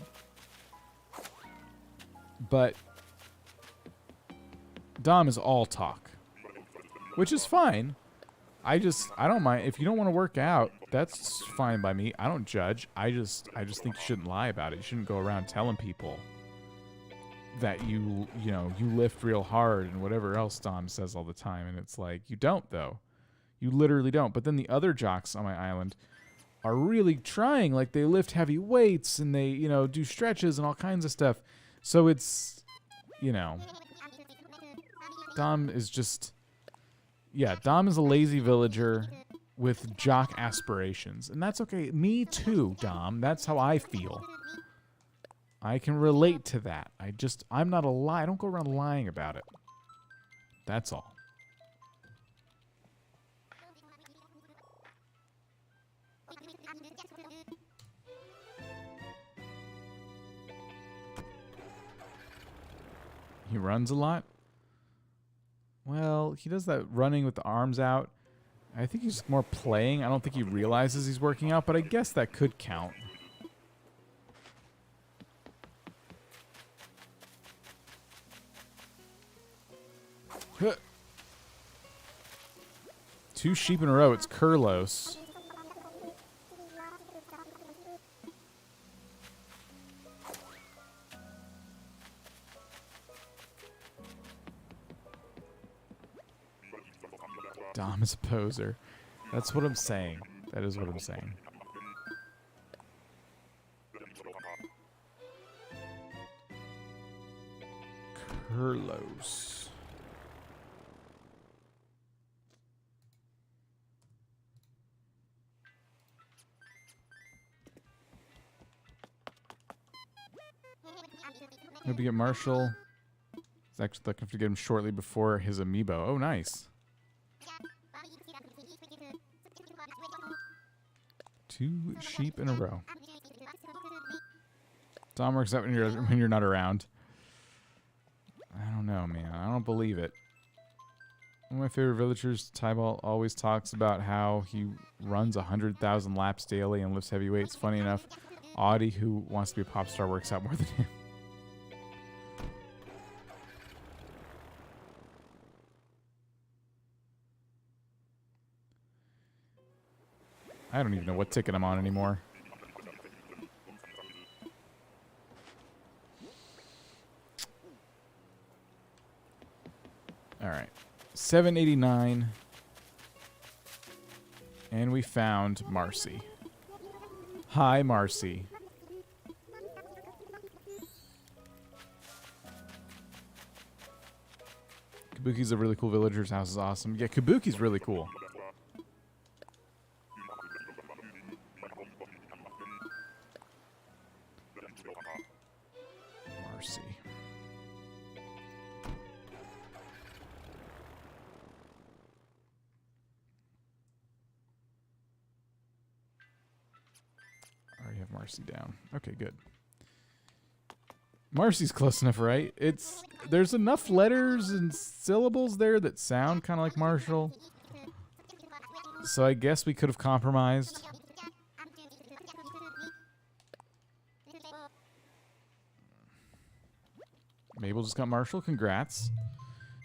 Speaker 1: but Dom is all talk, which is fine. I don't mind. If you don't want to work out, that's fine by me. I don't judge. I just think you shouldn't lie about it. You shouldn't go around telling people that you lift real hard and whatever else Dom says all the time. And it's like, you don't, though. You literally don't. But then the other jocks on my island are really trying. Like, they lift heavy weights and they, do stretches and all kinds of stuff. So it's, Dom is just, Dom is a lazy villager with jock aspirations. And that's okay. Me too, Dom. That's how I feel. I can relate to that. I'm not a lie. I don't go around lying about it. That's all. He runs a lot? Well, he does that running with the arms out. I think he's more playing. I don't think he realizes he's working out, but I guess that could count. Huh. 2 sheep in a row. It's Kurlos. Dom is a poser. That's what I'm saying. That is what I'm saying. Kurlos. Hope you get Marshall. He's actually looking to get him shortly before his amiibo. Oh, nice. 2 sheep in a row. Dom works out when you're not around. I don't know, man. I don't believe it. One of my favorite villagers, Tybalt, always talks about how he runs 100,000 laps daily and lifts heavy weights. Funny enough, Audie, who wants to be a pop star, works out more than him. I don't even know what ticket I'm on anymore. All right. 789. And we found Marcy. Hi, Marcy. Kabuki's a really cool villager. His house is awesome. Yeah, Kabuki's really cool. Marcy. I already have Marcy down. Okay, good. Marcy's close enough, right? There's enough letters and syllables there that sound kind of like Marshall. So I guess we could have compromised. Mabel just got Marshall. Congrats.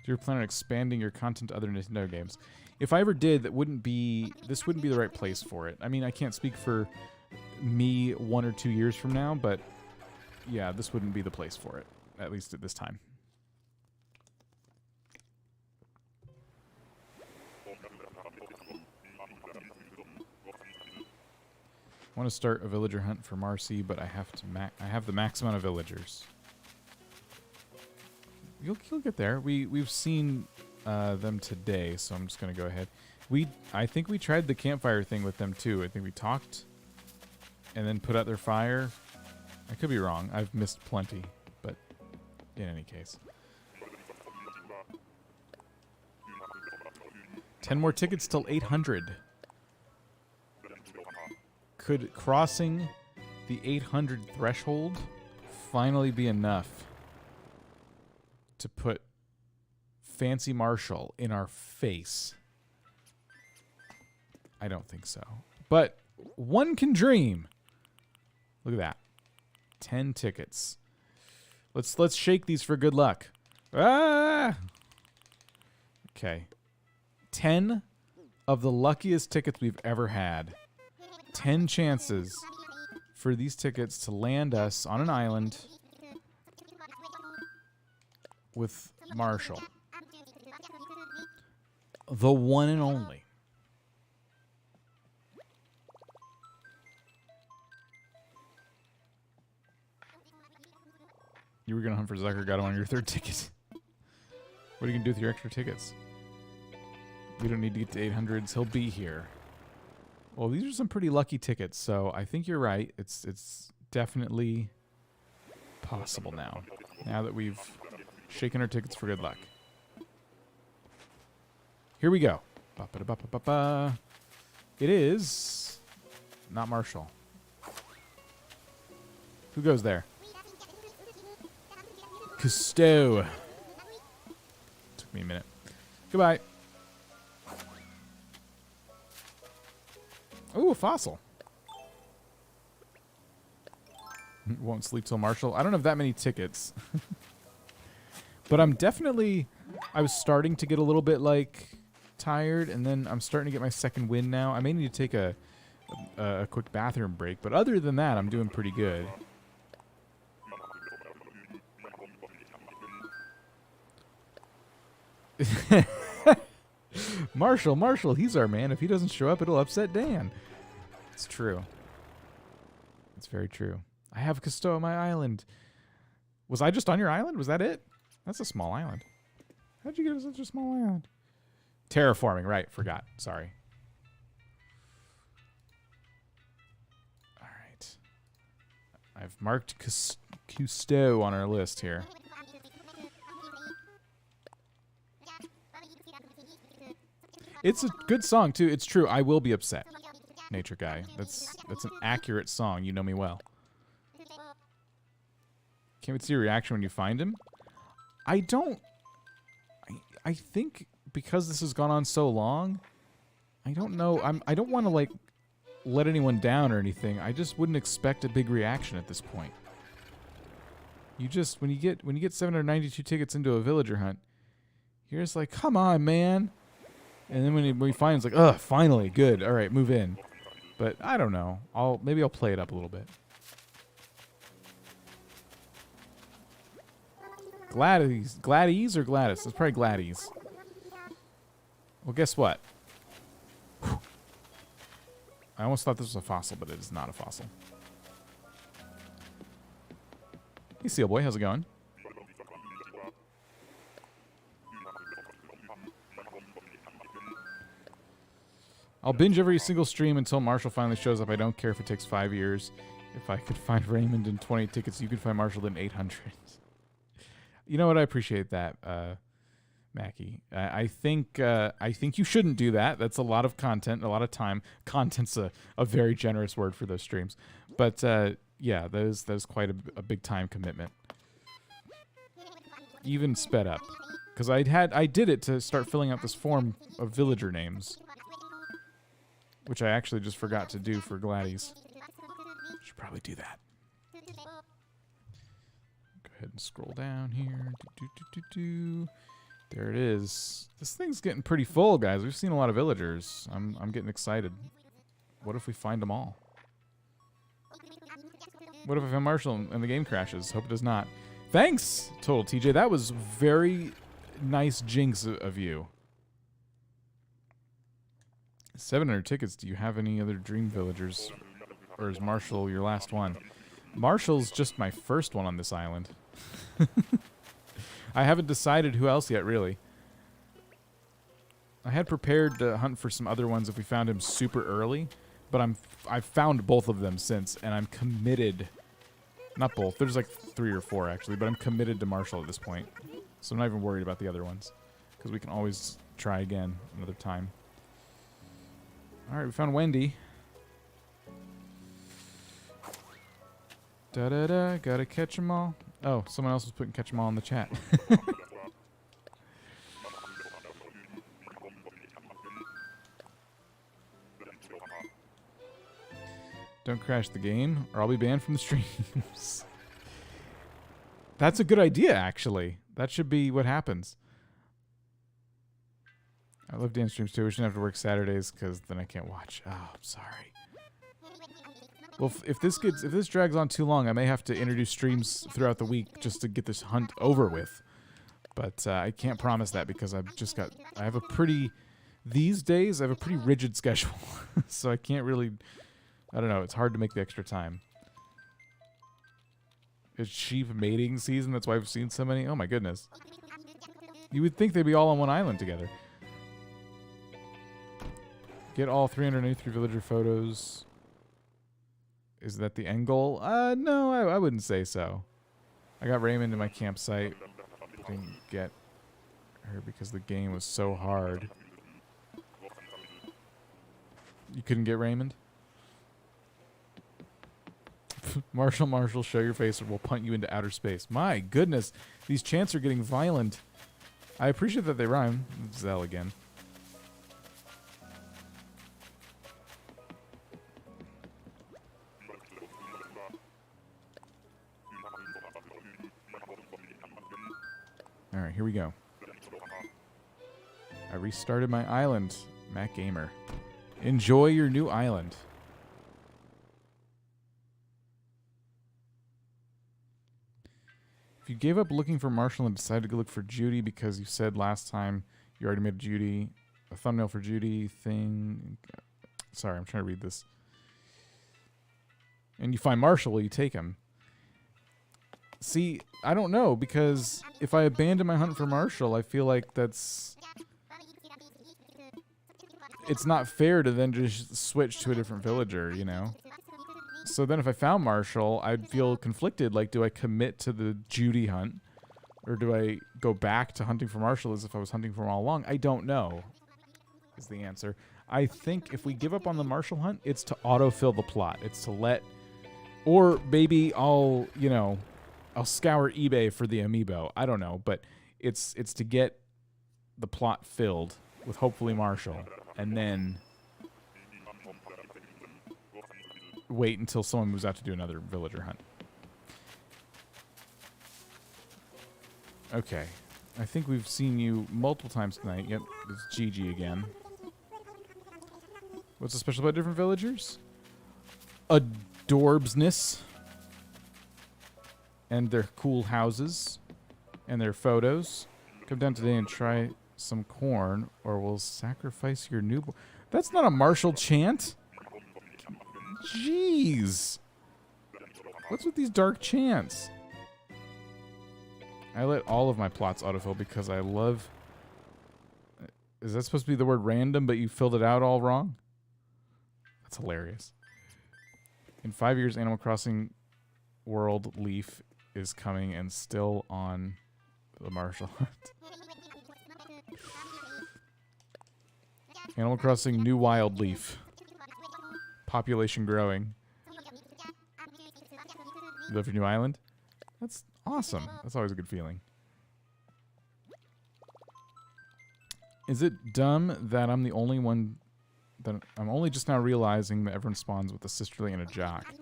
Speaker 1: Do you plan on expanding your content to other Nintendo games? If I ever did, this wouldn't be the right place for it. I mean, I can't speak for me 1 or 2 years from now, but yeah, this wouldn't be the place for it, at least at this time. I want to start a villager hunt for Marcy, but I have to I have the max amount of villagers. You'll get there. We've seen them today, so I'm just gonna go ahead. I think we tried the campfire thing with them too. I think we talked and then put out their fire. I could be wrong. I've missed plenty, but in any case. 10 more tickets till 800. Could crossing the 800 threshold finally be enough to put Fancy Marshall in our face? I don't think so. But one can dream. Look at that. 10 tickets. Let's shake these for good luck. Ah! Okay. 10 of the luckiest tickets we've ever had. 10 chances for these tickets to land us on an island with Marshall. The one and only. You were going to hunt for Zucker, got him on your third ticket. What are you going to do with your extra tickets? We don't need to get to 800s. He'll be here. Well, these are some pretty lucky tickets, so I think you're right. It's definitely possible now. Now that we've shaken our tickets for good luck. Here we go. Ba-ba-da-ba-ba-ba-ba. It is not Marshall. Who goes there? Cousteau. Took me a minute. Goodbye. Ooh, a fossil. Won't sleep till Marshall. I don't have that many tickets. But I'm definitely... I was starting to get a little bit, like, tired, and then I'm starting to get my second win now. I may need to take a quick bathroom break, but other than that, I'm doing pretty good. Marshall, he's our man. If he doesn't show up, it'll upset Dan. It's true. It's very true. I have Cousteau on my island. Was I just on your island? Was that it? That's a small island. How'd you get such a small island? Terraforming, right. Forgot. Sorry. All right. I've marked Cousteau on our list here. It's a good song, too. It's true. I will be upset, Nature Guy. That's an accurate song. You know me well. Can't wait to see your reaction when you find him. I don't... I think because this has gone on so long, I don't know. I don't want to, like, let anyone down or anything. I just wouldn't expect a big reaction at this point. You just... When you get 792 tickets into a villager hunt, you're just like, come on, man. And then when he finds, like, ugh, finally, good. All right, move in. But I don't know. Maybe I'll play it up a little bit. Gladys or Gladys? It's probably Gladys. Well, guess what? Whew. I almost thought this was a fossil, but it is not a fossil. Hey, Seal Boy, how's it going? I'll binge every single stream until Marshall finally shows up. I don't care if it takes 5 years. If I could find Raymond in 20 tickets, you could find Marshall in 800. You know what? I appreciate that, Mackie. I think you shouldn't do that. That's a lot of content, a lot of time. Content's a very generous word for those streams. But yeah, that was quite a big time commitment. Even sped up, because I did it to start filling out this form of villager names, which I actually just forgot to do for Gladys. Should probably do that. Go ahead and scroll down here. There it is. This thing's getting pretty full, guys. We've seen a lot of villagers. I'm getting excited. What if we find them all? What if I find Marshall and the game crashes? Hope it does not. Thanks, Total TJ. That was very nice jinx of you. 700 tickets. Do you have any other dream villagers or is Marshall your last one? Marshall's just my first one on this island. I haven't decided who else yet, really. I had prepared to hunt for some other ones if we found him super early, but I've found both of them since, and I'm committed. Not both. There's like 3 or 4 actually, but I'm committed to Marshall at this point, so I'm not even worried about the other ones because we can always try again another time. All right, we found Wendy. Da-da-da, gotta catch 'em all. Oh, someone else was putting catch 'em all in the chat. Don't crash the game, or I'll be banned from the streams. That's a good idea, actually. That should be what happens. I love dance streams, too. We shouldn't have to work Saturdays, because then I can't watch. Oh, I'm sorry. Well, if this drags on too long, I may have to introduce streams throughout the week just to get this hunt over with. But I can't promise that because these days I have a pretty rigid schedule. So I can't really, I don't know, it's hard to make the extra time. It's sheep mating season, that's why I've seen so many. Oh my goodness. You would think they'd be all on one island together. Get all 383 villager photos. Is that the end goal? No, I wouldn't say so. I got Raymond in my campsite. Didn't get her because the game was so hard. You couldn't get Raymond? Marshall, show your face or we'll punt you into outer space. My goodness, these chants are getting violent. I appreciate that they rhyme. Zell again. Alright, here we go. I restarted my island, Matt Gamer. Enjoy your new island. If you gave up looking for Marshall and decided to go look for Judy because you said last time you already made a thumbnail for Judy thing. Sorry, I'm trying to read this. And you find Marshall, will you take him? See, I don't know, because if I abandon my hunt for Marshall, I feel like it's not fair to then just switch to a different villager, you know? So then if I found Marshall, I'd feel conflicted. Like, do I commit to the Judy hunt? Or do I go back to hunting for Marshall as if I was hunting for him all along? I don't know, is the answer. I think if we give up on the Marshall hunt, it's to autofill the plot. It's to let... Or maybe I'll scour eBay for the amiibo. I don't know, but it's to get the plot filled with hopefully Marshall, and then wait until someone moves out to do another villager hunt. Okay. I think we've seen you multiple times tonight. Yep, it's Gigi again. What's so special about different villagers? Adorbsness. And their cool houses. And their photos. Come down today and try some corn, or we'll sacrifice your newborn. That's not a Marshall chant. Jeez. What's with these dark chants? I let all of my plots autofill because I love... Is that supposed to be the word random, but you filled it out all wrong? That's hilarious. In 5 years, Animal Crossing World Leaf is coming and still on the Marshall hunt. Animal Crossing New Wild Leaf. Population growing. You live for New Island? That's awesome. That's always a good feeling. Is it dumb that I'm the only one that I'm only just now realizing that everyone spawns with a sisterly and a jock?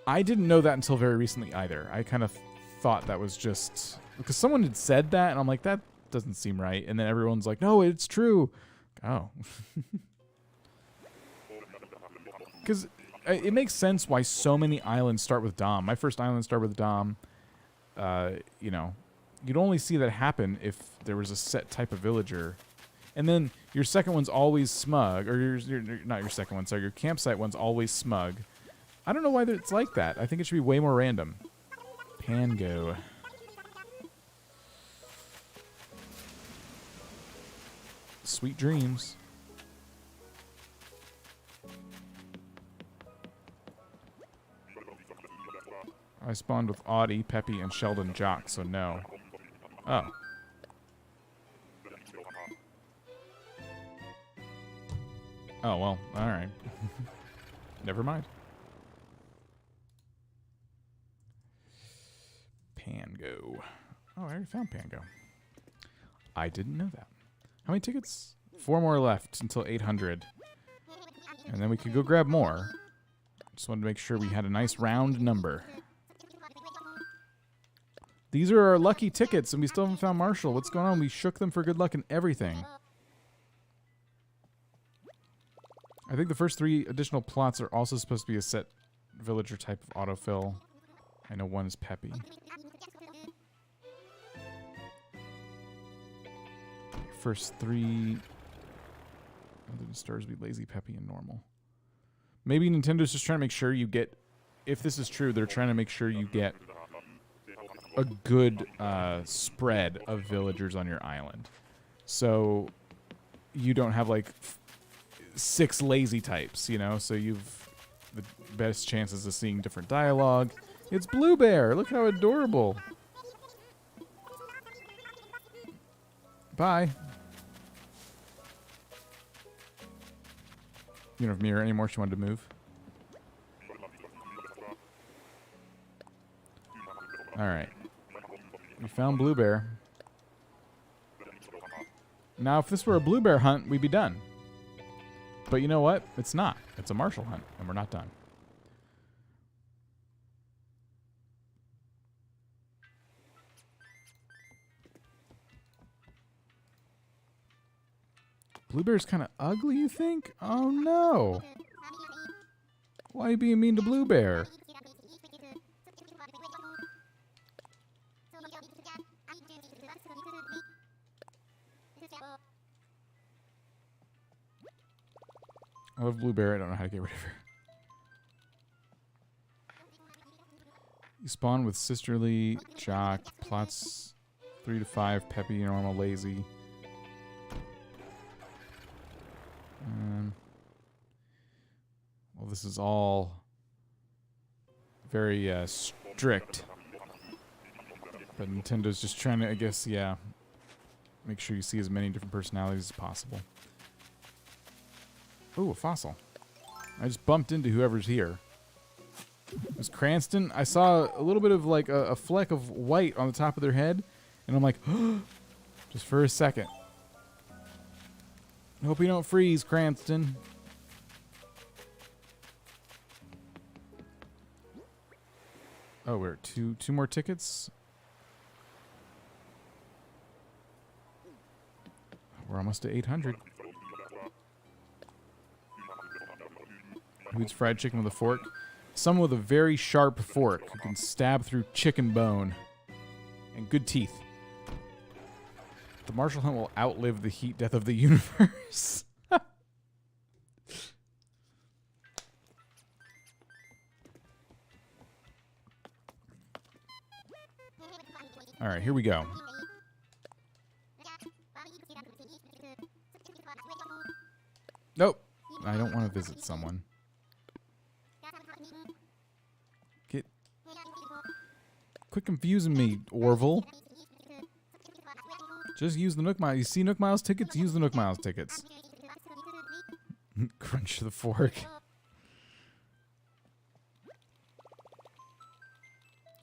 Speaker 1: I didn't know that until very recently either. I kind of thought that was just because someone had said that and I'm like, that doesn't seem right. And then everyone's like, no, it's true. Oh. Because it makes sense why so many islands start with Dom. My first island started with Dom. You know, you'd only see that happen if there was a set type of villager. And then your second one's always smug, or not your second one, sorry, your campsite one's always smug. I don't know why it's like that. I think it should be way more random. Pango. Sweet dreams. I spawned with Audie, Peppy, and Sheldon Jock, so no. Oh. Oh, well, alright. Never mind. Pango. Oh, I already found Pango. I didn't know that. How many tickets? 4 more left until 800. And then we could go grab more. Just wanted to make sure we had a nice round number. These are our lucky tickets, and we still haven't found Marshall. What's going on? We shook them for good luck and everything. I think the first 3 additional plots are also supposed to be a set villager type of autofill. I know one is Peppy. First 3... the stars be lazy, Peppy, and normal. Maybe Nintendo's just trying to make sure you get... If this is true, they're trying to make sure you get a good spread of villagers on your island. So you don't have like 6 lazy types, you know? So you've the best chances of seeing different dialogue. It's Blue Bear! Look how adorable! Bye! You don't have Mirror anymore, she wanted to move. Alright. We found Blue Bear. Now, if this were a Blue Bear hunt, we'd be done. But you know what? It's not. It's a Marshall hunt, and we're not done. Blue Bear's kind of ugly, you think? Oh, no. Why are you being mean to Blue Bear? I love Blue Bear. I don't know how to get rid of her. You spawn with Sisterly, Jock, plots 3 to 5, Peppy, normal, lazy. Well, this is all very strict. But Nintendo's just trying to, I guess, yeah, make sure you see as many different personalities as possible. Ooh, a fossil. I just bumped into whoever's here. It was Cranston. I saw a little bit of like a fleck of white on the top of their head. And I'm like, just for a second. I hope you don't freeze, Cranston. Oh, we're at two more tickets. We're almost to 800. Who eats fried chicken with a fork? Someone with a very sharp fork who can stab through chicken bone. And good teeth. The Marshall hunt will outlive the heat death of the universe. Alright, here we go. Nope. I don't want to visit someone. Quit confusing me, Orville. Just use the Nook Miles. You see Nook Miles tickets? Use the Nook Miles tickets. Crunch the fork.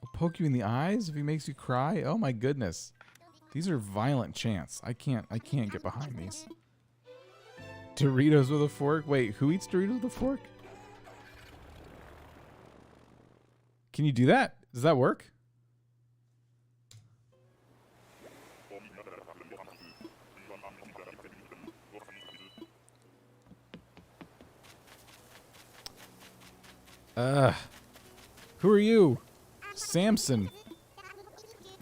Speaker 1: I'll poke you in the eyes if he makes you cry. Oh my goodness. These are violent chants. I can't get behind these. Doritos with a fork? Wait, who eats Doritos with a fork? Can you do that? Does that work? Who are you? Samson.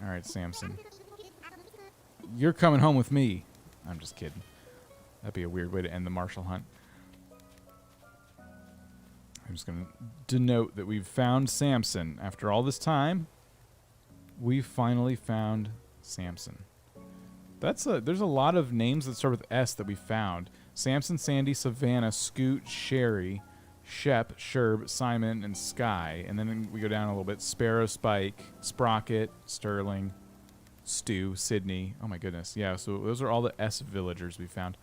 Speaker 1: Alright, Samson. You're coming home with me. I'm just kidding. That'd be a weird way to end the Marshal hunt. I'm just going to denote that we've found Samson. After all this time, we finally found Samson. There's a lot of names that start with S that we found. Samson, Sandy, Savannah, Scoot, Sherry, Shep, Sherb, Simon, and Sky. And then we go down a little bit. Sparrow, Spike, Sprocket, Sterling, Stu, Sydney. Oh my goodness. Yeah, so those are all the S villagers we found.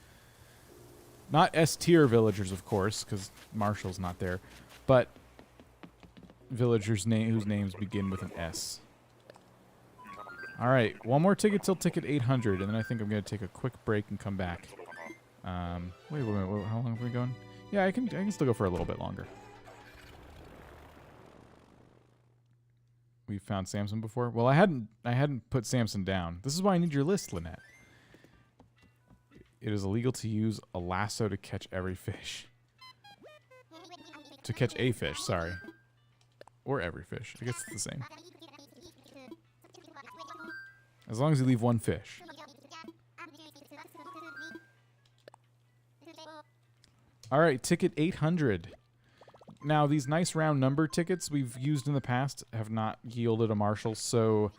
Speaker 1: Not S-tier villagers, of course, because Marshal's not there. But villagers whose names begin with an S. All right, one more ticket till ticket 800, and then I think I'm going to take a quick break and come back. Wait, how long have we gone? Yeah, I can still go for a little bit longer. We found Samson before? Well, I hadn't put Samson down. This is why I need your list, Lynette. It is illegal to use a lasso to catch every fish. To catch a fish, sorry. Or every fish. I guess it's the same. As long as you leave one fish. Alright, ticket 800. Now, these nice round number tickets we've used in the past have not yielded a Marshal, so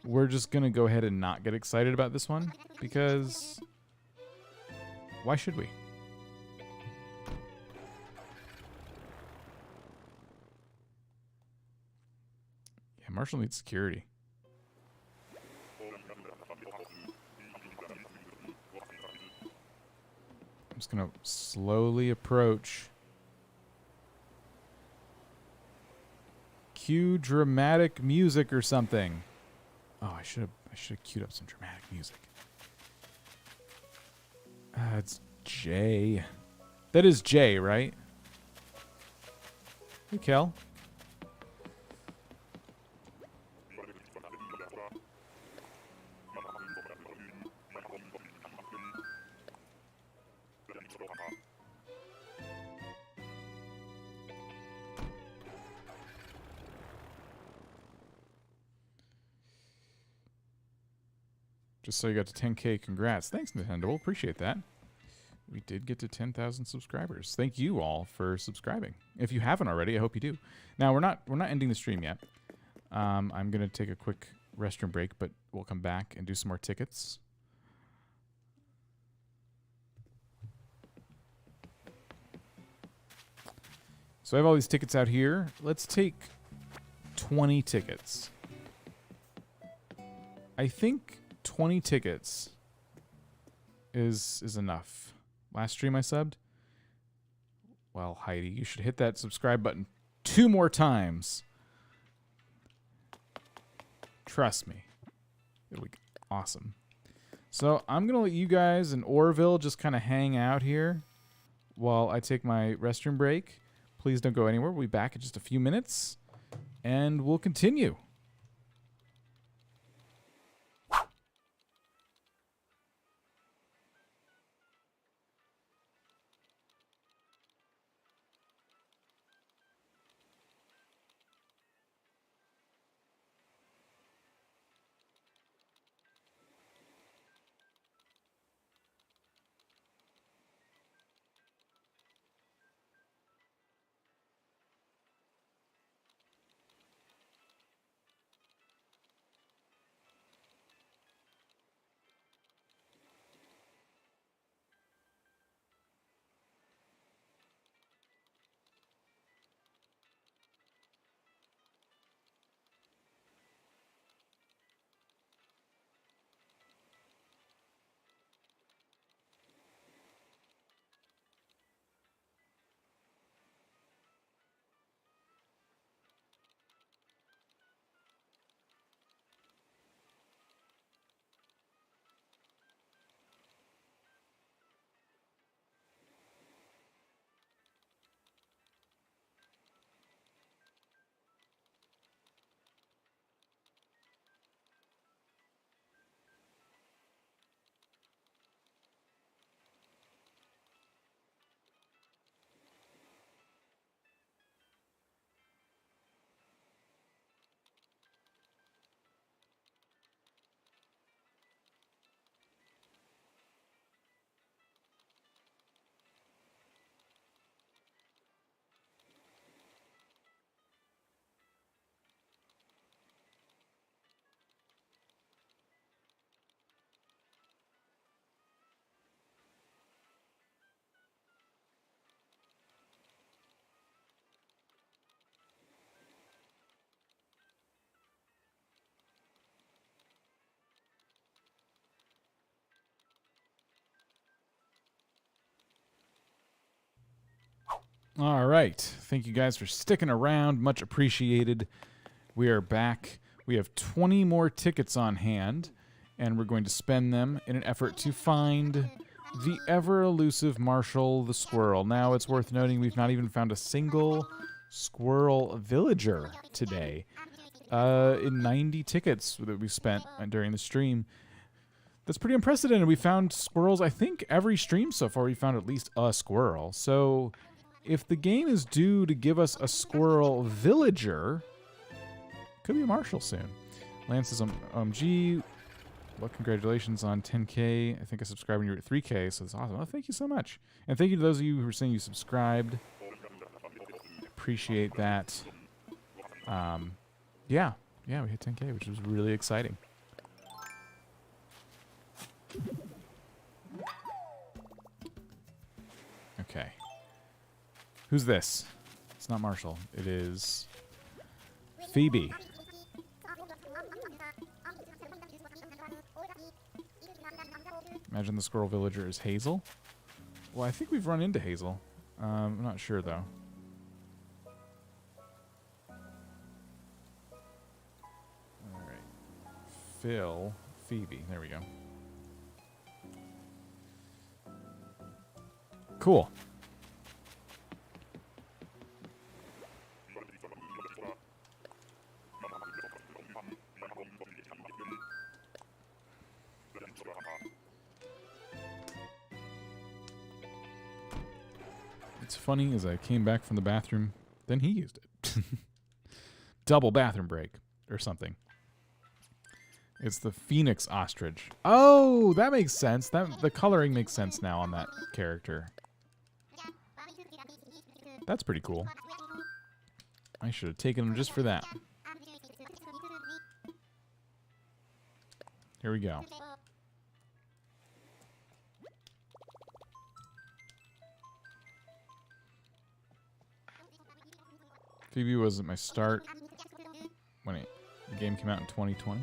Speaker 1: we're just going to go ahead and not get excited about this one, because why should we? Yeah, Marshal needs security. I'm just going to slowly approach. Cue dramatic music or something. Oh, I should have queued up some dramatic music. It's Jay. That is Jay, right? Hey, Kel. Just so you got to 10K, congrats. Thanks, Nintendo. We'll appreciate that. We did get to 10,000 subscribers. Thank you all for subscribing. If you haven't already, I hope you do. Now, we're not ending the stream yet. I'm going to take a quick restroom break, but we'll come back and do some more tickets. So I have all these tickets out here. Let's take 20 tickets. I think 20 tickets is enough. Last stream I subbed? Well, Heidi, you should hit that subscribe button 2 more times. Trust me. It'll be awesome. So I'm going to let you guys in Orville just kind of hang out here while I take my restroom break. Please don't go anywhere. We'll be back in just a few minutes, and we'll continue. All right. Thank you guys for sticking around. Much appreciated. We are back. We have 20 more tickets on hand, and we're going to spend them in an effort to find the ever-elusive Marshall the squirrel. Now, it's worth noting we've not even found a single squirrel villager today. In 90 tickets that we spent during the stream. That's pretty unprecedented. We found squirrels, I think, every stream so far. We found at least a squirrel. So if the game is due to give us a squirrel villager, could be a Marshall soon. Lance says, OMG, well, congratulations on 10K. I think I subscribed when you were at 3K, so that's awesome. Oh, thank you so much. And thank you to those of you who were saying you subscribed. Appreciate that. Yeah, we hit 10K, which was really exciting. Okay. Who's this? It's not Marshall. It is Phoebe. Imagine the squirrel villager is Hazel. Well, I think we've run into Hazel. I'm not sure, though. Phil, Phoebe. There we go. Cool. It's funny, as I came back from the bathroom, then he used it. Double bathroom break or something. It's the Phoenix ostrich. Oh, that makes sense. The coloring makes sense now on that character. That's pretty cool. I should have taken him just for that. Here we go. Phoebe wasn't my start when the game came out in 2020.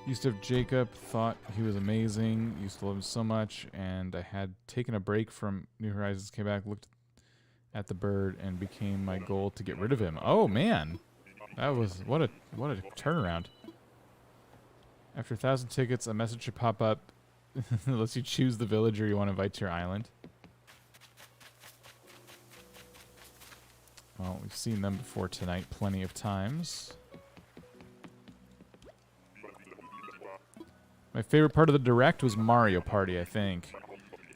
Speaker 1: Used to have Jacob, thought he was amazing, used to love him so much, and I had taken a break from New Horizons, came back, looked at the bird, and became my goal to get rid of him. Oh, man. That was, what a turnaround. After 1,000 tickets, a message should pop up that lets you choose the villager you want to invite to your island. Well, we've seen them before tonight plenty of times. My favorite part of the Direct was Mario Party, I think.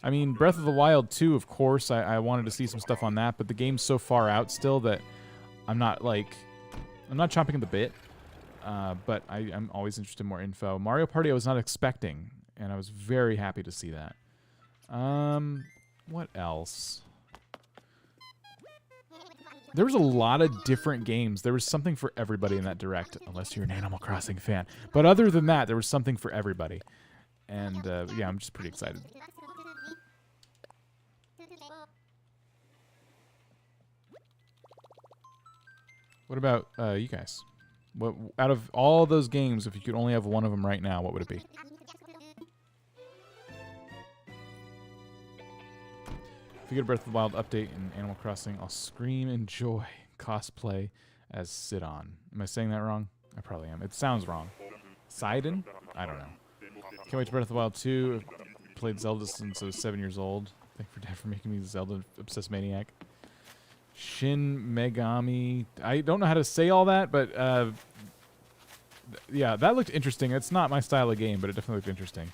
Speaker 1: I mean, Breath of the Wild 2, of course, I wanted to see some stuff on that, but the game's so far out still that I'm not chomping at the bit, but I'm always interested in more info. Mario Party I was not expecting, and I was very happy to see that. What else? There was a lot of different games. There was something for everybody in that Direct, unless you're an Animal Crossing fan. But other than that, there was something for everybody. And, yeah, I'm just pretty excited. What about you guys? What, out of all those games, if you could only have one of them right now, what would it be? If you get a Breath of the Wild update in Animal Crossing, I'll scream in joy, cosplay as Sidon. Am I saying that wrong? I probably am. It sounds wrong. Sidon? I don't know. Can't wait to Breath of the Wild 2. I've played Zelda since I was 7 years old. Thank you for Dad for making me a Zelda-obsessed maniac. Shin Megami. I don't know how to say all that, but yeah, that looked interesting. It's not my style of game, but it definitely looked interesting.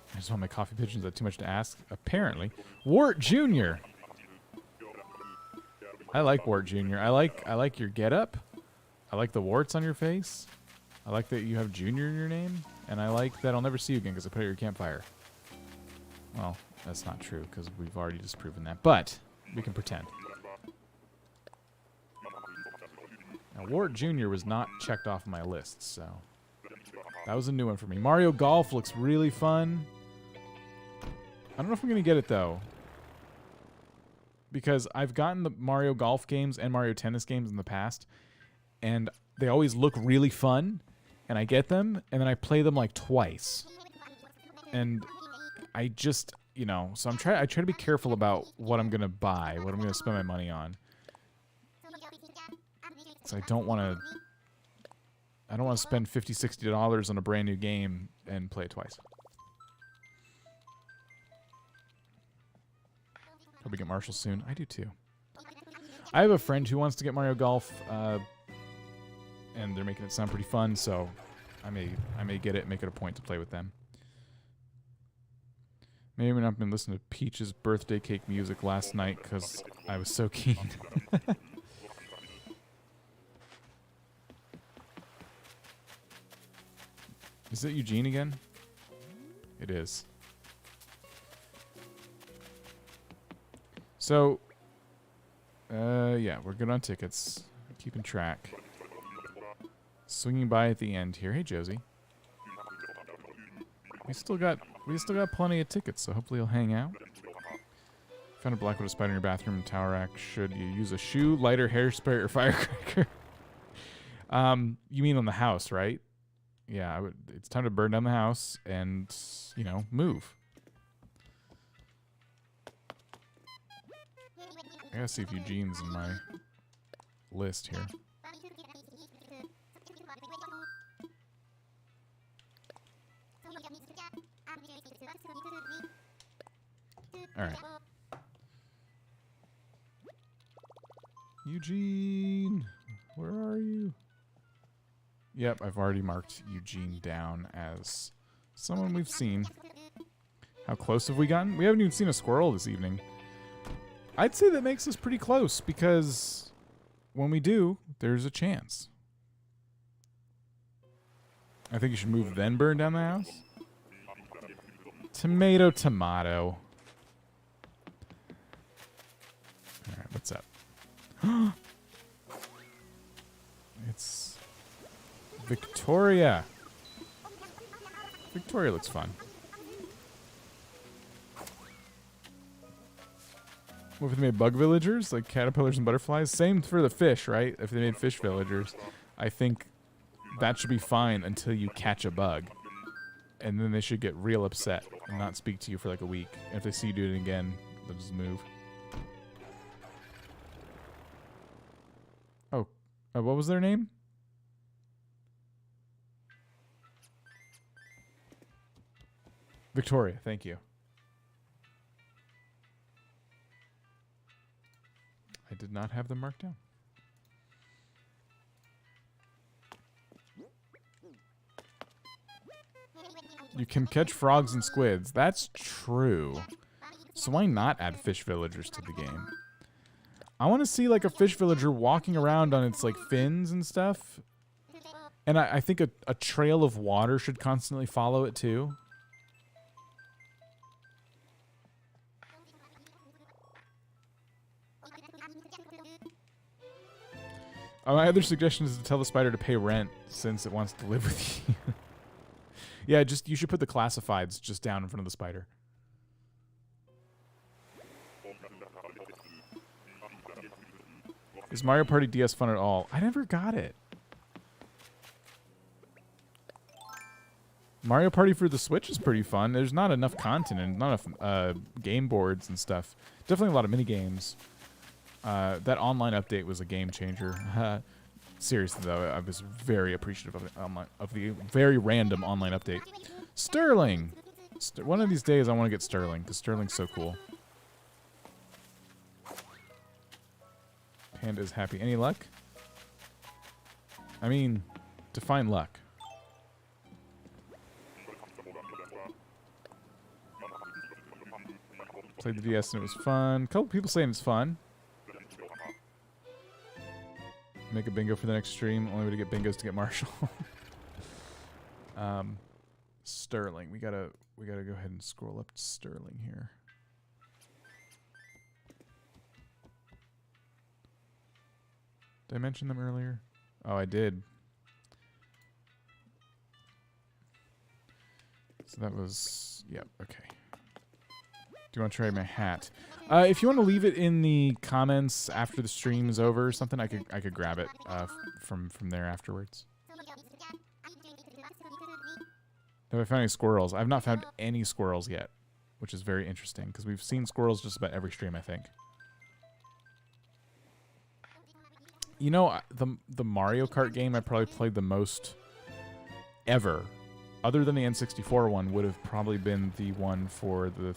Speaker 1: I just want my coffee pigeons. Is that too much to ask? Apparently. Wart Jr. I like Wart Jr. I like your getup. I like the warts on your face. I like that you have Junior in your name. And I like that I'll never see you again because I put out your campfire. Well, that's not true because we've already disproven that. But we can pretend. Now, Wart Jr. was not checked off my list, so that was a new one for me. Mario Golf looks really fun. I don't know if I'm going to get it, though. Because I've gotten the Mario Golf games and Mario Tennis games in the past, and they always look really fun, and I get them, and then I play them like twice. And I just, you know, so I try to be careful about what I'm gonna buy, what I'm gonna spend my money on. So I don't want to spend $50, $60 on a brand new game and play it twice. Hope we get Marshall soon. I do too. I have a friend who wants to get Mario Golf, and they're making it sound pretty fun, so I may get it and make it a point to play with them. Maybe I've not been listening to Peach's birthday cake music last night because I was so keen. Is it Eugene again? It is. So, yeah, we're good on tickets. Keeping track. Swinging by at the end here. Hey, Josie. We still got plenty of tickets, so hopefully you'll hang out. Found a black widow spider in your bathroom in Tower Rack. Should you use a shoe, lighter, hairspray, or firecracker? You mean on the house, right? Yeah, it's time to burn down the house and, you know, move. I gotta see if Eugene's in my list here. Alright. Eugene, where are you? Yep, I've already marked Eugene down as someone we've seen. How close have we gotten? We haven't even seen a squirrel this evening. I'd say that makes us pretty close because when we do, there's a chance. I think you should move then burn down the house. Tomato, tomato. Alright, what's up? It's Victoria. Victoria looks fun. What if they made bug villagers, like caterpillars and butterflies? Same for the fish, right? If they made fish villagers, I think that should be fine until you catch a bug. And then they should get real upset and not speak to you for like a week. And if they see you do it again, they'll just move. Oh, what was their name? Victoria, thank you. I did not have them marked down. You can catch frogs and squids. That's true. So why not add fish villagers to the game? I want to see like a fish villager walking around on its like fins and stuff. And I think a trail of water should constantly follow it too. My other suggestion is to tell the spider to pay rent since it wants to live with you. Yeah, you should put the classifieds just down in front of the spider. Is Mario Party DS fun at all? I never got it. Mario Party for the Switch is pretty fun. There's not enough content and not enough game boards and stuff. Definitely a lot of mini games. That online update was a game changer. Seriously, though, I was very appreciative of the very random online update. Sterling! One of these days, I want to get Sterling, because Sterling's so cool. Panda is happy. Any luck? I mean, define luck. Played the DS and it was fun. A couple people saying it's fun. Make a bingo for the next stream. Only way to get bingos to get Marshall. Sterling. We gotta go ahead and scroll up to Sterling here. Did I mention them earlier? Oh, I did. So that was... Yep, okay. Do you want to try my hat? If you want to leave it in the comments after the stream is over or something, I could grab it from there afterwards. Have I found any squirrels? I've not found any squirrels yet. which is very interesting because we've seen squirrels just about every stream, I think. You know, the Mario Kart game I probably played the most ever, other than the N64 one, would have probably been the one for the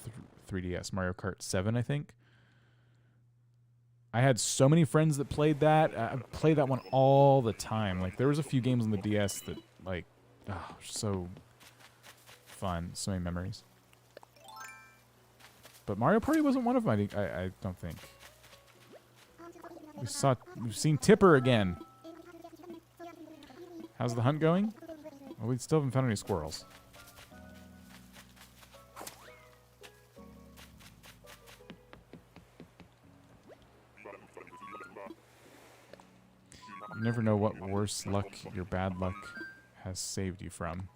Speaker 1: 3DS, Mario Kart 7, I think. I had so many friends that played that. I played that one all the time. Like, there was a few games on the DS that, like, oh, so fun. So many memories. But Mario Party wasn't one of my... I don't think. We've seen Tipper again. How's the hunt going? Well, we still haven't found any squirrels. You never know what worse luck your bad luck has saved you from.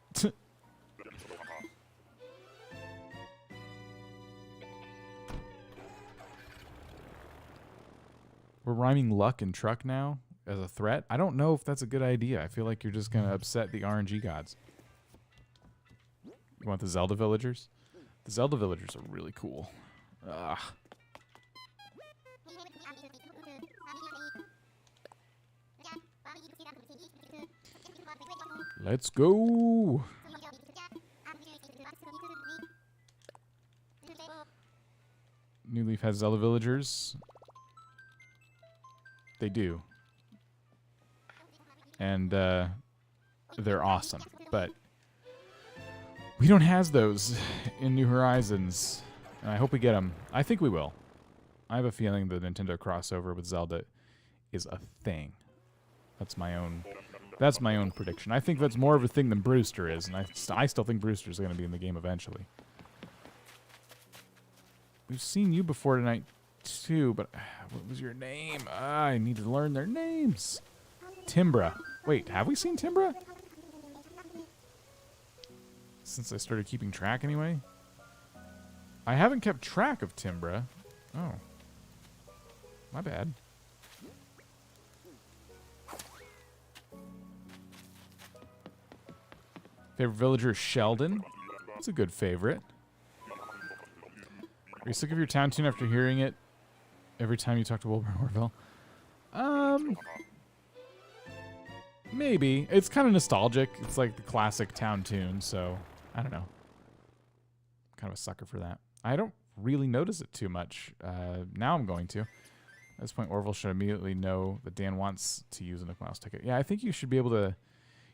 Speaker 1: We're rhyming luck and truck now as a threat. I don't know if that's a good idea. I feel like you're just going to upset the RNG gods. You want the Zelda villagers? The Zelda villagers are really cool. Ugh. Let's go. New Leaf has Zelda villagers. They do. And they're awesome. But we don't have those in New Horizons. And I hope we get them. I think we will. I have a feeling the Nintendo crossover with Zelda is a thing. That's my own prediction. I think that's more of a thing than Brewster is, and I still think Brewster's going to be in the game eventually. We've seen you before tonight, too, but what was your name? I need to learn their names. Timbra. Wait, have we seen Timbra? Since I started keeping track anyway? I haven't kept track of Timbra. Oh. My bad. Favorite villager is Sheldon. That's a good favorite. Are you sick of your town tune after hearing it every time you talk to Wilbur Orville? Maybe. It's kind of nostalgic. It's like the classic town tune, so I don't know. I'm kind of a sucker for that. I don't really notice it too much. Now I'm going to. At this point, Orville should immediately know that Dan wants to use a Nook Miles ticket. Yeah, I think you should be able to...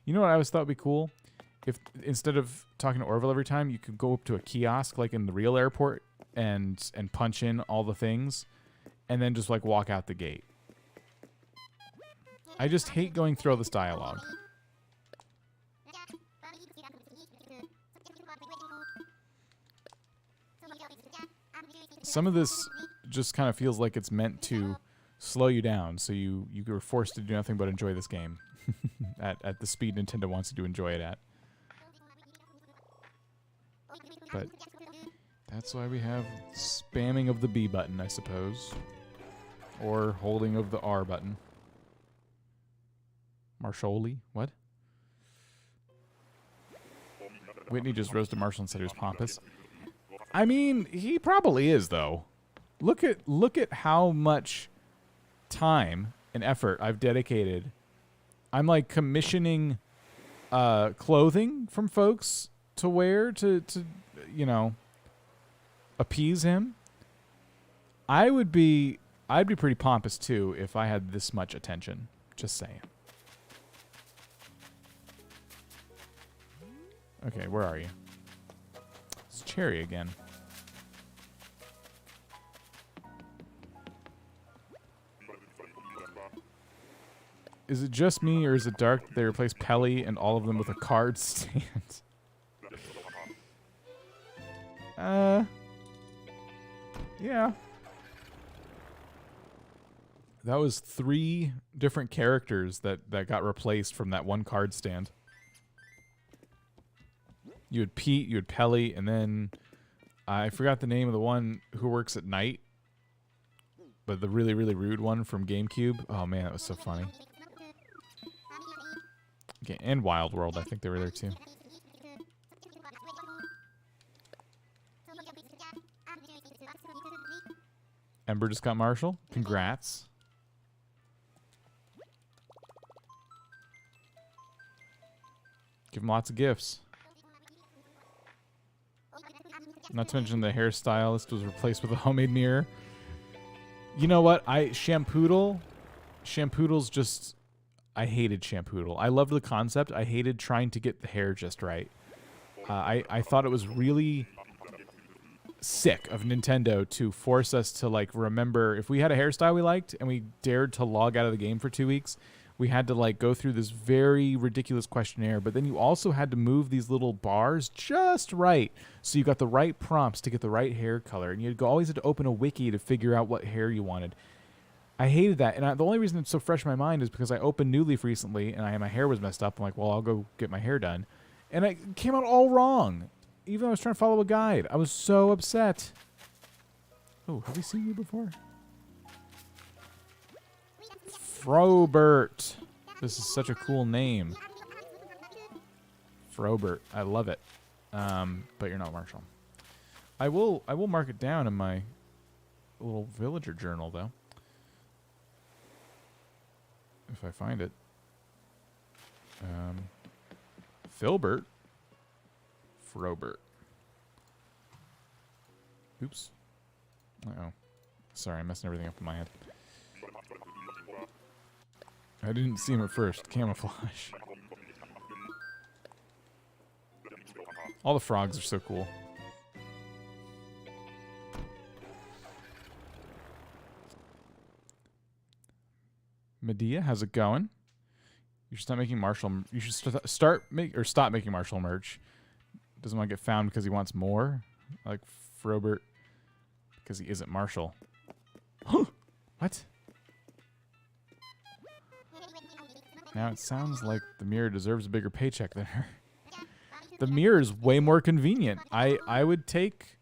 Speaker 1: You know what I always thought would be cool? If instead of talking to Orville every time, you could go up to a kiosk like in the real airport and punch in all the things and then just like walk out the gate. I just hate going through all this dialogue. Some of this just kind of feels like it's meant to slow you down, so you are forced to do nothing but enjoy this game at the speed Nintendo wants you to enjoy it at. But that's why we have spamming of the B button, I suppose. Or holding of the R button. Marshali? What? Whitney just roasted Marshall and said he was pompous. I mean, he probably is, though. Look at how much time and effort I've dedicated. I'm like commissioning clothing from folks to wear to you know, appease him. I'd be pretty pompous too if I had this much attention. Just saying. Okay, where are you? It's Cherry again. Is it just me, or is it dark that they replace Pelly and all of them with a card stand? Yeah. That was 3 different characters that got replaced from that one card stand. You had Pete, you had Pelly, and then I forgot the name of the one who works at night. But the really, really rude one from GameCube. Oh man, that was so funny. Okay, and Wild World, I think they were there too. Ember just got Marshall. Congrats. Give him lots of gifts. Not to mention the hairstylist was replaced with a homemade mirror. You know what? Shampoodle's just... I hated Shampoodle. I loved the concept. I hated trying to get the hair just right. I thought it was really sick of Nintendo to force us to, like, remember... If we had a hairstyle we liked and we dared to log out of the game for 2 weeks... We had to, like, go through this very ridiculous questionnaire, but then you also had to move these little bars just right, so you got the right prompts to get the right hair color, and you always had to open a wiki to figure out what hair you wanted. I hated that, and the only reason it's so fresh in my mind is because I opened New Leaf recently, and my hair was messed up. I'm like, well, I'll go get my hair done, and it came out all wrong, even though I was trying to follow a guide. I was so upset. Oh, have we seen you before? Frobert. This is such a cool name. Frobert. I love it. But you're not Marshall. I will mark it down in my little villager journal, though. If I find it. Filbert. Frobert. Oops. Uh-oh. Sorry, I'm messing everything up in my head. I didn't see him at first. Camouflage. All the frogs are so cool. Medea, how's it going? You should stop making Marshall. You should stop making Marshall merch. Doesn't want to get found because he wants more, like Frobert, because he isn't Marshall. What? Now it sounds like the mirror deserves a bigger paycheck than her. The mirror is way more convenient. I would take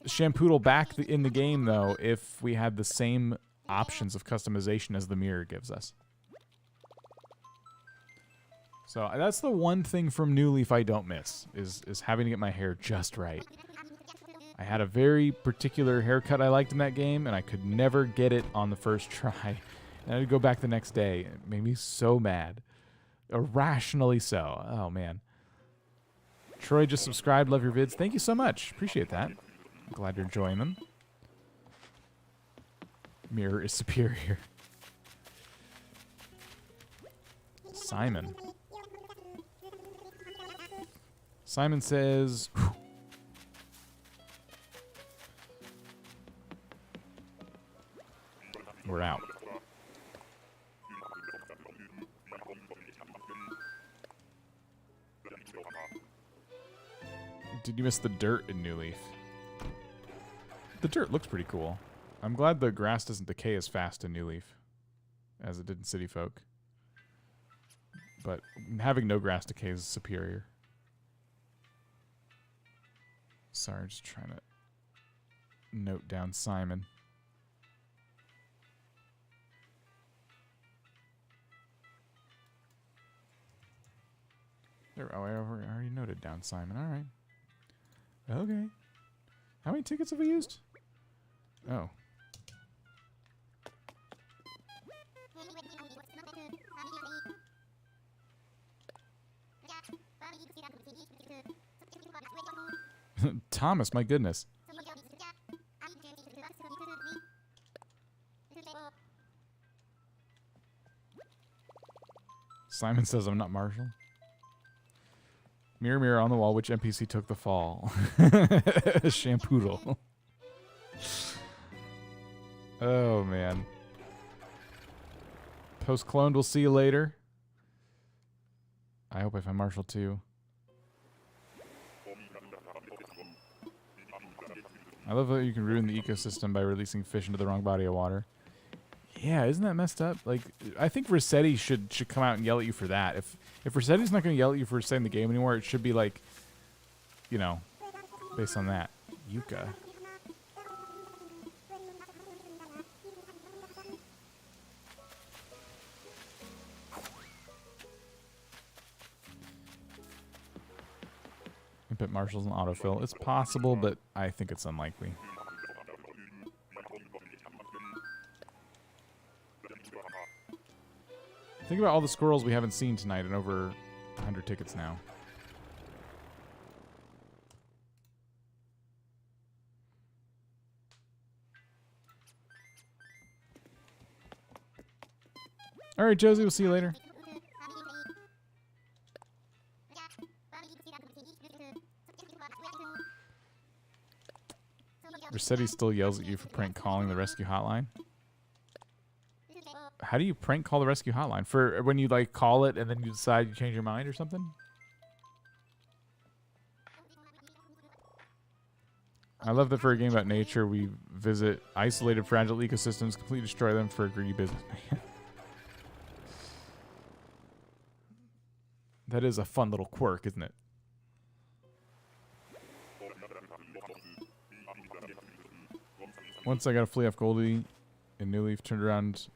Speaker 1: Shampoodle back in the game, though, if we had the same options of customization as the mirror gives us. So that's the one thing from New Leaf I don't miss, is having to get my hair just right. I had a very particular haircut I liked in that game, and I could never get it on the first try. And I'd go back the next day. It made me so mad. Irrationally so. Oh, man. Troy just subscribed. Love your vids. Thank you so much. Appreciate that. I'm glad you're enjoying them. Mirror is superior. Simon. Simon says... Whew. We're out. Did you miss the dirt in New Leaf? The dirt looks pretty cool. I'm glad the grass doesn't decay as fast in New Leaf as it did in City Folk. But having no grass decay is superior. Sorry, just trying to note down Simon. There, oh, I already noted down Simon. All right. Okay. How many tickets have we used? Oh. Thomas, my goodness. Simon says I'm not Marshall. Mirror, mirror on the wall, which NPC took the fall? Shampoodle. Oh, man. Post-cloned, we'll see you later. I hope I find Marshall, too. I love that you can ruin the ecosystem by releasing fish into the wrong body of water. Yeah, isn't that messed up? Like, I think Rossetti should come out and yell at you for that. If Rossetti's not going to yell at you for saying the game anymore, it should be like, you know, based on that. Yuka. I bet Marshall's an autofill. It's possible, but I think it's unlikely. Think about all the squirrels we haven't seen tonight and over 100 tickets now. All right, Josie, we'll see you later. Rossetti still yells at you for prank calling the rescue hotline. How do you prank call the rescue hotline? For when you like call it and then you decide you change your mind or something? I love that for a game about nature, we visit isolated fragile ecosystems, completely destroy them for a greedy businessman. That is a fun little quirk, isn't it? Once I got a flea off Goldie, and New Leaf turned around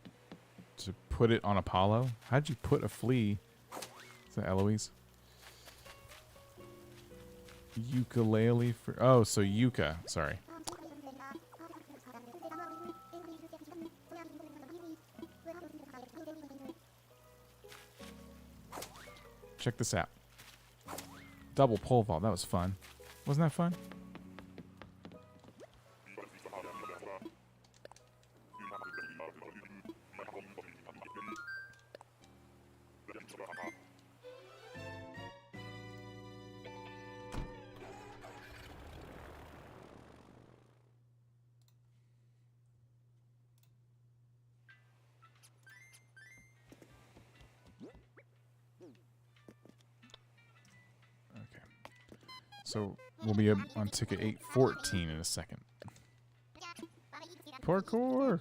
Speaker 1: to put it on Apollo. How'd you put a flea? Is that Eloise? Ukulele for... Oh, so Yuka. Sorry. Check this out. Double pole vault. That was fun. Wasn't that fun? So we'll be on ticket 814 in a second. Parkour!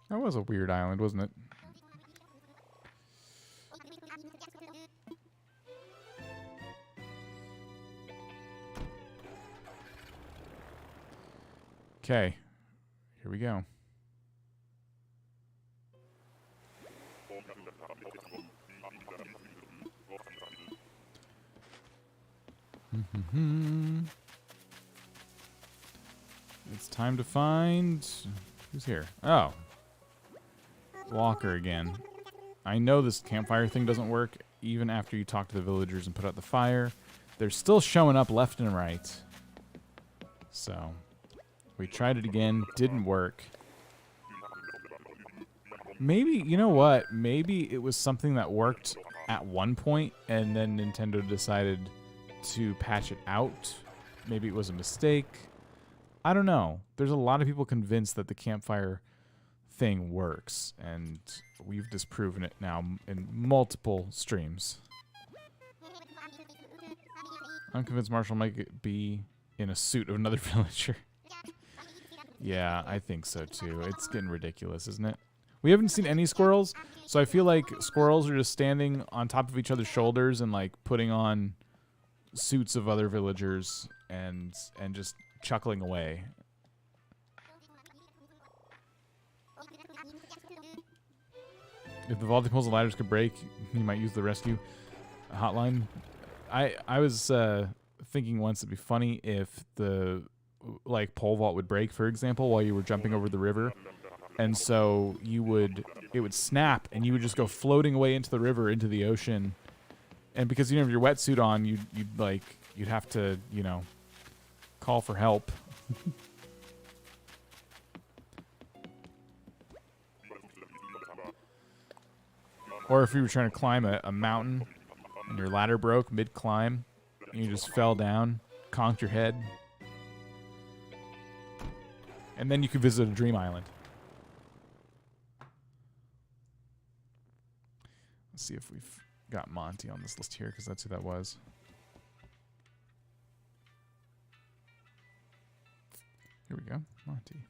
Speaker 1: That was a weird island, wasn't it? Okay, here we go. It's time to find... Who's here? Oh. Walker again. I know this campfire thing doesn't work even after you talk to the villagers and put out the fire. They're still showing up left and right. So... We tried it again, didn't work. Maybe, you know what? Maybe it was something that worked at one point and then Nintendo decided to patch it out. Maybe it was a mistake. I don't know. There's a lot of people convinced that the campfire thing works, and we've disproven it now in multiple streams. I'm convinced Marshall might be in a suit of another villager. Yeah, I think so too. It's getting ridiculous, isn't it? We haven't seen any squirrels, so I feel like squirrels are just standing on top of each other's shoulders and like putting on suits of other villagers and just chuckling away. If the vaulting poles and ladders could break, you might use the rescue hotline. I was thinking once it'd be funny if the like pole vault would break, for example, while you were jumping over the river, and so it would snap and you would just go floating away into the river, into the ocean, and because you didn't have your wetsuit on, you'd have to, you know, call for help. Or if you were trying to climb a mountain and your ladder broke mid-climb and you just fell down, conked your head. And then you could visit a dream island. Let's see if we've got Monty on this list here, because that's who that was. Here we go, Monty.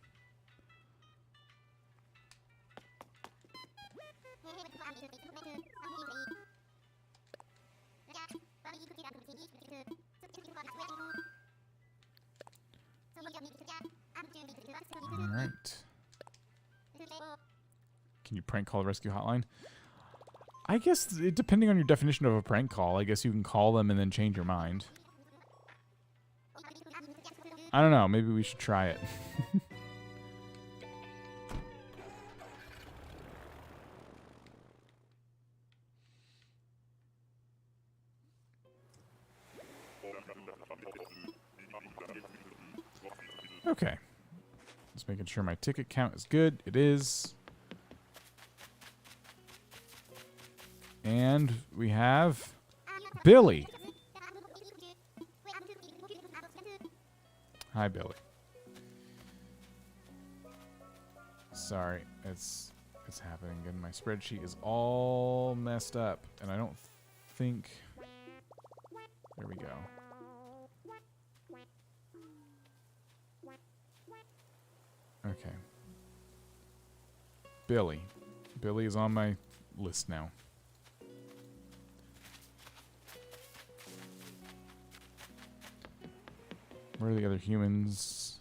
Speaker 1: All right. Can you prank call the rescue hotline? I guess depending on your definition of a prank call, I guess you can call them and then change your mind. I don't know. Maybe we should try it. Okay. Just making sure my ticket count is good. It is. And we have Billy. Hi, Billy. Sorry, it's happening again. My spreadsheet is all messed up, and I don't think... There we go. Okay. Billy. Billy is on my list now. Where are the other humans?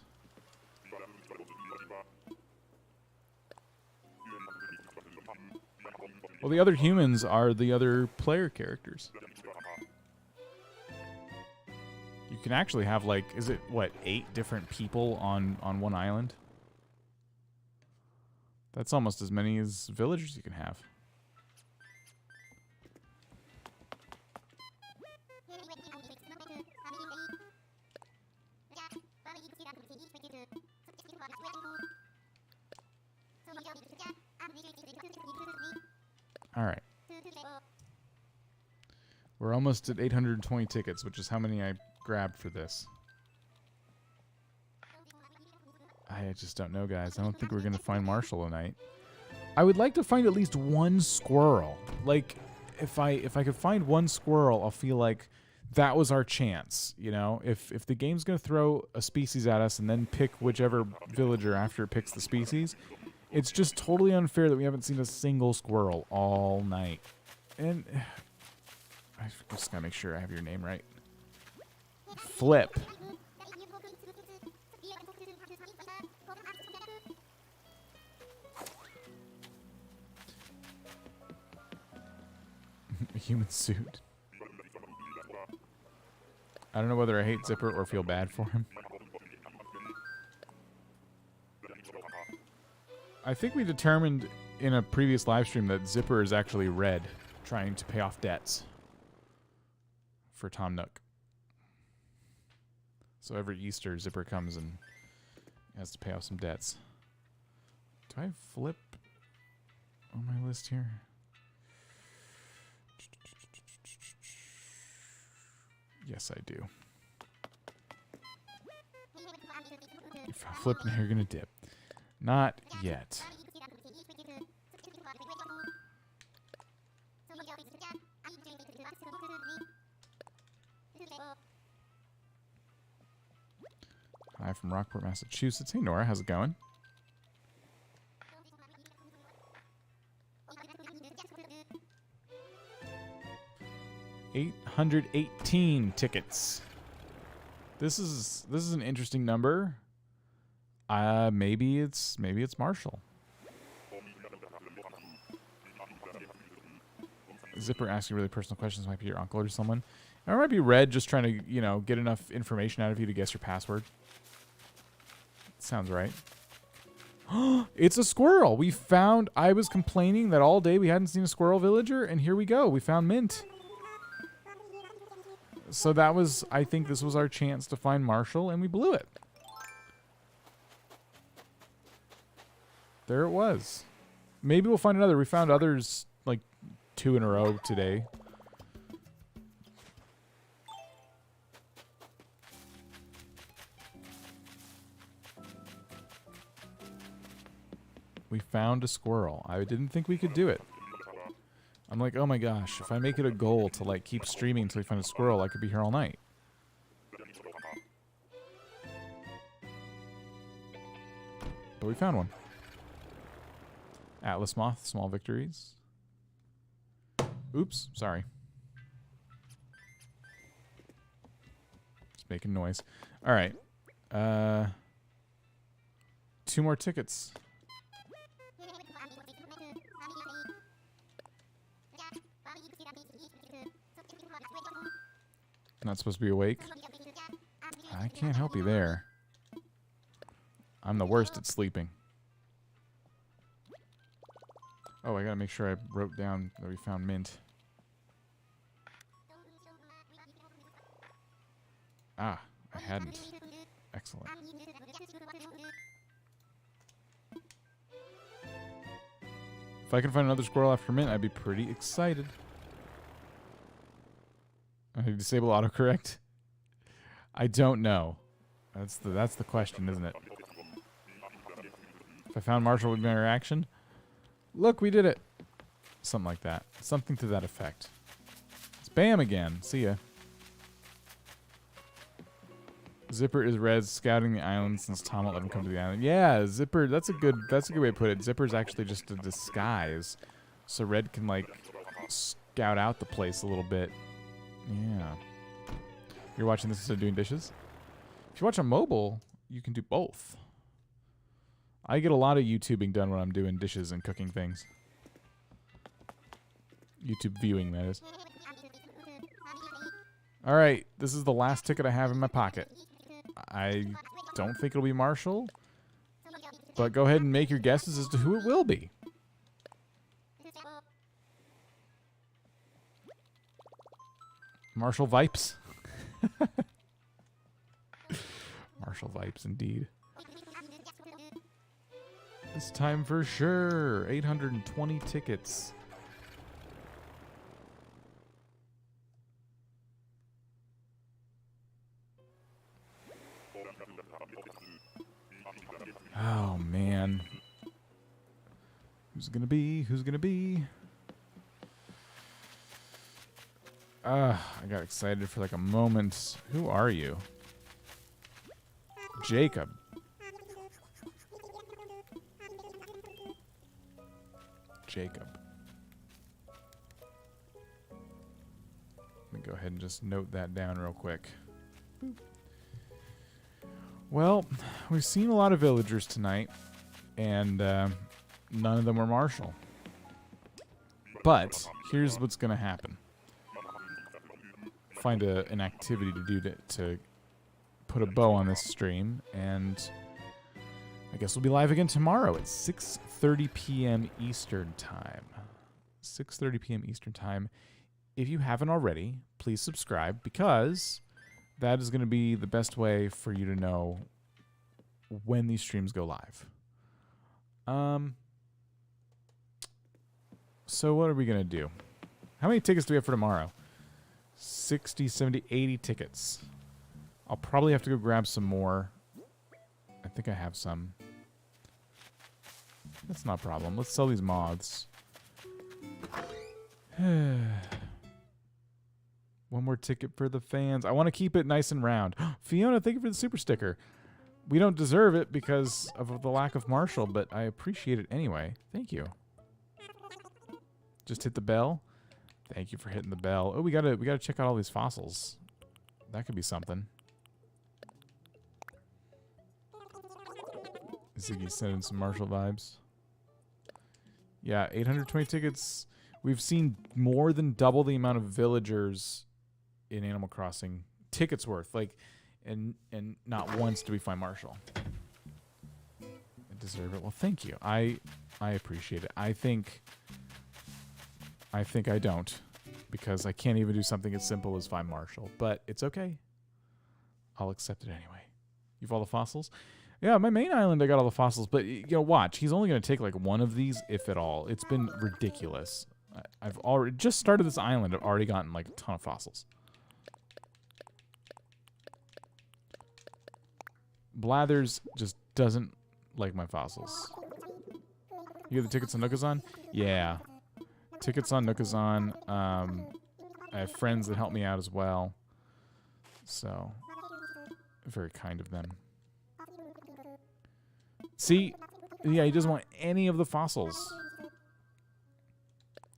Speaker 1: Well, the other humans are the other player characters. You can actually have, like, is it, what, 8 different people on one island? That's almost as many as villagers you can have. All right. We're almost at 820 tickets, which is how many I grabbed for this. I just don't know, guys. I don't think we're going to find Marshall tonight. I would like to find at least one squirrel. Like, if I could find one squirrel, I'll feel like that was our chance, you know? If the game's going to throw a species at us and then pick whichever villager after it picks the species, it's just totally unfair that we haven't seen a single squirrel all night. And I just got to make sure I have your name right. Flip. A human suit. I don't know whether I hate Zipper or feel bad for him. I think we determined in a previous live stream that Zipper is actually red, trying to pay off debts for Tom Nook. So every Easter, Zipper comes and has to pay off some debts. Do I have Flip on my list here? Yes, I do. You found Flip, now you're gonna dip. Not yet. Hi from Rockport, Massachusetts. Hey, Nora, how's it going? $818 tickets. This is an interesting number. Maybe it's Marshall. Zipper asking really personal questions. Might be your uncle or someone. Or it might be Red just trying to, you know, get enough information out of you to guess your password. Sounds right. It's a squirrel. We found. I was complaining that all day we hadn't seen a squirrel villager, and here we go. We found Mint. So that was, I think this was our chance to find Marshall, and we blew it. There it was. Maybe we'll find another. We found others, like, 2 in a row today. We found a squirrel. I didn't think we could do it. I'm like, oh my gosh, if I make it a goal to, like, keep streaming until we find a squirrel, I could be here all night. But we found one. Atlas Moth, small victories. Oops, sorry. Just making noise. All right. 2 more tickets. Not supposed to be awake. I can't help you there. I'm the worst at sleeping. Oh, I gotta make sure I wrote down that we found mint. Ah, I hadn't. Excellent. If I can find another squirrel after mint, I'd be pretty excited. I disable autocorrect? I don't know. That's the question, isn't it? If I found Marshall would be my reaction? Look, we did it. Something like that. Something to that effect. It's Bam again. See ya. Zipper is Red scouting the island since Tom won't let him come to the island. Yeah, Zipper, that's a good way to put it. Zipper's actually just a disguise. So Red can like scout out the place a little bit. Yeah. You're watching this instead of doing dishes? If you watch on mobile, you can do both. I get a lot of YouTubing done when I'm doing dishes and cooking things. YouTube viewing, that is. Alright, this is the last ticket I have in my pocket. I don't think it'll be Marshall, but go ahead and make your guesses as to who it will be. Marshall Vipes. Marshall Vipes, indeed. This time for sure. 820 tickets. Oh, man. Who's gonna be? Who's gonna be? I got excited for like a moment. Who are you? Jacob. Jacob. Let me go ahead and just note that down real quick. Boop. Well, we've seen a lot of villagers tonight, and none of them were Marshall. But here's what's going to happen. Find an activity to do to put a bow on this stream, and I guess we'll be live again tomorrow at 6:30 p.m. Eastern Time. 6:30 p.m. Eastern Time. If you haven't already, please subscribe, because that is going to be the best way for you to know when these streams go live. So what are we going to do? How many tickets do we have for tomorrow? 60, 70, 80 tickets. I'll probably have to go grab some more. I think I have some. That's not a problem. Let's sell these moths. One more ticket for the fans. I want to keep it nice and round. Fiona, thank you for the super sticker. We don't deserve it because of the lack of Marshall, but I appreciate it anyway. Thank you. Just hit the bell. Thank you for hitting the bell. Oh, we gotta check out all these fossils. That could be something. Ziggy sending some Marshall vibes. Yeah, 820 tickets. We've seen more than double the amount of villagers in Animal Crossing tickets worth. Like, and not once do we find Marshall. I deserve it. Well, thank you. I appreciate it. I think I don't, because I can't even do something as simple as find Marshall. But it's okay. I'll accept it anyway. You've all the fossils? Yeah, my main island I got all the fossils, but you know, watch. He's only going to take like one of these, if at all. It's been ridiculous. I've already just started this island. I've already gotten like a ton of fossils. Blathers just doesn't like my fossils. You have the tickets on Nookazon? Yeah. Tickets on Nookazon. I have friends that help me out as well. So, very kind of them. See? Yeah, he doesn't want any of the fossils.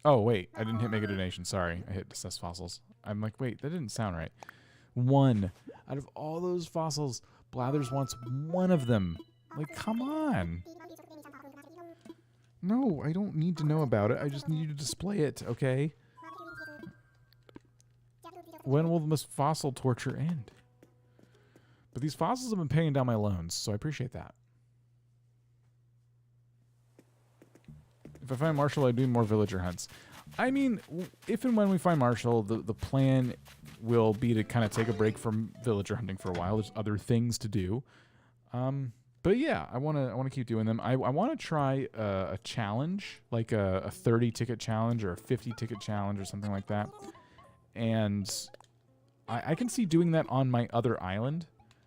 Speaker 1: Oh, wait. I didn't hit make a donation. Sorry. I hit assess fossils. I'm like, wait, that didn't sound right. One. Out of all those fossils, Blathers wants one of them. Like, come on. No, I don't need to know about it. I just need you to display it, okay? When will this fossil torture end? But these fossils have been paying down my loans, so I appreciate that. If I find Marshall, I do more villager hunts. I mean, if and when we find Marshall, the plan will be to kind of take a break from villager hunting for a while. There's other things to do. But yeah, I want to keep doing them. I want to try a challenge, like a 30 ticket challenge or a 50 ticket challenge or something like that. And I can see doing that on my other island,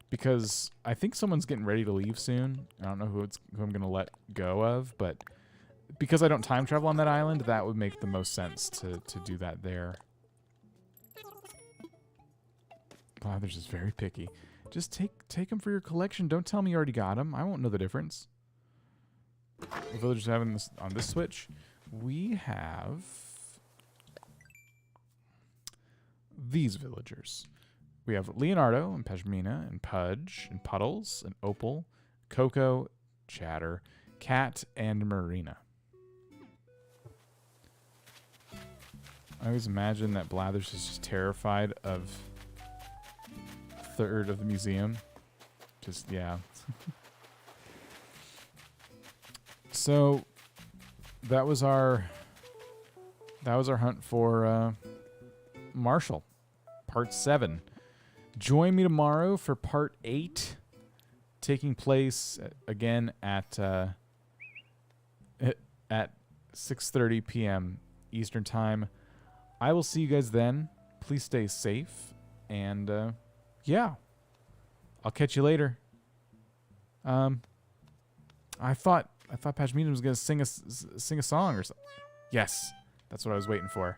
Speaker 1: because I think someone's getting ready to leave soon. I don't know who I'm going to let go of, but because I don't time travel on that island, that would make the most sense to do that there. Blather's just very picky. Just take them for your collection. Don't tell me you already got them. I won't know the difference. The villagers having this on this switch. We have these villagers. We have Leonardo and Peshmina and Pudge and Puddles and Opal, Coco, Chatter, Cat, and Marina. I always imagine that Blathers is just terrified of a third of the museum. Just, yeah. So, that was our hunt for Marshall, part 7. Join me tomorrow for part 8, taking place again at 6:30 p.m. Eastern Time. I will see you guys then. Please stay safe, and yeah, I'll catch you later. I thought Pashmina was gonna sing a song or something. Yes, that's what I was waiting for.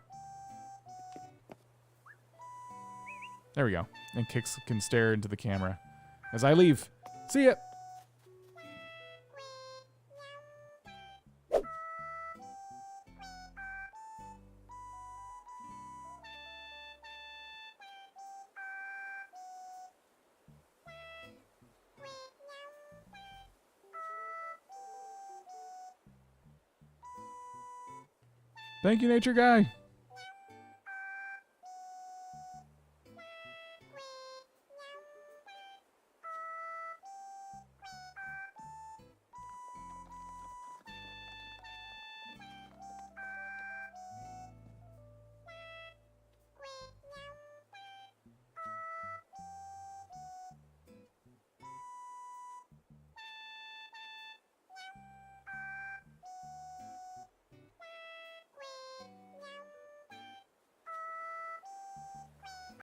Speaker 1: There we go. And Kix can stare into the camera as I leave. See ya! Thank you, Nature Guy.